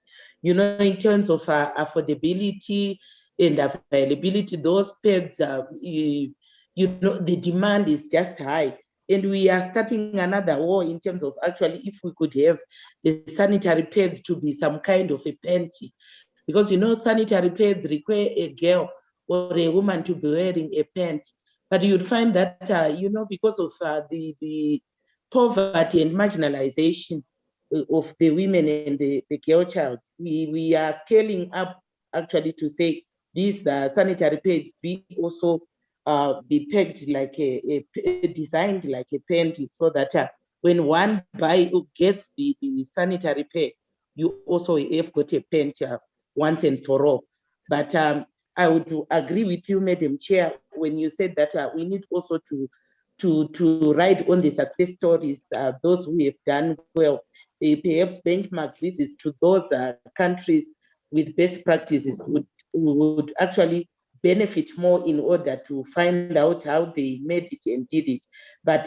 You know, in terms of affordability and availability, those pads, you know, the demand is just high. And we are starting another war in terms of actually if we could have the sanitary pads to be some kind of a panty. Because, you know, sanitary pads require a girl or a woman to be wearing a pant. But you'd find that, you know, because of the poverty and marginalization of the women and the girl child, we are scaling up actually to say these sanitary pads be also be pegged like designed like a panty, so that when one gets the sanitary pad, you also have got a panty once and for all. But I would agree with you, Madam Chair, when you said that we need also to write on the success stories, those who have done well. Perhaps benchmark visits to those countries with best practices would actually benefit more in order to find out how they made it and did it. But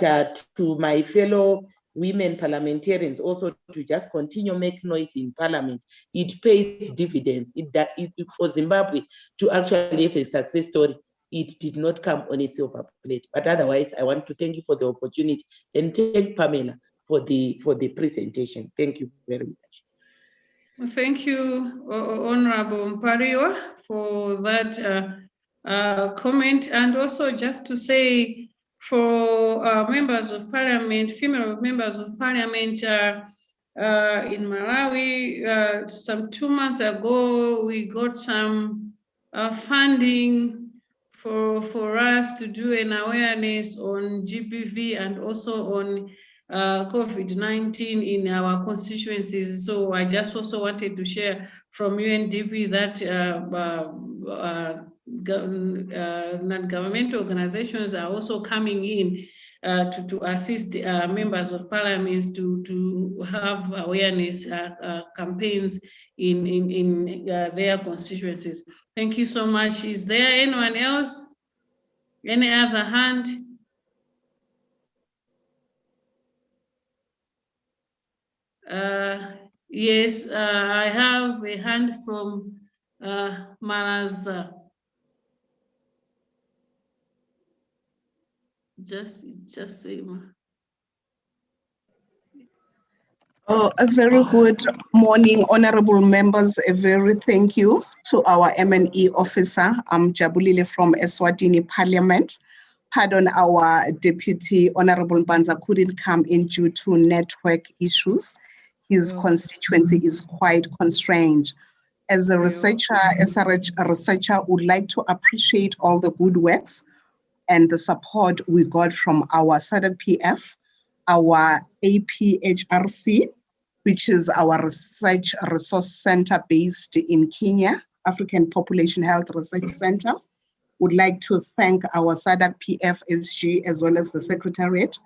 to my fellow women parliamentarians also to just continue make noise in parliament, it pays dividends. For Zimbabwe to actually have a success story, it did not come on a silver plate. But otherwise, I want to thank you for the opportunity and thank Pamela for the presentation. Thank you very much. Thank you, Honorable Mpariwa, for that comment. And also just to say, for members of parliament, female members of parliament in Malawi, some 2 months ago, we got some funding for us to do an awareness on GBV and also on COVID-19 in our constituencies. So I just also wanted to share from UNDP that non-governmental organizations are also coming in to assist members of parliament to have awareness campaigns in their constituencies. Thank you so much. Is there anyone else? Any other hand? Yes, I have a hand from Maraza. Just say. Oh, a very good morning, honorable members. A very thank you to our M&E officer, Jabulile from Eswatini Parliament. Pardon, our deputy, Honorable Banza, couldn't come in due to network issues. His constituency is quite constrained. As a researcher, SRH researcher, would like to appreciate all the good works and the support we got from our Sadiq PF, our APHRC, which is our research resource center based in Kenya, African Population Health Research Center. Would like to thank our SADC PFSG as well as the Secretariat.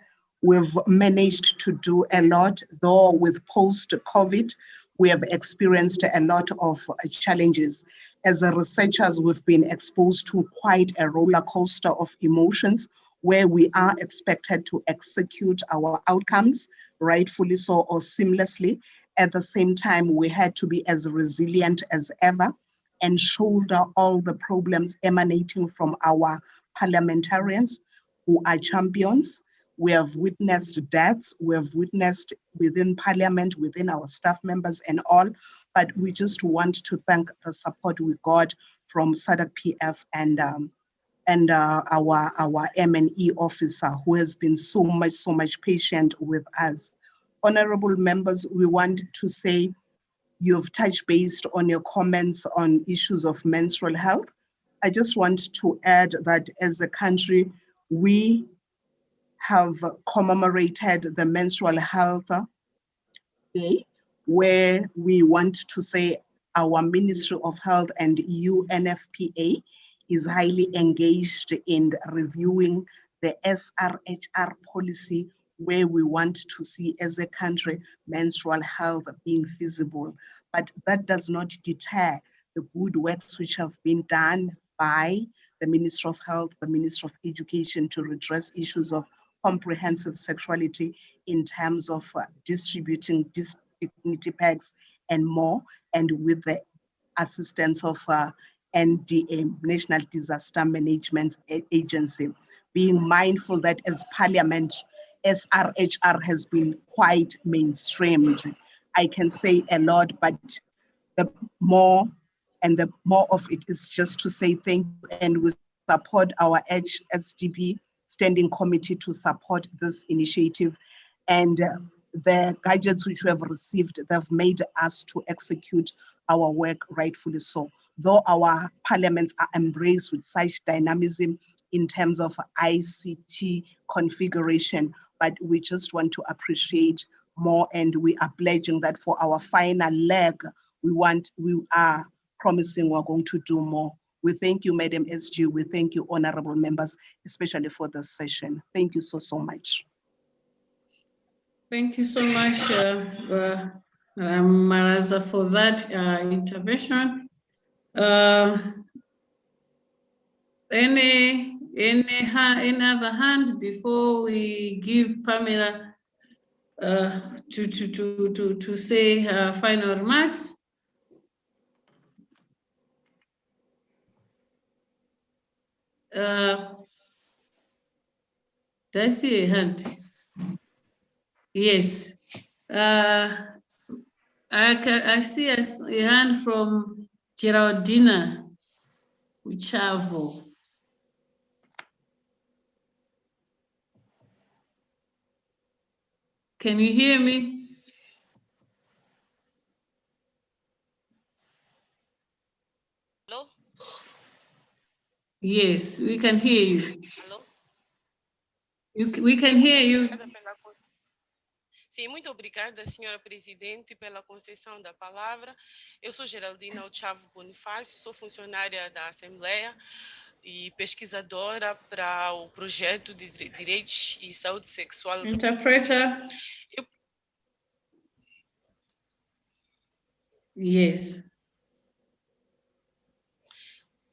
We've managed to do a lot, though with post-COVID, we have experienced a lot of challenges. As researchers, we've been exposed to quite a roller coaster of emotions where we are expected to execute our outcomes, rightfully so or seamlessly. At the same time, we had to be as resilient as ever and shoulder all the problems emanating from our parliamentarians who are champions. We have witnessed deaths, we have witnessed within parliament, within our staff members and all, but we just want to thank the support we got from SADC PF and our M&E officer who has been so much patient with us. Honorable members, we want to say you've touched based on your comments on issues of menstrual health. I just want to add that as a country, we have commemorated the Menstrual Health Day where we want to say our Ministry of Health and UNFPA is highly engaged in reviewing the SRHR policy, where we want to see as a country menstrual health being feasible. But that does not deter the good works which have been done by the Ministry of Health, the Ministry of Education, to redress issues of comprehensive sexuality in terms of distributing dignity packs and more, and with the assistance of NDA, National Disaster Management Agency, being mindful that as Parliament, SRHR has been quite mainstreamed. I can say a lot, but the more of it is just to say thank you, and we support our HSDP Standing Committee to support this initiative. And the gadgets which we have received, they've made us to execute our work rightfully so. Though our parliaments are embraced with such dynamism in terms of ICT configuration, but we just want to appreciate more, and we are pledging that for our final leg, we are promising we're going to do more. We thank you, Madam SG. We thank you, honorable members, especially for this session. Thank you so much. Thank you so much, Maraza, for that intervention. Any other hand before we give Pamela to say her final remarks? Did I see a hand? Yes. I see a hand from Geraldina Uchavo. Can you hear me? Hello? Yes, we can hear you. Hello? We can hear you. Sim, muito obrigada, senhora presidente, pela concessão da palavra. Eu sou Geraldina Uchavo Bonifácio, sou funcionária da Assembleia e pesquisadora para o projeto de Direitos e Saúde Sexual. Interpreter. Yes.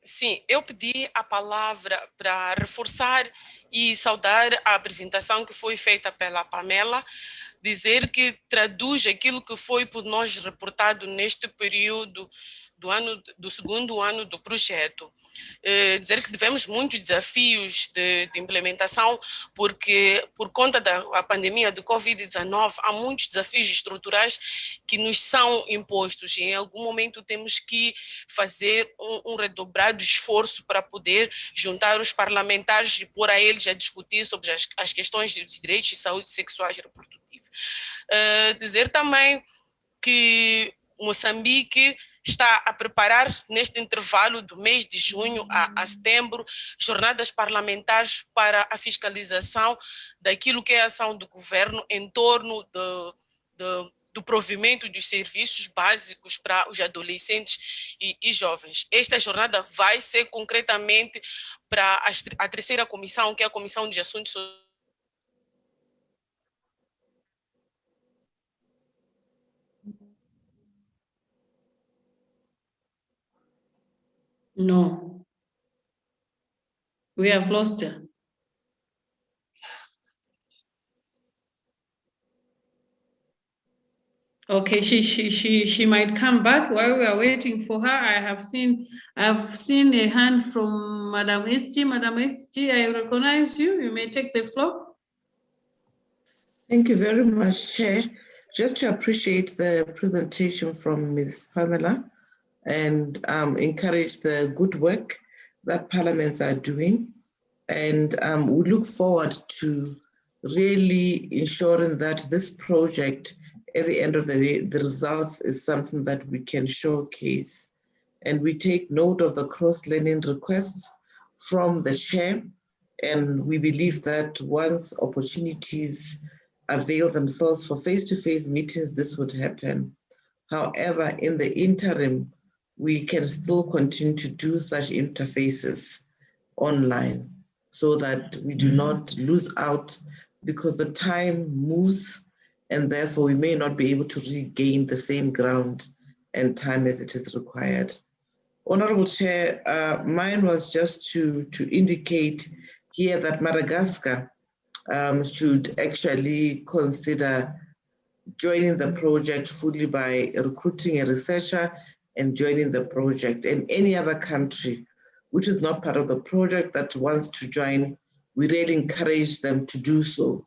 Sim, eu pedi a palavra para reforçar e saudar a apresentação que foi feita pela Pamela, dizer que traduz aquilo que foi por nós reportado neste período do segundo ano do projeto. Dizer que tivemos muitos desafios de implementação, porque por conta da pandemia do Covid-19 há muitos desafios estruturais que nos são impostos e em algum momento temos que fazer um redobrado esforço para poder juntar os parlamentares e pôr a eles a discutir sobre as questões de direitos de saúde sexuais e reprodutivos. Dizer também que Moçambique está a preparar, neste intervalo do mês de junho a setembro, jornadas parlamentares para a fiscalização daquilo que é a ação do governo em torno do provimento dos serviços básicos para os adolescentes e jovens. Esta jornada vai ser concretamente para a terceira comissão, que é a Comissão de Assuntos Sociais. No, we have lost her. Okay, she might come back. While we are waiting for her, I've seen a hand from Madam SG. Madam SG, I recognize you. You may take the floor. Thank you very much, Chair. Just to appreciate the presentation from Ms. Pamela and encourage the good work that parliaments are doing. And we look forward to really ensuring that this project, at the end of the day, the results is something that we can showcase. And we take note of the cross-learning requests from the chair. And we believe that once opportunities avail themselves for face-to-face meetings, this would happen. However, in the interim, we can still continue to do such interfaces online so that we do not lose out, because the time moves and therefore we may not be able to regain the same ground and time as it is required. Honorable Chair, mine was just to indicate here that Madagascar should actually consider joining the project fully by recruiting a researcher and joining the project. And any other country which is not part of the project that wants to join, we really encourage them to do so.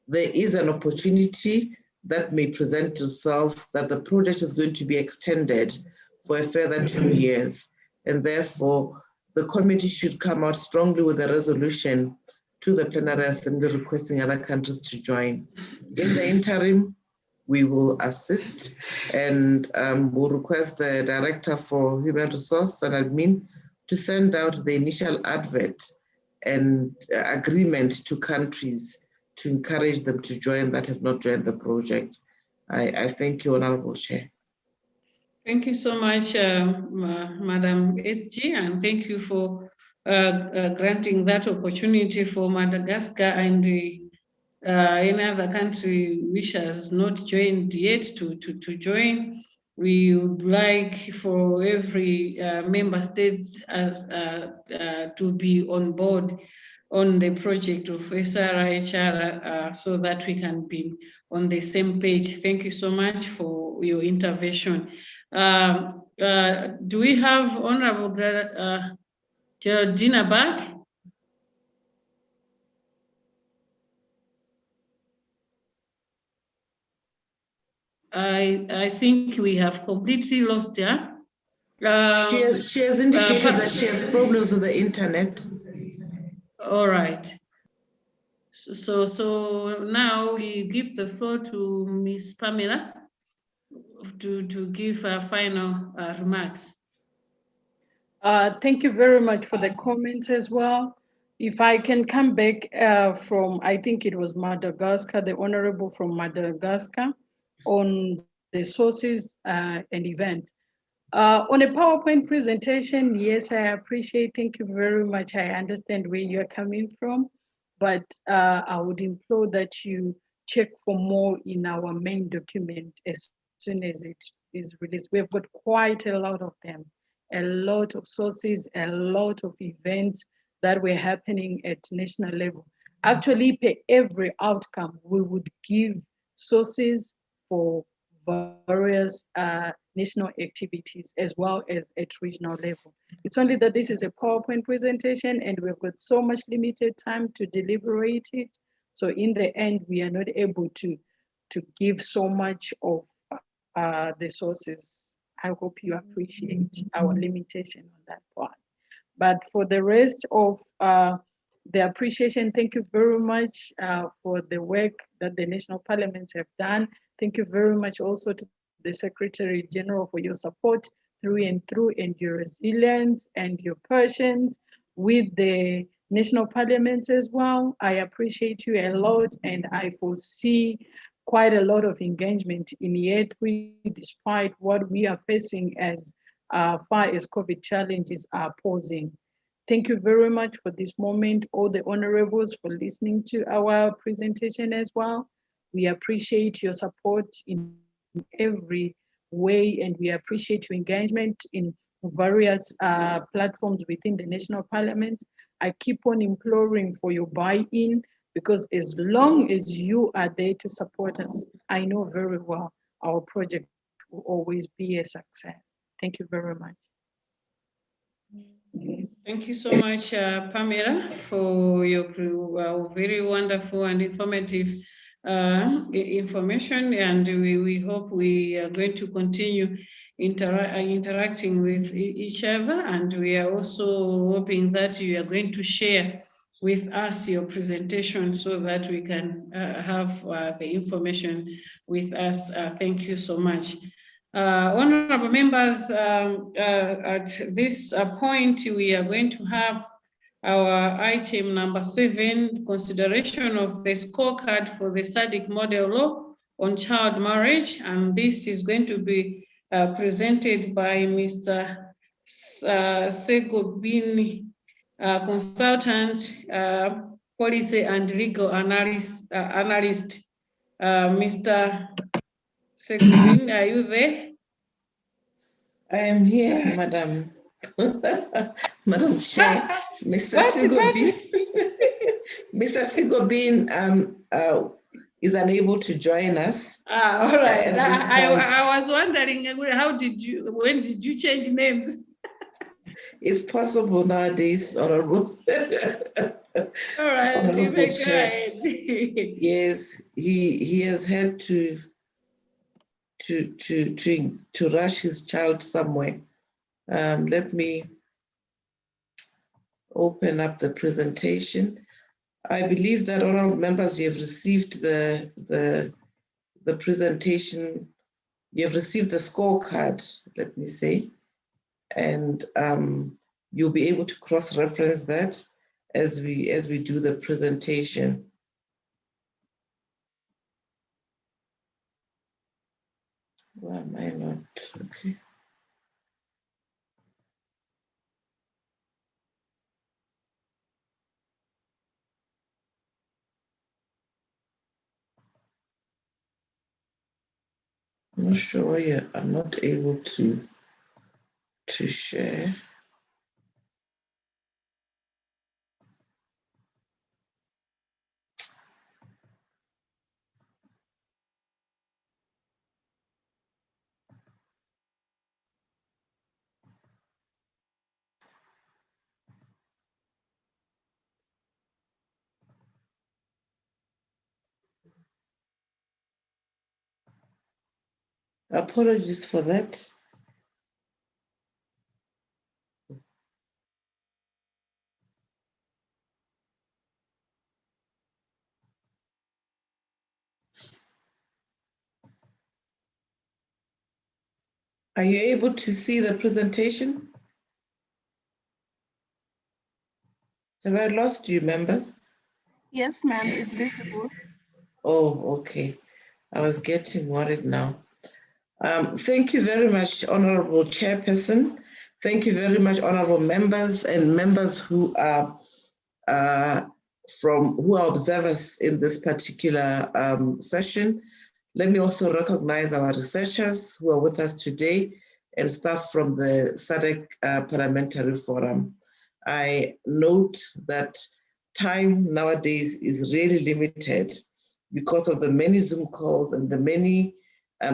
There is an opportunity that may present itself that the project is going to be extended for a further 2 years. And therefore, the committee should come out strongly with a resolution to the plenary assembly requesting other countries to join. In the interim, we will assist and will request the Director for Human Resource and Admin to send out the initial advert and agreement to countries to encourage them to join that have not joined the project. I thank you, Honorable Chair. Thank you so much, Madam SG, and thank you for granting that opportunity for Madagascar and any other country which has not joined yet to join. We would like for every member state to be on board on the project of SRHR so that we can be on the same page. Thank you so much for your intervention. Do we have Honorable Geraldina back? I think we have completely lost her. She has indicated that she has problems with the internet. All right. So now we give the floor to Ms. Pamela to give her final remarks. Thank you very much for the comments as well. If I can come back from, I think it was Madagascar, the Honorable from Madagascar, on the sources and events. On a PowerPoint presentation, yes, I appreciate, thank you very much. I understand where you're coming from, but I would implore that you check for more in our main document as soon as it is released. We've got quite a lot of them, a lot of sources, a lot of events that were happening at national level. Actually, per every outcome, we would give sources for various national activities as well as at regional level. It's only that this is a PowerPoint presentation and we've got so much limited time to deliberate it. So in the end, we are not able to give so much of the sources. I hope you appreciate our limitation on that part. But for the rest of the appreciation, thank you very much for the work that the national parliaments have done. Thank you very much also to the Secretary General for your support through and your resilience and your patience with the national parliaments as well. I appreciate you a lot and I foresee quite a lot of engagement in YET3 despite what we are facing as far as COVID challenges are posing. Thank you very much for this moment, all the honorables for listening to our presentation as well. We appreciate your support in every way and we appreciate your engagement in various platforms within the national parliament. I keep on imploring for your buy-in because as long as you are there to support us, I know very well our project will always be a success. Thank you very much. Thank you so much, Pamela, for your very wonderful and informative information. And we hope we are going to continue interacting with each other. And we are also hoping that you are going to share with us your presentation so that we can have the information with us. Thank you so much. Honorable members, at this point, we are going to have our item number 7, consideration of the scorecard for the Sadiq model law on child marriage. And this is going to be presented by Mr. Segobini, consultant, policy and legal analyst. Mr. Segobini, are you there? I am here, Madam. Madam Chair, Mr. Segobini. Mr. Segobini is unable to join us. All right. I was wondering, when did you change names? It's possible nowadays, Honorable. All right, Honorable Chair. ahead. Yes, he has had to rush his child somewhere. Let me open up the presentation. I believe that honorable members, you have received the presentation. You have received the scorecard, let me say, and you'll be able to cross-reference that as we do the presentation. Why am I not? Okay. I'm not sure why I'm not able to share. Apologies for that. Are you able to see the presentation? Have I lost you, members? Yes, ma'am, it's visible. Oh, okay. I was getting worried now. Thank you very much, Honorable Chairperson. Thank you very much, honorable members and members who are observers in this particular session. Let me also recognize our researchers who are with us today and staff from the Sadiq Parliamentary Forum. I note that time nowadays is really limited because of the many Zoom calls and the many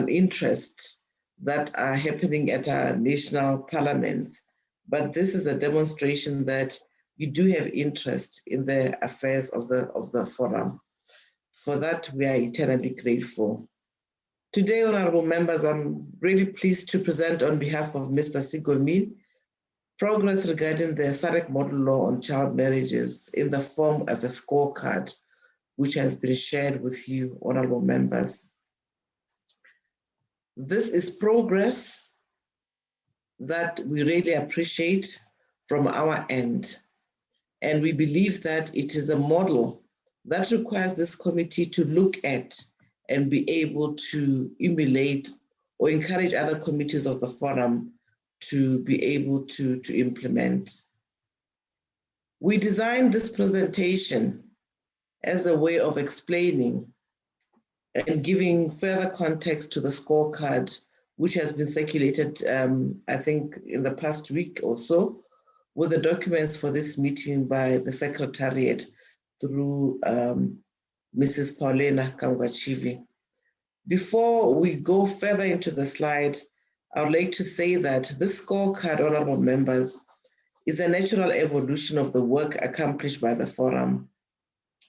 interests that are happening at our national parliaments. But this is a demonstration that you do have interest in the affairs of the forum. For that, we are eternally grateful. Today, honorable members, I'm really pleased to present on behalf of Mr. Segobini progress regarding the SRHR model law on child marriages in the form of a scorecard, which has been shared with you, honorable members. This is progress that we really appreciate from our end. And we believe that it is a model that requires this committee to look at and be able to emulate or encourage other committees of the forum to be able to implement. We designed this presentation as a way of explaining and giving further context to the scorecard, which has been circulated, I think, in the past week or so, with the documents for this meeting by the Secretariat through Mrs. Paulina Kangwachivi. Before we go further into the slide, I would like to say that this scorecard, honorable members, is a natural evolution of the work accomplished by the forum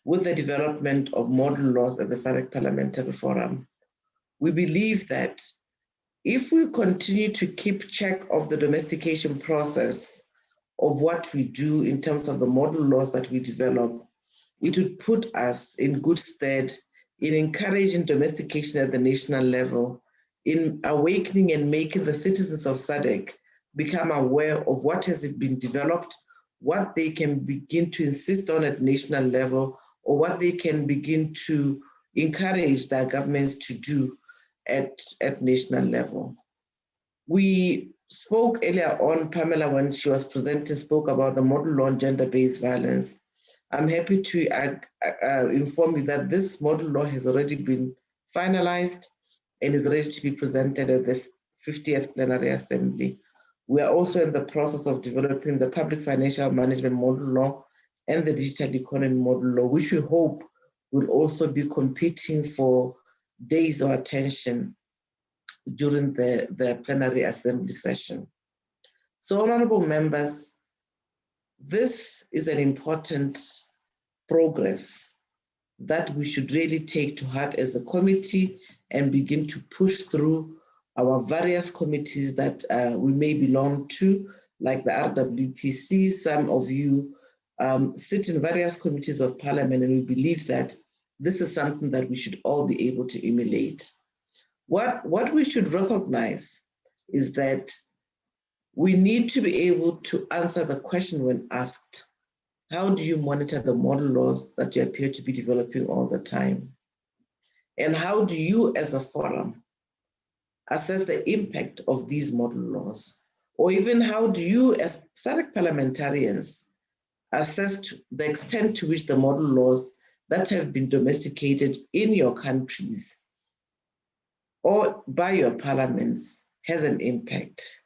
with the development of model laws at the SRHR Parliamentary Forum. We believe that if we continue to keep check of the domestication process of what we do in terms of the model laws that we develop, it would put us in good stead in encouraging domestication at the national level, in awakening and making the citizens of SADC become aware of what has been developed, what they can begin to insist on at national level, or what they can begin to encourage their governments to do at national level. We spoke earlier on, Pamela, when she was presenting, spoke about the model law on gender-based violence. I'm happy to inform you that this model law has already been finalized and is ready to be presented at the 50th Plenary Assembly. We are also in the process of developing the public financial management model law and the digital economy model law, which we hope will also be competing for days of attention during the plenary assembly session. So, honorable members, this is an important progress that we should really take to heart as a committee and begin to push through our various committees that we may belong to, like the RWPC. Some of you sit in various committees of parliament, and we believe that this is something that we should all be able to emulate. What we should recognize is that we need to be able to answer the question when asked, how do you monitor the model laws that you appear to be developing all the time? And how do you as a forum assess the impact of these model laws? Or even how do you as Sadiq parliamentarians assess the extent to which the model laws that have been domesticated in your countries or by your parliaments has an impact?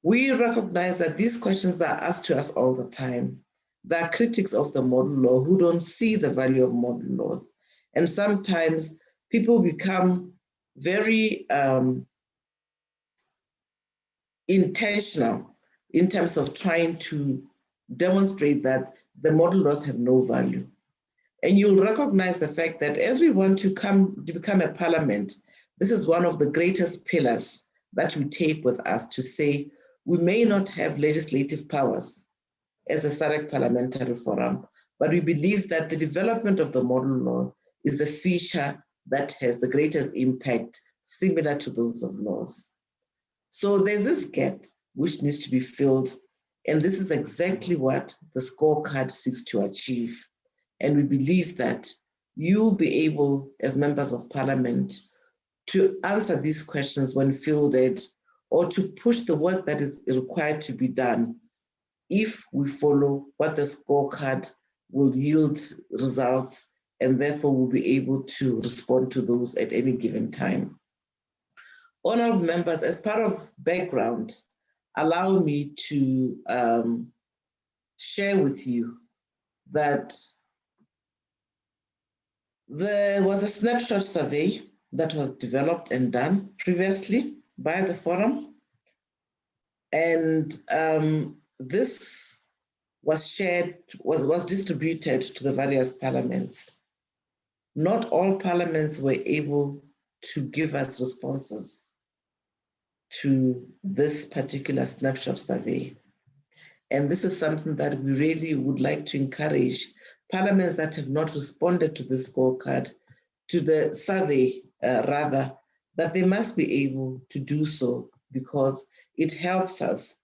We recognize that these questions are asked to us all the time. There are critics of the model law who don't see the value of model laws. And sometimes people become very intentional in terms of trying to demonstrate that the model laws have no value. And you'll recognize the fact that as we want to become a parliament, this is one of the greatest pillars that we take with us to say we may not have legislative powers as a Sadiq Parliamentary Forum, but we believe that the development of the model law is a feature that has the greatest impact similar to those of laws. So there's this gap which needs to be filled, and this is exactly what the scorecard seeks to achieve. And we believe that you'll be able, as members of parliament, to answer these questions when fielded, or to push the work that is required to be done if we follow what the scorecard will yield results, and therefore we'll be able to respond to those at any given time. Honorable members, as part of background, allow me to share with you that there was a snapshot survey that was developed and done previously by the forum. And this was shared, was distributed to the various parliaments. Not all parliaments were able to give us responses to this particular snapshot survey. And this is something that we really would like to encourage parliaments that have not responded to the scorecard, to the survey rather, that they must be able to do so, because it helps us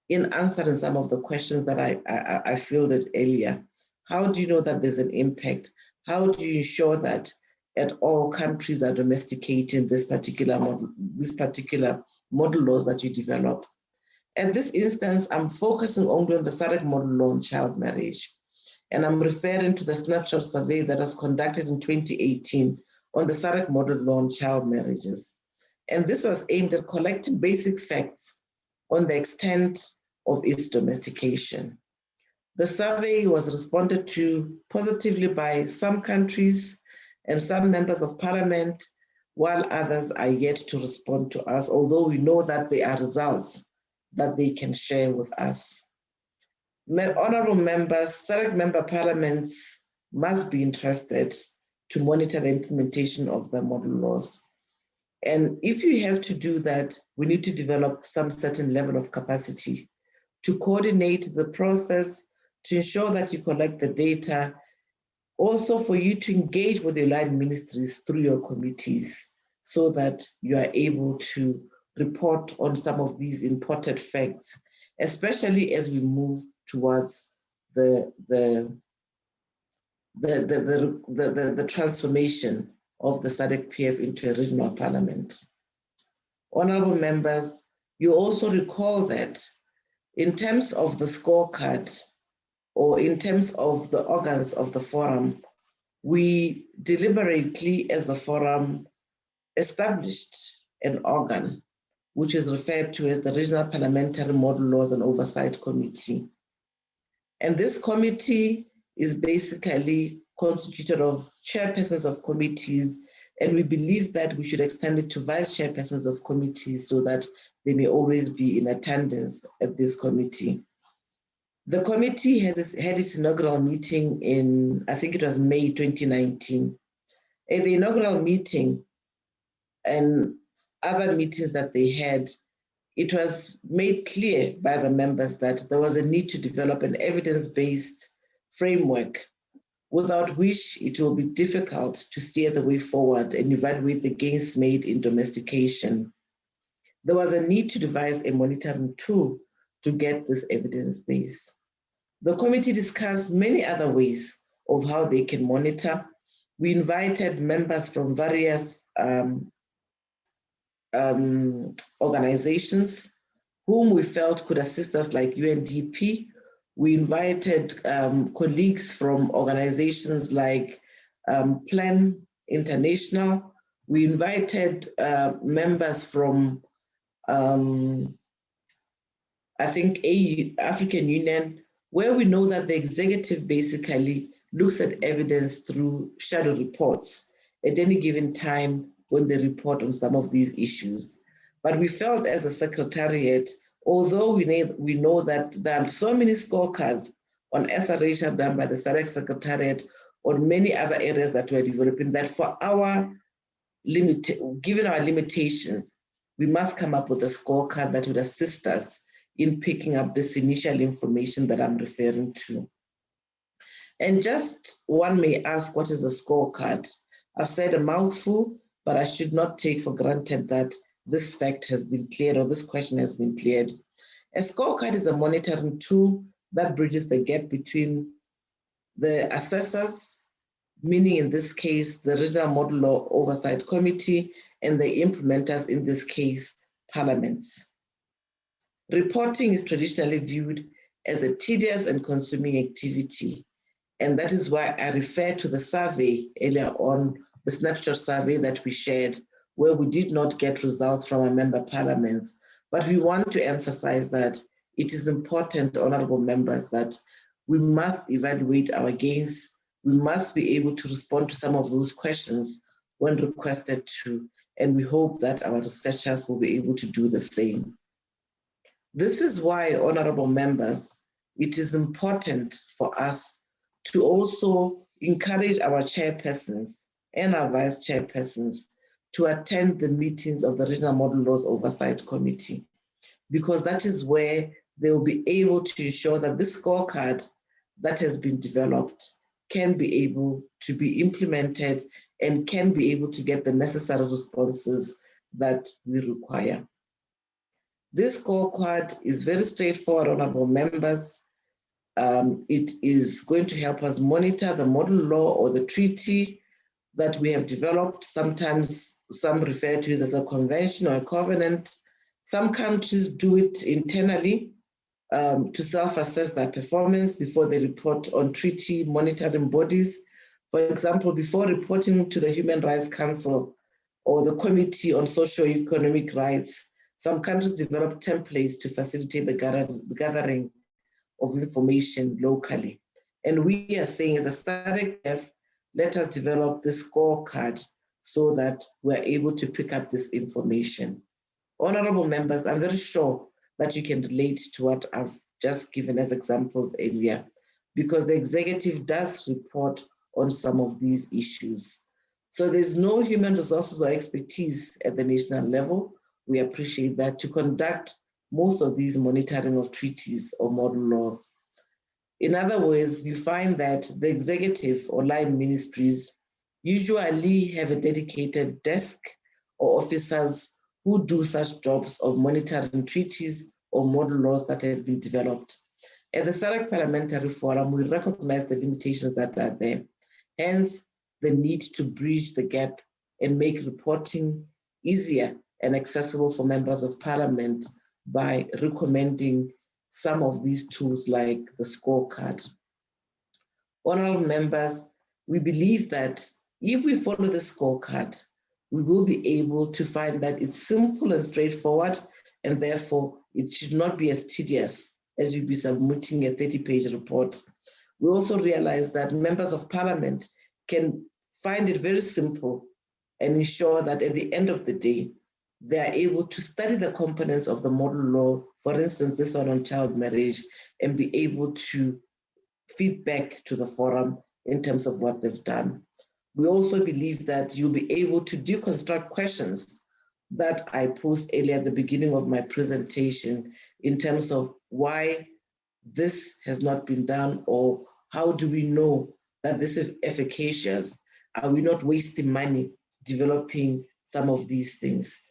in answering some of the questions that I fielded earlier. How do you know that there's an impact? How do you ensure that at all countries are domesticating this particular model laws that you develop? In this instance, I'm focusing only on the Sadiq model law on child marriage. And I'm referring to the snapshot survey that was conducted in 2018 on the Sadiq model law on child marriages. And this was aimed at collecting basic facts on the extent of its domestication. The survey was responded to positively by some countries and some members of parliament, while others are yet to respond to us, although we know that there are results that they can share with us. Honorable members, Sadiq member parliaments must be interested to monitor the implementation of the model laws. And if you have to do that, we need to develop some certain level of capacity to coordinate the process, to ensure that you collect the data, also for you to engage with the aligned ministries through your committees so that you are able to report on some of these important facts, especially as we move towards the transformation of the Sadiq PF into a regional parliament. Honorable members, you also recall that in terms of the scorecard, or in terms of the organs of the forum, we deliberately, as the forum, established an organ, which is referred to as the Regional Parliamentary Model Laws and Oversight Committee. And this committee is basically constituted of chairpersons of committees, and we believe that we should extend it to vice chairpersons of committees so that they may always be in attendance at this committee. The committee had its inaugural meeting in, I think it was May 2019. At the inaugural meeting and other meetings that they had, it was made clear by the members that there was a need to develop an evidence-based framework without which it will be difficult to steer the way forward and evaluate the gains made in domestication. There was a need to devise a monitoring tool to get this evidence base. The committee discussed many other ways of how they can monitor. We invited members from various organizations whom we felt could assist us, like UNDP. We invited colleagues from organizations like Plan International. We invited members from, I think, African Union, where we know that the executive basically looks at evidence through shadow reports at any given time when they report on some of these issues. But we felt as a secretariat, although we know that there are so many scorecards on SRHR done by the Sadiq Secretariat on many other areas that we're developing, that for our given our limitations, we must come up with a scorecard that would assist us in picking up this initial information that I'm referring to. And just one may ask, what is a scorecard? I've said a mouthful, but I should not take for granted that this fact has been cleared or this question has been cleared. A scorecard is a monitoring tool that bridges the gap between the assessors, meaning in this case, the Regional Model Law Oversight Committee, and the implementers, in this case, parliaments. Reporting is traditionally viewed as a tedious and consuming activity. And that is why I refer to the survey earlier on, the snapshot survey that we shared, where we did not get results from our member parliaments. But we want to emphasize that it is important, honorable members, that we must evaluate our gains. We must be able to respond to some of those questions when requested to, and we hope that our researchers will be able to do the same. This is why, honorable members, it is important for us to also encourage our chairpersons and our vice chairpersons to attend the meetings of the Regional Model Laws Oversight Committee, because that is where they will be able to ensure that this scorecard that has been developed can be able to be implemented and can be able to get the necessary responses that we require. This scorecard is very straightforward, honorable members. It is going to help us monitor the model law or the treaty that we have developed. Sometimes some refer to it as a convention or a covenant. Some countries do it internally to self-assess their performance before they report on treaty monitoring bodies. For example, before reporting to the Human Rights Council or the Committee on Socio-Economic Rights, some countries develop templates to facilitate the gathering of information locally. And we are saying as a Sadiq, let us develop this scorecard so that we're able to pick up this information. Honorable members, I'm very sure that you can relate to what I've just given as examples earlier, because the executive does report on some of these issues. So there's no human resources or expertise at the national level. We appreciate that to conduct most of these monitoring of treaties or model laws. In other words, you find that the executive or line ministries usually have a dedicated desk or officers who do such jobs of monitoring treaties or model laws that have been developed. At the Sadiq Parliamentary Forum, we recognize the limitations that are there, hence the need to bridge the gap and make reporting easier and accessible for members of parliament by recommending some of these tools like the scorecard. Honorable members, we believe that if we follow the scorecard, we will be able to find that it's simple and straightforward, and therefore it should not be as tedious as you'd be submitting a 30-page report. We also realize that members of parliament can find it very simple and ensure that at the end of the day, they are able to study the components of the model law, for instance, this one on child marriage, and be able to feed back to the forum in terms of what they've done. We also believe that you'll be able to deconstruct questions that I posed earlier at the beginning of my presentation in terms of why this has not been done, or how do we know that this is efficacious? Are we not wasting money developing some of these things?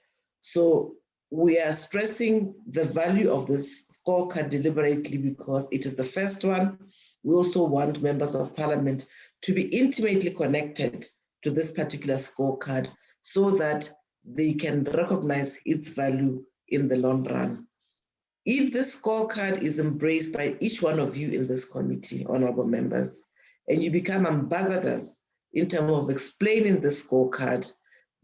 So we are stressing the value of this scorecard deliberately because it is the first one. We also want members of parliament to be intimately connected to this particular scorecard so that they can recognize its value in the long run. If this scorecard is embraced by each one of you in this committee, honorable members, and you become ambassadors in terms of explaining the scorecard,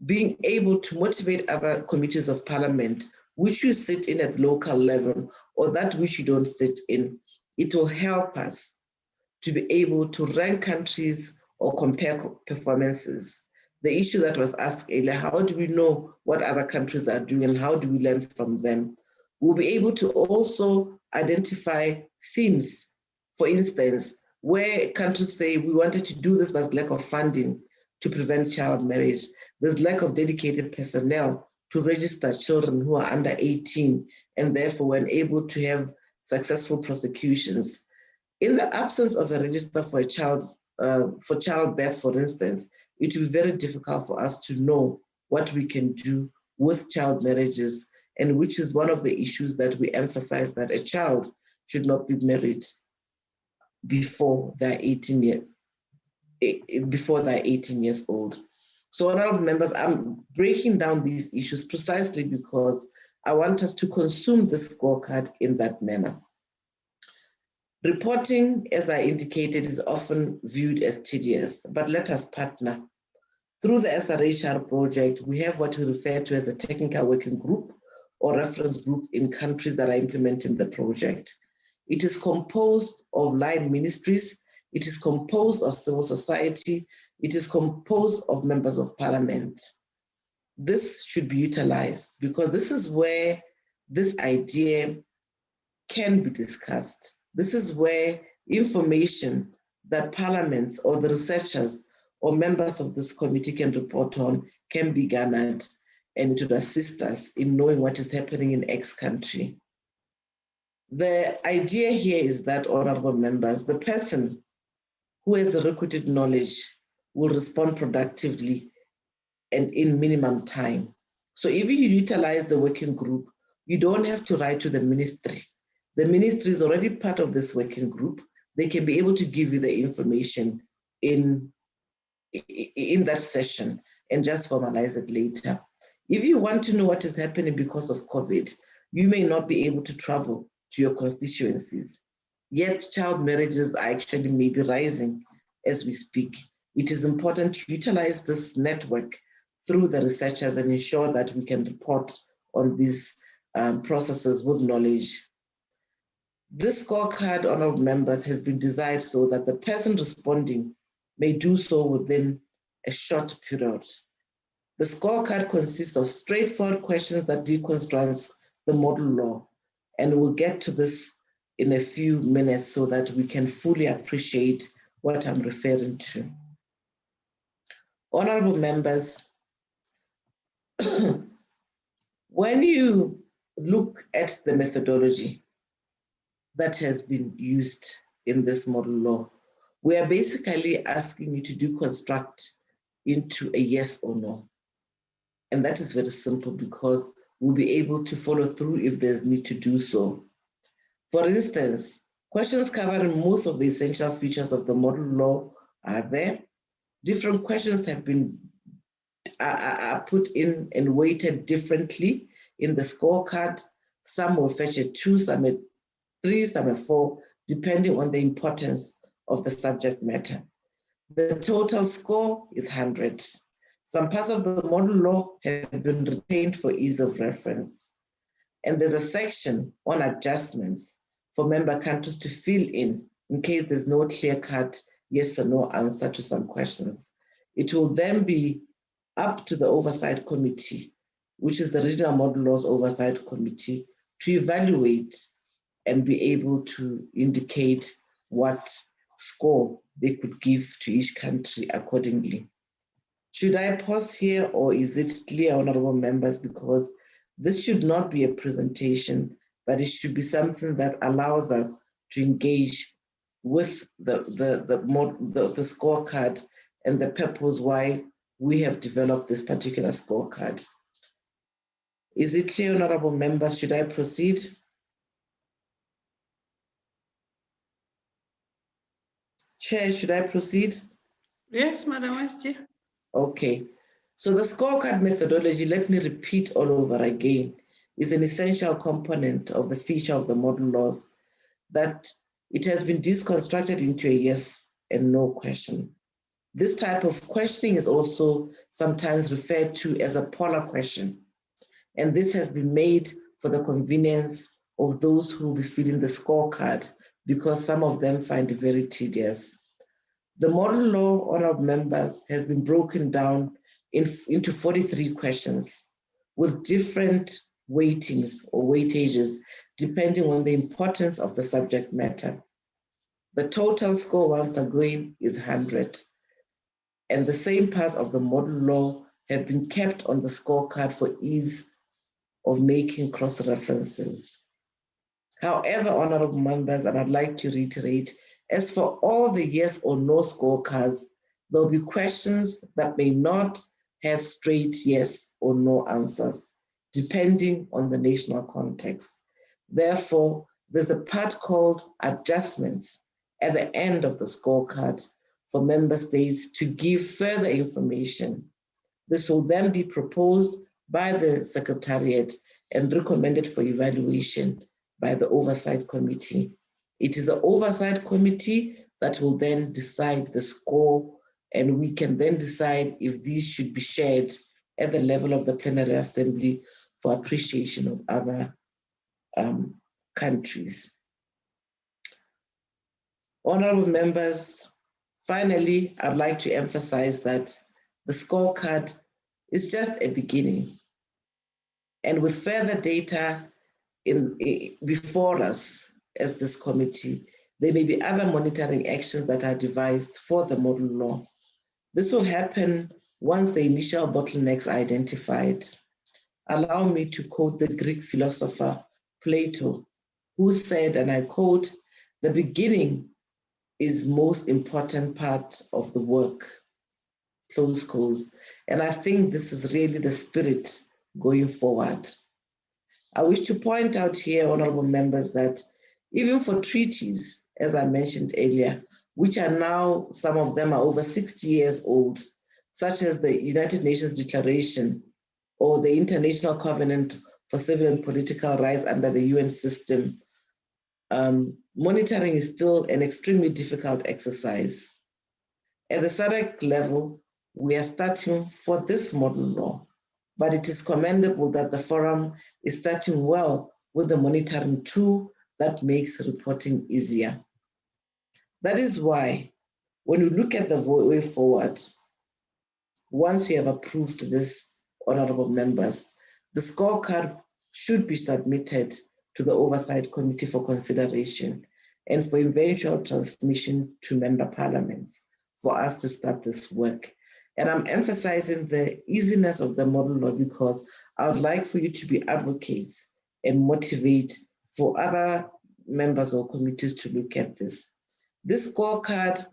being able to motivate other committees of parliament, which you sit in at local level or that which you don't sit in, it will help us to be able to rank countries or compare performances. The issue that was asked earlier, how do we know what other countries are doing and how do we learn from them? We'll be able to also identify themes. For instance, where countries say we wanted to do this but lack of funding to prevent child marriage, there's lack of dedicated personnel to register children who are under 18 and therefore were unable to have successful prosecutions. In the absence of a register for childbirth, for instance, it will be very difficult for us to know what we can do with child marriages, and which is one of the issues that we emphasize, that a child should not be married before they're 18 years old. So honorable members, I'm breaking down these issues precisely because I want us to consume the scorecard in that manner. Reporting, as I indicated, is often viewed as tedious, but let us partner. Through the SRHR project, we have what we refer to as a technical working group or reference group in countries that are implementing the project. It is composed of line ministries, it is composed of civil society, it is composed of members of parliament. This should be utilized because this is where this idea can be discussed. This is where information that parliaments or the researchers or members of this committee can report on can be garnered, and it would assist us in knowing what is happening in X country. The idea here is that, honorable members, the person who has the requisite knowledge will respond productively and in minimum time. So if you utilize the working group, you don't have to write to the ministry. The ministry is already part of this working group. They can be able to give you the information in that session and just formalize it later. If you want to know what is happening because of COVID, you may not be able to travel to your constituencies. Yet child marriages are actually maybe rising as we speak. It is important to utilize this network through the researchers and ensure that we can report on these processes with knowledge. This scorecard, honorable members, has been designed so that the person responding may do so within a short period. The scorecard consists of straightforward questions that deconstruct the model law, and we'll get to this in a few minutes so that we can fully appreciate what I'm referring to. Honorable members, when you look at the methodology that has been used in this model law, we are basically asking you to deconstruct into a yes or no. And that is very simple because we'll be able to follow through if there's need to do so. For instance, questions covering most of the essential features of the model law are there. Different questions have been are put in and weighted differently in the scorecard. Some will fetch a 2, some a 3, some a 4, depending on the importance of the subject matter. The total score is 100. Some parts of the model law have been retained for ease of reference. And there's a section on adjustments for member countries to fill in case there's no clear-cut yes or no answer to some questions. It will then be up to the Oversight Committee, which is the Regional Model Laws Oversight Committee, to evaluate and be able to indicate what score they could give to each country accordingly. Should I pause here, or is it clear, honorable members? Because this should not be a presentation, but it should be something that allows us to engage with the scorecard and the purpose why we have developed this particular scorecard. Is it clear, honorable members? Should I proceed? Chair, should I proceed? Yes, Madam Vice Chair. Okay. So the scorecard methodology, let me repeat all over again, is an essential component of the feature of the model laws, that it has been deconstructed into a yes and no question. This type of questioning is also sometimes referred to as a polar question. And this has been made for the convenience of those who will be filling the scorecard, because some of them find it very tedious. The model law, honorable members, has been broken down into 43 questions with different weightings or weightages depending on the importance of the subject matter. The total score, once again, is 100. And the same parts of the model law have been kept on the scorecard for ease of making cross-references. However, honorable members, and I'd like to reiterate, as for all the yes or no scorecards, there'll be questions that may not have straight yes or no answers, depending on the national context. Therefore, there's a part called adjustments at the end of the scorecard for member states to give further information. This will then be proposed by the Secretariat and recommended for evaluation by the Oversight Committee. It is the Oversight Committee that will then decide the score, and we can then decide if these should be shared at the level of the Plenary Assembly for appreciation of other countries. Honorable members, finally, I'd like to emphasize that the scorecard is just a beginning. And with further data before us as this committee, there may be other monitoring actions that are devised for the model law. This will happen once the initial bottlenecks are identified. Allow me to quote the Greek philosopher Plato, who said, and I quote, "The beginning is most important part of the work," close quotes. And I think this is really the spirit going forward. I wish to point out here, honorable members, that even for treaties, as I mentioned earlier, which are now, some of them are over 60 years old, such as the United Nations Declaration or the International Covenant for Civil and Political Rights under the UN system, monitoring is still an extremely difficult exercise. At the SADC level, we are starting for this model law, but it is commendable that the forum is starting well with the monitoring tool that makes reporting easier. That is why, when you look at the way forward, once you have approved this, honorable members, the scorecard should be submitted to the Oversight Committee for consideration and for eventual transmission to member parliaments for us to start this work. And I'm emphasizing the easiness of the model law because I would like for you to be advocates and motivate for other members or committees to look at this. This scorecard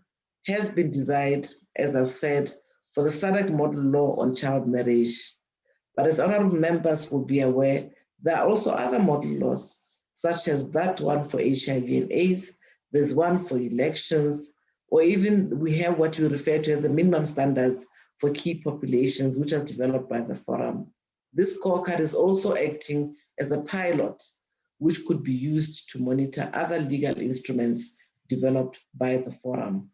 has been designed, as I've said, for the SADC model law on child marriage. But as honorable members will be aware, there are also other model laws, such as that one for HIV and AIDS, there's one for elections, or even we have what we refer to as the minimum standards for key populations, which was developed by the forum. This scorecard is also acting as a pilot, which could be used to monitor other legal instruments developed by the forum.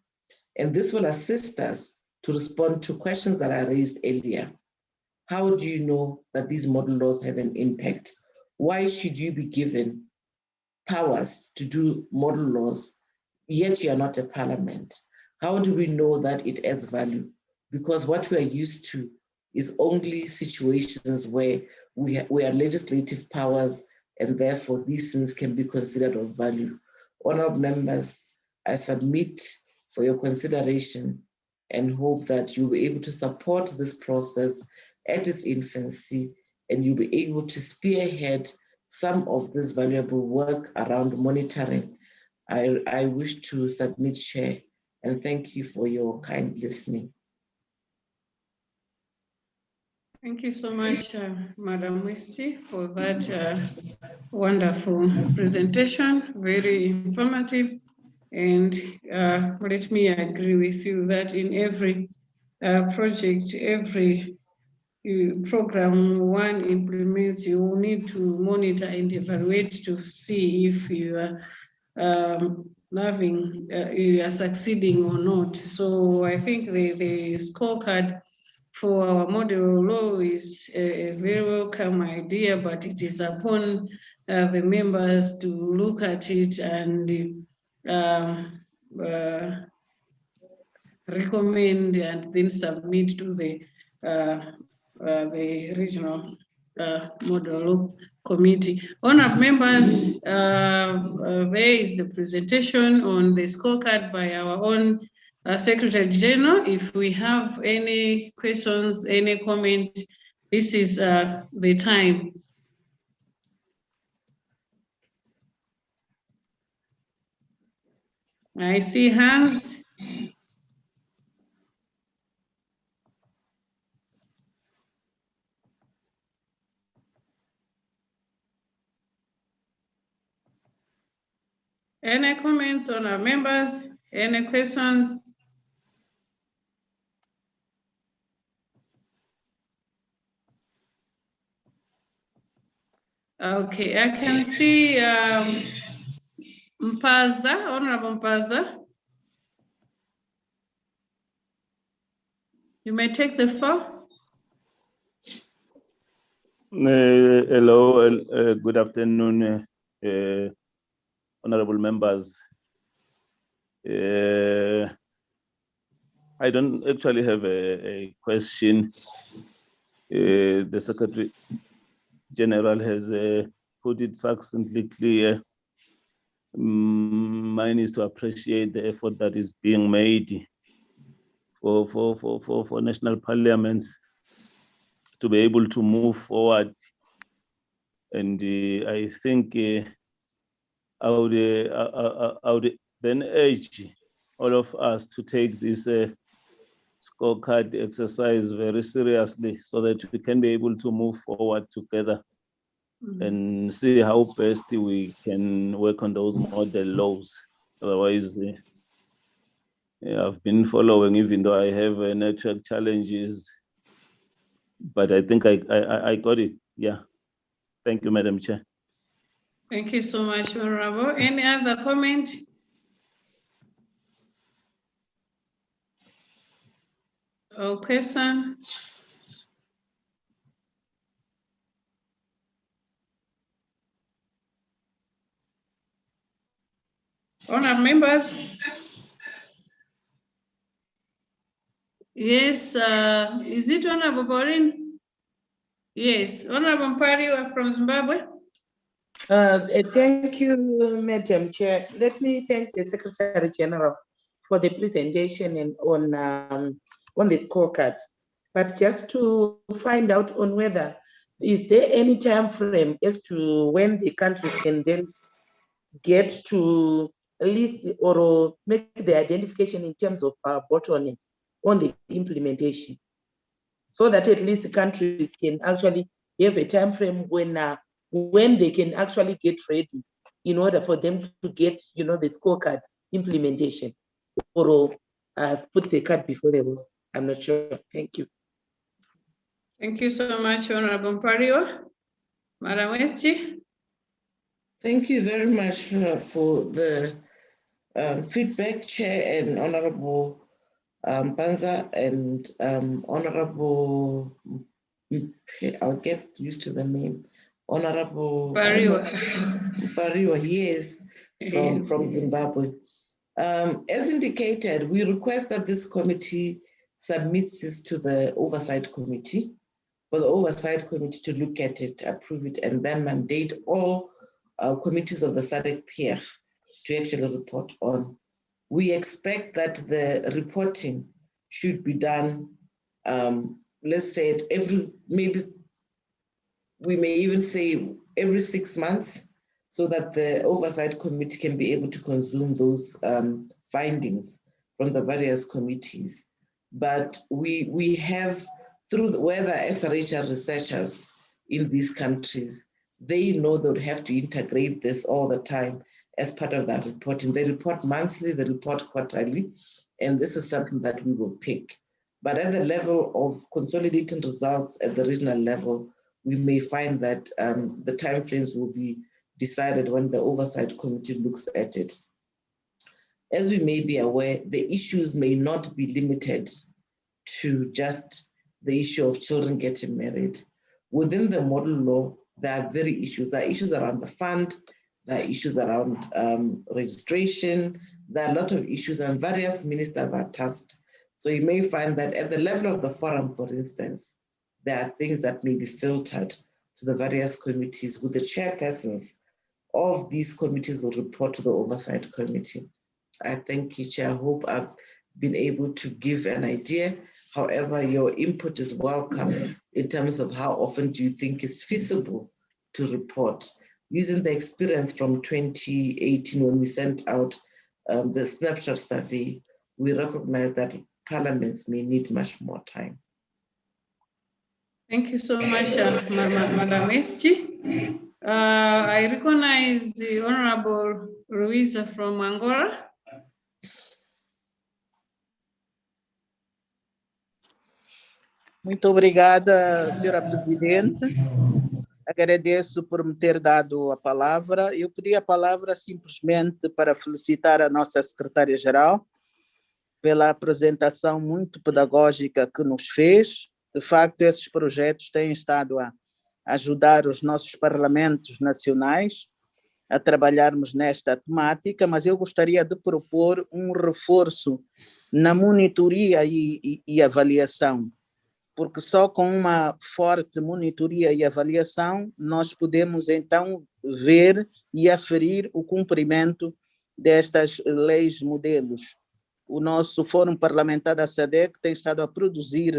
And this will assist us to respond to questions that I raised earlier. How do you know that these model laws have an impact? Why should you be given powers to do model laws, yet you are not a parliament? How do we know that it adds value? Because what we are used to is only situations where we are legislative powers, and therefore these things can be considered of value. Honorable members, I submit for your consideration and hope that you'll be able to support this process at its infancy, and you'll be able to spearhead some of this valuable work around monitoring. I wish to submit, Chair, and thank you for your kind listening. Thank you so much, Madam Westi, for that wonderful presentation, very informative. And let me agree with you that in every project, every program one implements, you will need to monitor and evaluate to see if you are you are succeeding or not. So I think the scorecard for our model law is a very welcome idea, but it is upon the members to look at it and recommend and then submit to the regional model law committee. Honourable members, there is the presentation on the scorecard by our own Secretary General. If we have any questions, any comment, this is the time. I see hands. Any comments on our members? Any questions? Okay, I can see Mpaza, Honorable Mpaza. You may take the floor. Hello, good afternoon, honorable members. I don't actually have a question. The Secretary General has put it succinctly clear. Mine is to appreciate the effort that is being made for national parliaments to be able to move forward. And I think I would then urge all of us to take this scorecard exercise very seriously so that we can be able to move forward together and see how best we can work on those model laws. Otherwise, I've been following, even though I have network challenges, but I think I got it. Yeah. Thank you, Madam Chair. Thank you so much, Honorable. Any other comment? Okay, sir. Honourable members. Yes, is it Honourable Pauline? Yes, Honourable Mpari, you are from Zimbabwe. Thank you, Madam Chair. Let me thank the Secretary General for the presentation and on the scorecard. But just to find out on whether, is there any time frame as to when the country can then get to list or make the identification in terms of bottlenecks on the implementation, so that at least the countries can actually have a time frame when they can actually get ready in order for them to get, the scorecard implementation, or put the cart before the horse. I'm not sure. Thank you. Thank you so much, Honorable Mpariwa. Madam SG. Thank you very much for the feedback, Chair and Honorable Banza and Honorable, I'll get used to the name, Honorable Mpariwa, yes, from Zimbabwe. As indicated, we request that this committee submits this to the Oversight Committee, for the Oversight Committee to look at it, approve it, and then mandate all committees of the Sadiq PF to actually report on. We expect that the reporting should be done, let's say maybe we may even say every 6 months, so that the Oversight Committee can be able to consume those findings from the various committees. But we have, through whether SRHR researchers in these countries, they know they would have to integrate this all the time as part of that reporting. They report monthly, they report quarterly, and this is something that we will pick. But at the level of consolidating results at the regional level, we may find that the timeframes will be decided when the Oversight Committee looks at it. As we may be aware, the issues may not be limited to just the issue of children getting married. Within the model law, there are issues. There are issues around the fund, there are issues around registration, there are a lot of issues, and various ministers are tasked. So you may find that at the level of the forum, for instance, there are things that may be filtered to the various committees, with the chairpersons of these committees will report to the Oversight Committee. I thank you, Chair. I hope I've been able to give an idea. However, your input is welcome in terms of how often do you think is feasible to report. Using the experience from 2018 when we sent out the snapshot survey, we recognize that parliaments may need much more time. Thank you so much, Madam SG. I recognize the Honorable Ruiza from Angola. Muito obrigada, Senhora Presidente. Agradeço por me ter dado a palavra. Eu pedi a palavra simplesmente para felicitar a nossa Secretária-Geral pela apresentação muito pedagógica que nos fez. De facto, esses projetos têm estado a ajudar os nossos parlamentos nacionais a trabalharmos nesta temática, mas eu gostaria de propor um reforço na monitoria e avaliação, porque só com uma forte monitoria e avaliação nós podemos então ver e aferir o cumprimento destas leis modelos. O nosso Fórum Parlamentar da SADC tem estado a produzir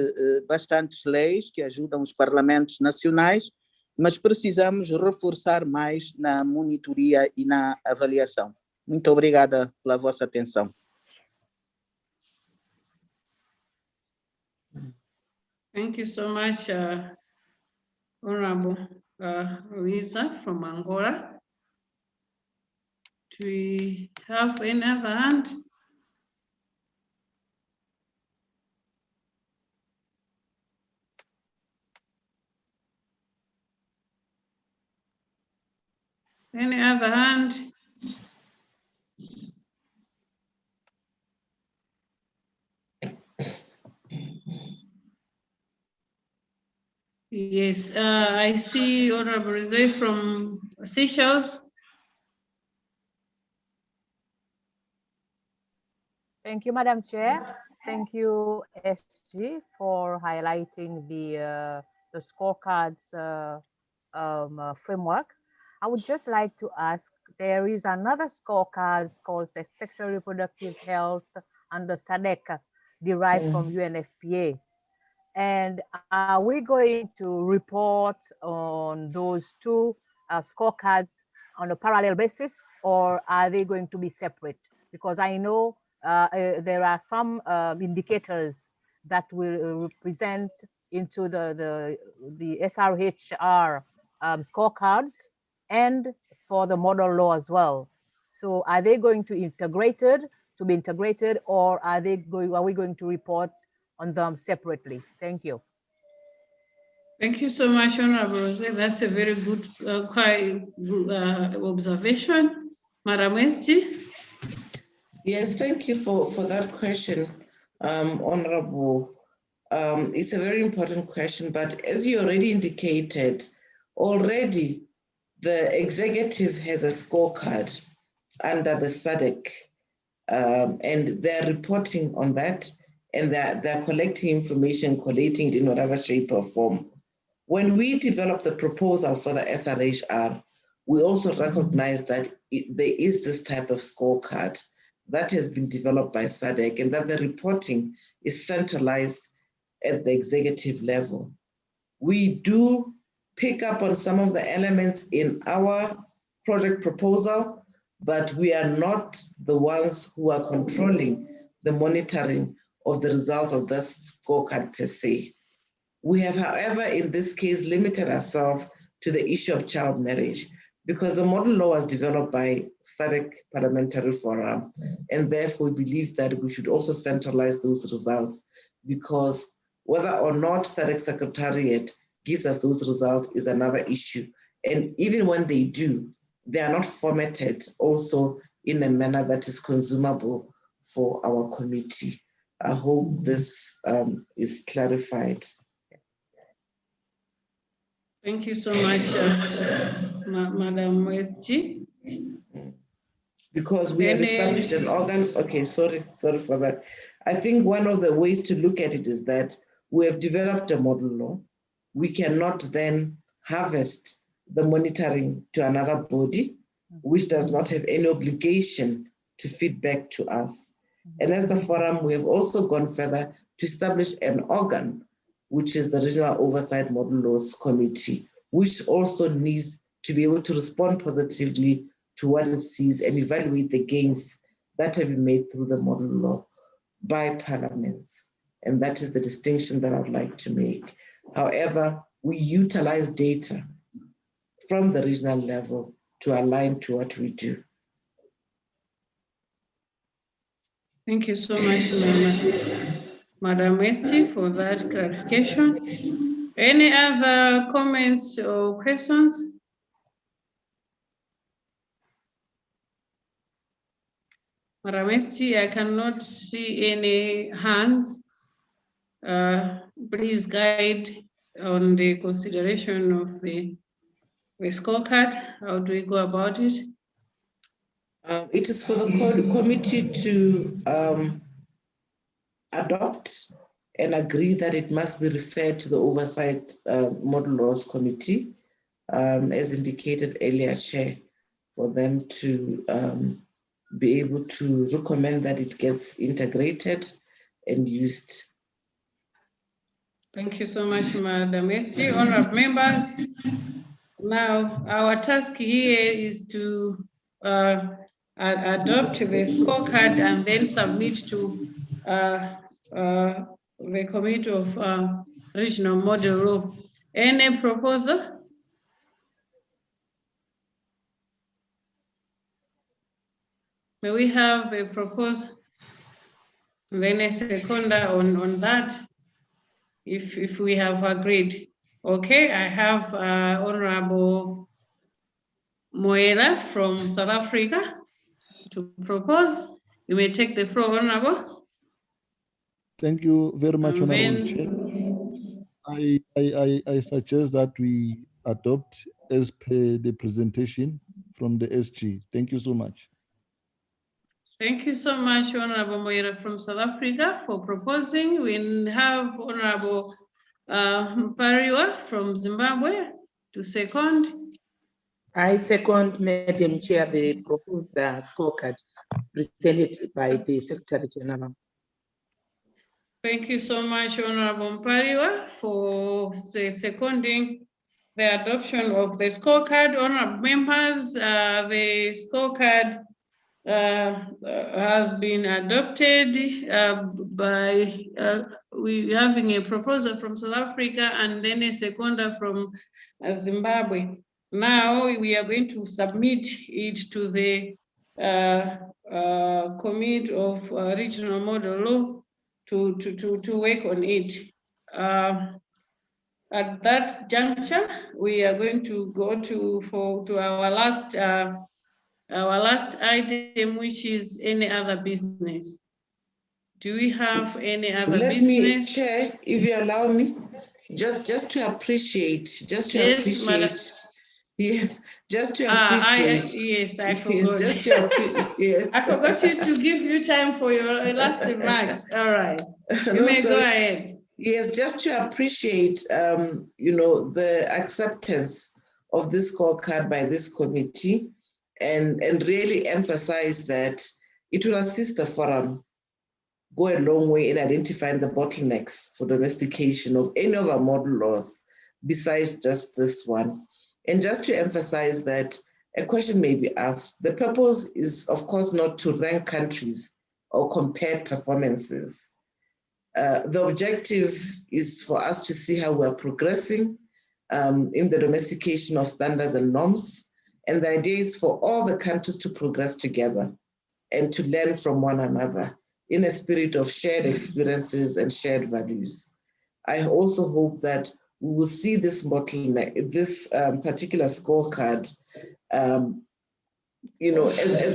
bastantes leis que ajudam os parlamentos nacionais, mas precisamos reforçar mais na monitoria e na avaliação. Muito obrigada pela vossa atenção. Thank you so much, Honorable Luisa from Angola. Do we have any other hand? Any other hand? Yes, I see Honorable Rizé from Seychelles. Thank you, Madam Chair. Thank you, SG, for highlighting the scorecards framework. I would just like to ask, there is another scorecard called the Sexual Reproductive Health under SADC, derived from UNFPA. And are we going to report on those two scorecards on a parallel basis, or are they going to be separate? Because I know there are some indicators that will represent into the SRHR scorecards and for the model law as well. So are they going to be integrated, or are we going to report on them separately. Thank you. Thank you so much, Honorable Rose. That's a very good, quite good observation. Madam SG. Yes, thank you for that question, Honorable. It's a very important question, but as you already indicated, already the executive has a scorecard under the Sadiq, and they're reporting on that, and they're collecting information, collating it in whatever shape or form. When we developed the proposal for the SRHR, we also recognize that there is this type of scorecard that has been developed by SADC, and that the reporting is centralized at the executive level. We do pick up on some of the elements in our project proposal, but we are not the ones who are controlling the monitoring of the results of this scorecard per se. We have, however, in this case, limited ourselves to the issue of child marriage, because the model law was developed by SADC Parliamentary Forum, and therefore we believe that we should also centralize those results, because whether or not SADC Secretariat gives us those results is another issue. And even when they do, they are not formatted also in a manner that is consumable for our committee. I hope this is clarified. Thank you so much, Madam SG. Because we have established an organ. Okay, sorry for that. I think one of the ways to look at it is that we have developed a model law. We cannot then harvest the monitoring to another body, which does not have any obligation to feed back to us. And as the forum, we have also gone further to establish an organ, which is the Regional Oversight Model Laws Committee, which also needs to be able to respond positively to what it sees and evaluate the gains that have been made through the model law by parliaments. And that is the distinction that I would like to make. However, we utilize data from the regional level to align to what we do. Thank you so much, Madam SG, for that clarification. Any other comments or questions? Madam SG, I cannot see any hands. Please guide on the consideration of the scorecard. How do we go about it? It is for the committee to adopt and agree that it must be referred to the Oversight Model Laws Committee, as indicated earlier, Chair, for them to be able to recommend that it gets integrated and used. Thank you so much, Madam SG. Honourable members, now our task here is to adopt the scorecard and then submit to the Committee of Regional Model Law. Any proposal? May we have a proposal? Then a seconder on that, if we have agreed. Okay, I have Honorable Moela from South Africa to propose. You may take the floor, Honorable. Thank you very much, Honorable Chair. I suggest that we adopt as per the presentation from the SG. Thank you so much. Thank you so much, Honorable Moira from South Africa, for proposing. We have Honorable Mpariwa from Zimbabwe to second. I second, Madam Chair, the proposed scorecard presented by the Secretary General. Thank you so much, Honorable Mpariwa, for seconding the adoption of the scorecard. Honorable members, the scorecard has been adopted by we having a proposal from South Africa and then a seconder from Zimbabwe. Now we are going to submit it to the Committee of Regional Model Law work on it. At that juncture, we are going to go to our last item, which is any other business. Do we have any other business? Let me, Chair, if you allow me, just to appreciate, Yes, I forgot. Yes. I forgot you to give you time for your last remarks. All right, you may go ahead. Yes, just to appreciate, the acceptance of this scorecard by this committee, and really emphasize that it will assist the forum go a long way in identifying the bottlenecks for domestication of any of our model laws besides just this one. And just to emphasize that a question may be asked, the purpose is, of course, not to rank countries or compare performances. The objective is for us to see how we're progressing in the domestication of standards and norms. And the idea is for all the countries to progress together and to learn from one another in a spirit of shared experiences and shared values. I also hope that we will see this bottleneck, this particular scorecard, as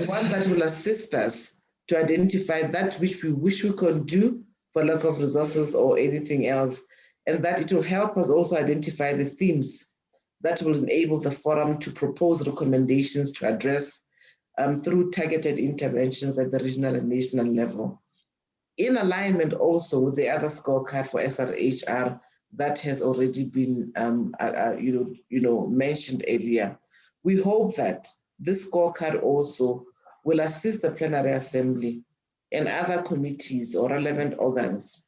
one that will assist us to identify that which we wish we could do for lack of resources or anything else, and that it will help us also identify the themes that will enable the forum to propose recommendations to address through targeted interventions at the regional and national level. In alignment also with the other scorecard for SRHR that has already been mentioned earlier. We hope that this scorecard also will assist the plenary assembly and other committees or relevant organs,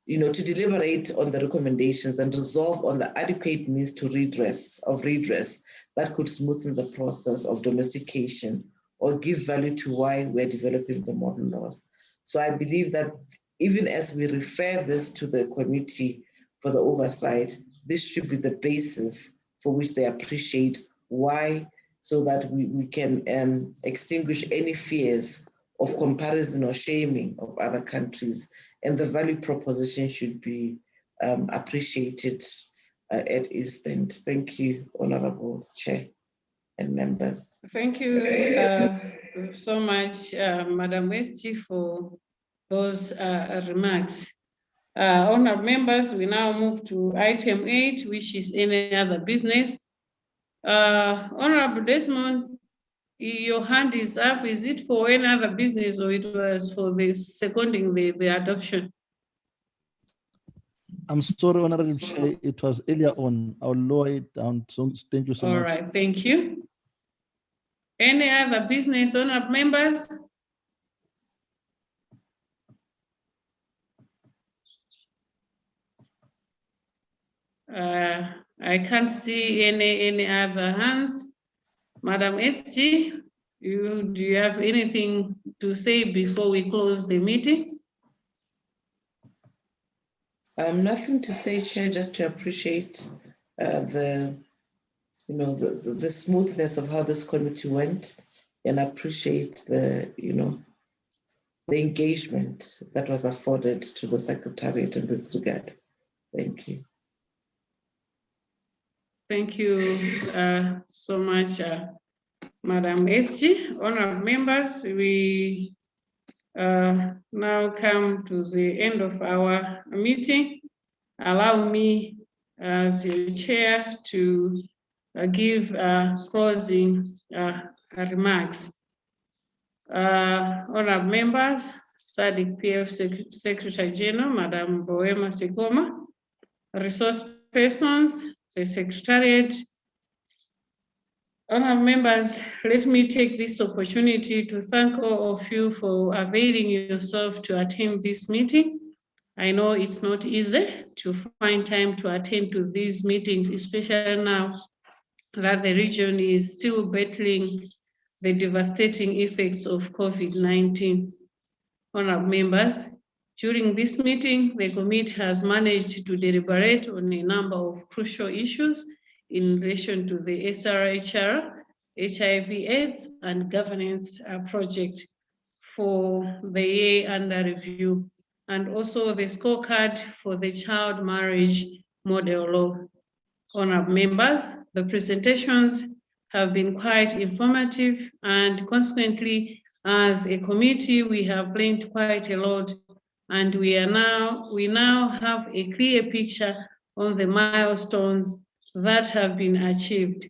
to deliberate on the recommendations and resolve on the adequate means to redress that could smoothen the process of domestication or give value to why we're developing the modern laws. So I believe that even as we refer this to the committee for the oversight, this should be the basis for which they appreciate why, so that we can extinguish any fears of comparison or shaming of other countries. And the value proposition should be appreciated at its end. Thank you, Honorable Chair and members. Thank you so much, Madam Westi, for those remarks. Honourable members, we now move to item 8, which is any other business. Honourable Desmond, your hand is up. Is it for any other business or it was for the seconding the adoption? I'm sorry, Honourable Chair, it was earlier on. I'll lower it down. So thank you so much. All right, thank you. Any other business, honourable members? I can't see any other hands. Madam SG, do you have anything to say before we close the meeting? Nothing to say, Chair, just to appreciate the smoothness of how this committee went, and appreciate the engagement that was afforded to the Secretariat in this regard. Thank you. Thank you so much, Madam SG. Honourable members, we now come to the end of our meeting. Allow me, as your chair, to give closing remarks. Honourable members, Sadiq PF Secretary General, Madam Boema Sekoma, resource persons, the Secretariat. Honourable members, let me take this opportunity to thank all of you for availing yourself to attend this meeting. I know it's not easy to find time to attend to these meetings, especially now that the region is still battling the devastating effects of COVID-19. Honourable members, during this meeting, the committee has managed to deliberate on a number of crucial issues in relation to the SRHR HIV-AIDS and Governance Project for the year under review. and also the scorecard for the child marriage model law. Honourable members, the presentations have been quite informative, and consequently, as a committee, we have learned quite a lot, and we now have a clear picture on the milestones that have been achieved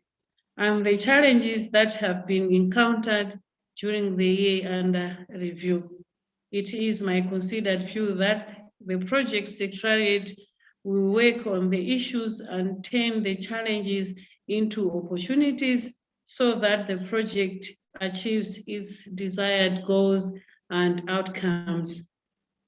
and the challenges that have been encountered during the year under review. It is my considered view that the project secretariat will work on the issues and turn the challenges into opportunities so that the project achieves its desired goals and outcomes.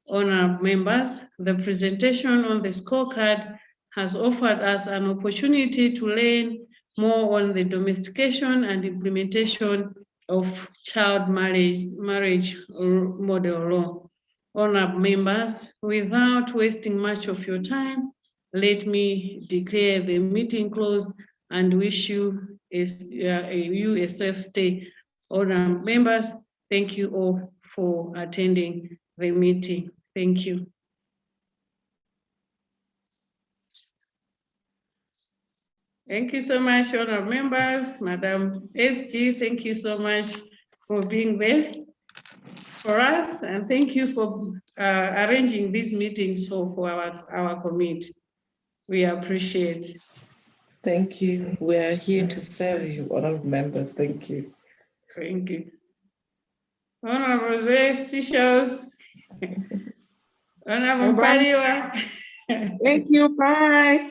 Honourable members, the presentation on the scorecard has offered us an opportunity to learn more on the domestication and implementation of child marriage model law. Honourable members, without wasting much of your time, let me declare the meeting closed and wish you a safe stay. Honourable members, thank you all for attending the meeting. Thank you. Thank you so much, honourable members. Madam SG, thank you so much for being there for us, and thank you for arranging these meetings for our committee. We appreciate it. Thank you. We are here to serve you, honourable members. Thank you. Thank you. Honourable Seychelles. Honourable Pariwa. Thank you. Bye.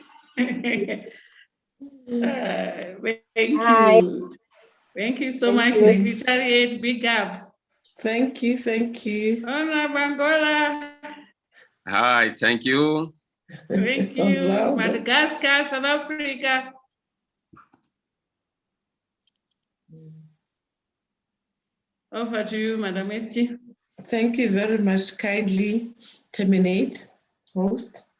Thank you. Thank you so much, Secretariat. Big up. Thank you. Thank you. Honourable Angola. Hi, thank you. Thank you. Madagascar, South Africa. Over to you, Madam SG. Thank you very much. Kindly terminate, host.